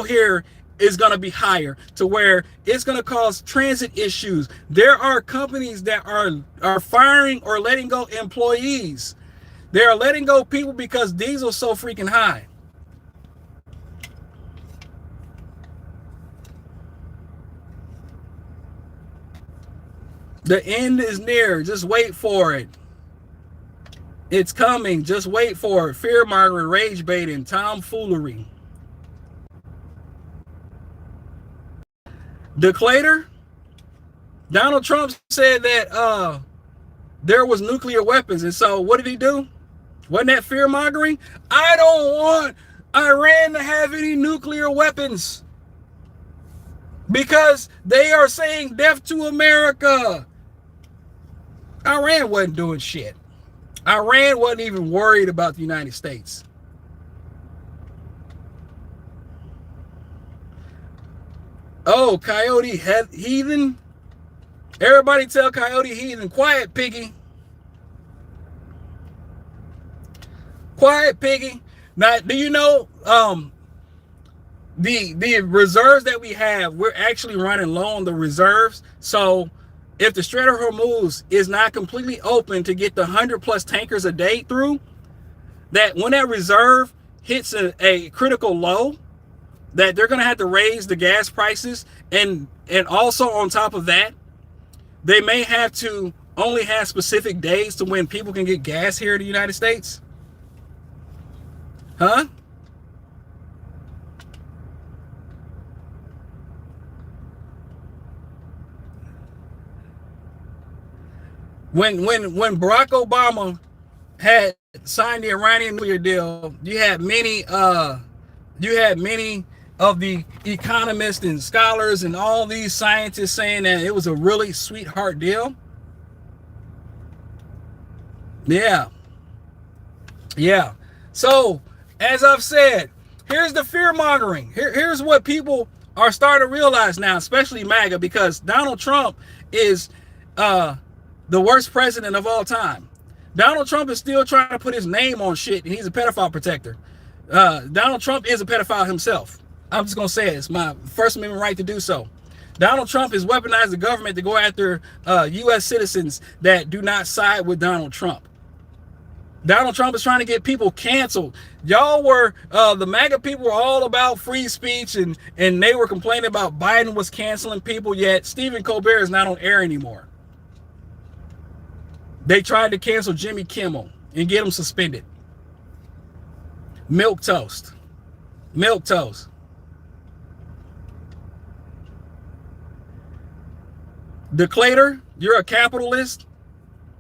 here is going to be higher to where it's going to cause transit issues. There are companies that are firing or letting go employees. They are letting go people because diesel's so freaking high. The end is near. Just wait for it. It's coming. Just wait for it. Fear mongering, rage baiting, tomfoolery. Declator. Donald Trump said that there was nuclear weapons, and so what did he do? Wasn't that fear mongering? I don't want Iran to have any nuclear weapons because they are saying death to America. Iran wasn't doing shit. Iran wasn't even worried about the United States. Oh, Coyote Heathen. Everybody tell Coyote Heathen, quiet piggy. Quiet piggy. Now, do you know the reserves that we have, we're actually running low on the reserves. So if the Strait of Hormuz is not completely open to get the 100+ tankers a day through, that when that reserve hits a critical low, that they're going to have to raise the gas prices. And also on top of that, they may have to only have specific days to when people can get gas here in the United States. Huh? When Barack Obama had signed the Iranian nuclear deal, you had many of the economists and scholars and all these scientists saying that it was a really sweetheart deal. Yeah. So, as I've said, here's the fear mongering. Here's what people are starting to realize now, especially MAGA, because Donald Trump is the worst president of all time. Donald Trump is still trying to put his name on shit, and he's a pedophile protector. Donald Trump is a pedophile himself. I'm just going to say it. It's my First Amendment right to do so. Donald Trump has weaponized the government to go after U.S. citizens that do not side with Donald Trump. Donald Trump is trying to get people canceled. Y'all were, the MAGA people were all about free speech, and they were complaining about Biden was canceling people, yet Stephen Colbert is not on air anymore. They tried to cancel Jimmy Kimmel and get him suspended. Milk toast. Milk toast. Declator, you're a capitalist.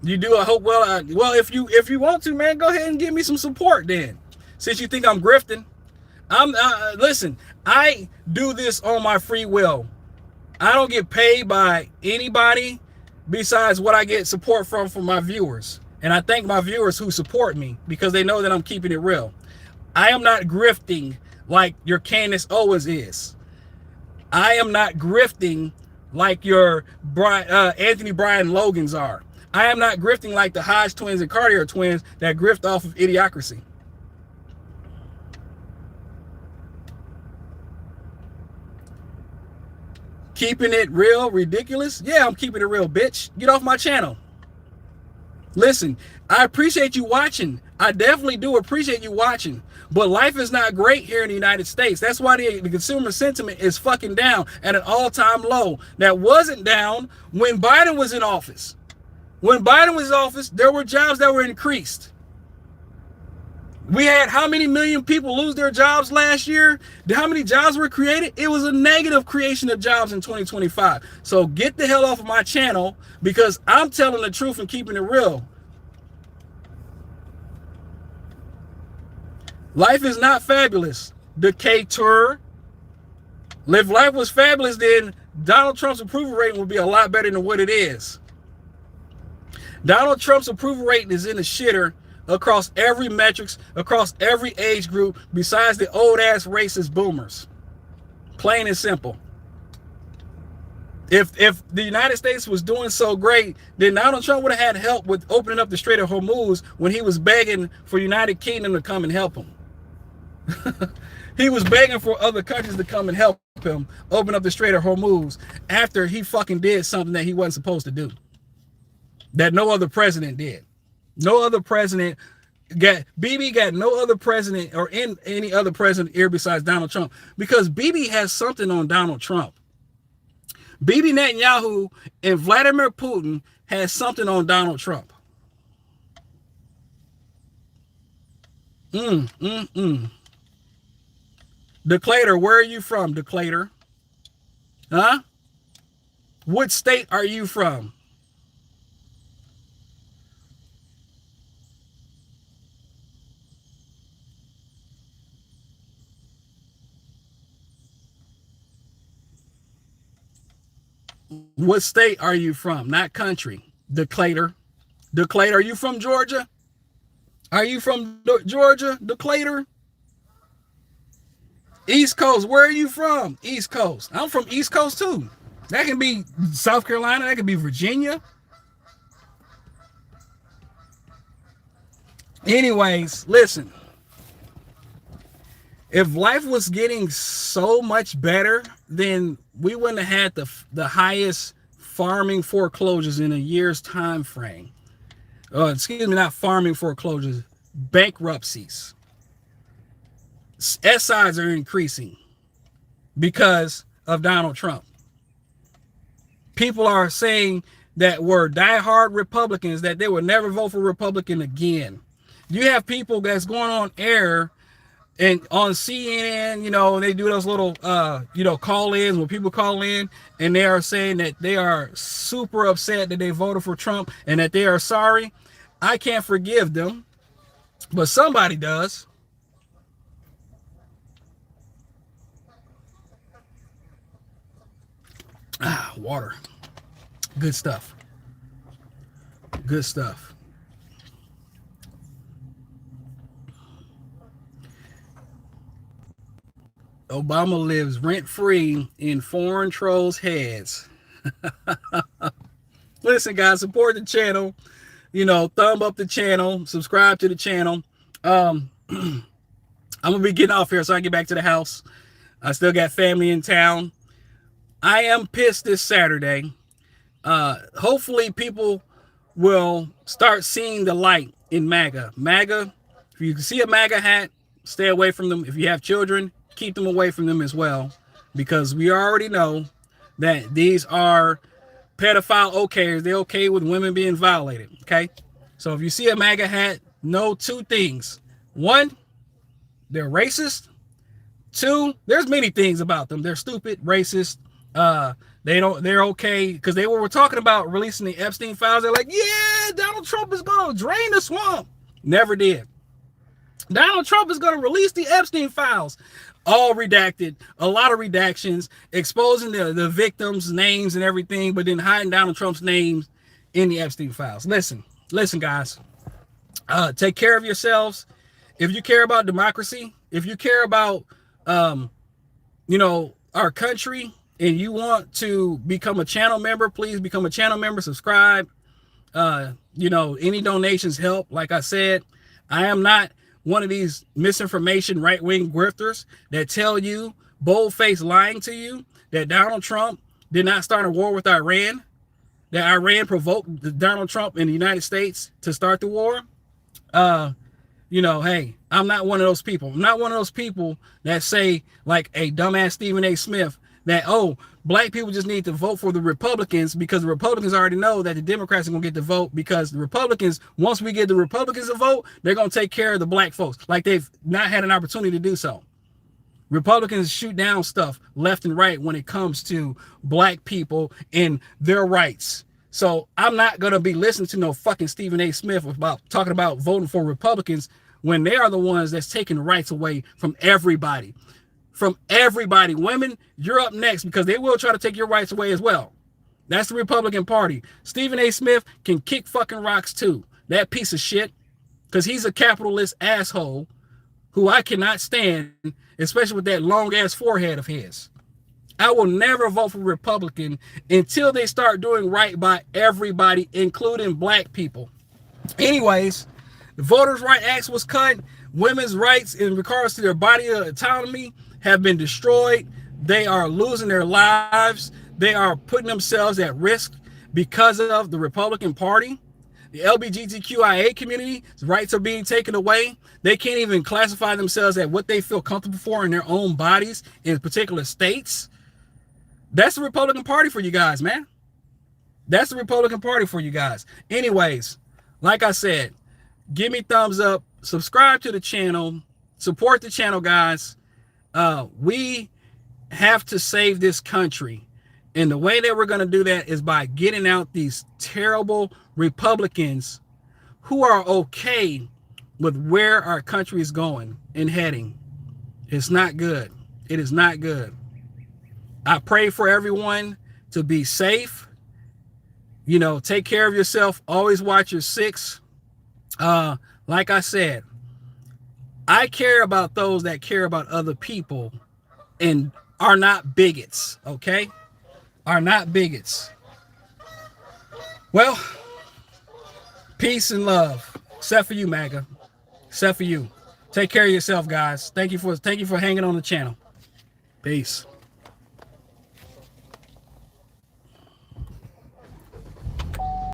You do a hope. Well, if you want to, man, go ahead and give me some support then. Since you think I'm grifting, listen. I do this on my free will. I don't get paid by anybody besides what I get support from my viewers. And I thank my viewers who support me because they know that I'm keeping it real. I am not grifting like your Candace Owens is. I am not grifting like your Anthony Bryan Logans are. I am not grifting like the Hodge twins and Cartier twins that grift off of idiocracy. Keeping it real, ridiculous? Yeah, I'm keeping it real, bitch. Get off my channel. Listen, I appreciate you watching. I definitely do appreciate you watching. But life is not great here in the United States. That's why the consumer sentiment is fucking down at an all-time low. That wasn't down when Biden was in office. When Biden was in office, there were jobs that were increased. We had how many million people lose their jobs last year? How many jobs were created? It was a negative creation of jobs in 2025. So get the hell off of my channel because I'm telling the truth and keeping it real. Life is not fabulous, Decatur. If life was fabulous, then Donald Trump's approval rating would be a lot better than what it is. Donald Trump's approval rating is in the shitter across every metrics, across every age group, besides the old-ass racist boomers. Plain and simple. If the United States was doing so great, then Donald Trump would have had help with opening up the Strait of Hormuz when he was begging for United Kingdom to come and help him. He was begging for other countries to come and help him open up the Strait of Hormuz after he fucking did something that he wasn't supposed to do. That no other president did. No other president got no other president or any other president here besides Donald Trump, because Bibi has something on Donald Trump. Bibi Netanyahu and Vladimir Putin has something on Donald Trump. Declator, where are you from, Declator? Huh? What state are you from? What state are you from? Not country. Declator. Declator, are you from Georgia? Are you from Georgia, Declator? East Coast, where are you from? East Coast. I'm from East Coast too. That can be South Carolina, that can be Virginia. Anyways, listen. If life was getting so much better, then we wouldn't have had the highest farming foreclosures in a year's time frame. Excuse me, not farming foreclosures, bankruptcies. SIs are increasing because of Donald Trump. People are saying that were diehard Republicans that they would never vote for Republican again. You have people that's going on air and on CNN, you know, they do those little, call-ins when people call in and they are saying that they are super upset that they voted for Trump and that they are sorry. I can't forgive them, but somebody does. Water. Good stuff. Good stuff. Obama lives rent-free in foreign trolls' heads. Listen, guys, support the channel. thumb up the channel, subscribe to the channel. I'm gonna be getting off here so I can get back to the house. I still got family in town. I am pissed this Saturday. Hopefully people will start seeing the light in MAGA. MAGA, if you can see a MAGA hat, stay away from them. If you have children, keep them away from them as well, because we already know that these are pedophile okayers. They're okay with women being violated, okay? So if you see a MAGA hat, know two things. One, they're racist. Two, there's many things about them. They're stupid, racist. They're okay, because they were talking about releasing the Epstein files. They're like, yeah, Donald Trump is going to drain the swamp. Never did. Donald Trump is going to release the Epstein files. All redacted, a lot of redactions, exposing the victims' names and everything, but then hiding Donald Trump's names in the Epstein files. Listen, guys. Take care of yourselves. If you care about democracy, if you care about, our country, and you want to become a channel member, please become a channel member, subscribe. Any donations help. Like I said, I am not one of these misinformation right-wing grifters that tell you, bold-faced lying to you, that Donald Trump did not start a war with Iran, that Iran provoked Donald Trump in the United States to start the war. Hey, I'm not one of those people. I'm not one of those people that say, like a dumbass Stephen A. Smith, that, black people just need to vote for the Republicans because the Republicans already know that the Democrats are going to get the vote, because the Republicans, once we get the Republicans a vote, they're going to take care of the black folks like they've not had an opportunity to do so. Republicans shoot down stuff left and right when it comes to black people and their rights. So I'm not going to be listening to no fucking Stephen A. Smith about talking about voting for Republicans when they are the ones that's taking rights away from everybody. From everybody. Women, you're up next, because they will try to take your rights away as well. That's the Republican Party. Stephen A. Smith can kick fucking rocks too. That piece of shit. Because he's a capitalist asshole who I cannot stand, especially with that long ass forehead of his. I will never vote for Republican until they start doing right by everybody, including black people. Anyways, the Voters' Right Act was cut. Women's rights in regards to their body autonomy have been destroyed. They are losing their lives. They are putting themselves at risk because of the Republican Party. The LGBTQIA community's rights are being taken away. They can't even classify themselves at what they feel comfortable for in their own bodies in particular states. That's the Republican Party for you guys, man. That's the Republican Party for you guys. Anyways, like I said, give me thumbs up, subscribe to the channel, support the channel, guys. We have to save this country. And the way that we're going to do that is by getting out these terrible Republicans who are okay with where our country is going and heading. It's not good. It is not good. I pray for everyone to be safe. Take care of yourself. Always watch your six. Like I said, I care about those that care about other people and are not bigots, okay? Are not bigots. Well, peace and love. Except for you, MAGA. Except for you. Take care of yourself, guys. Thank you for hanging on the channel. Peace.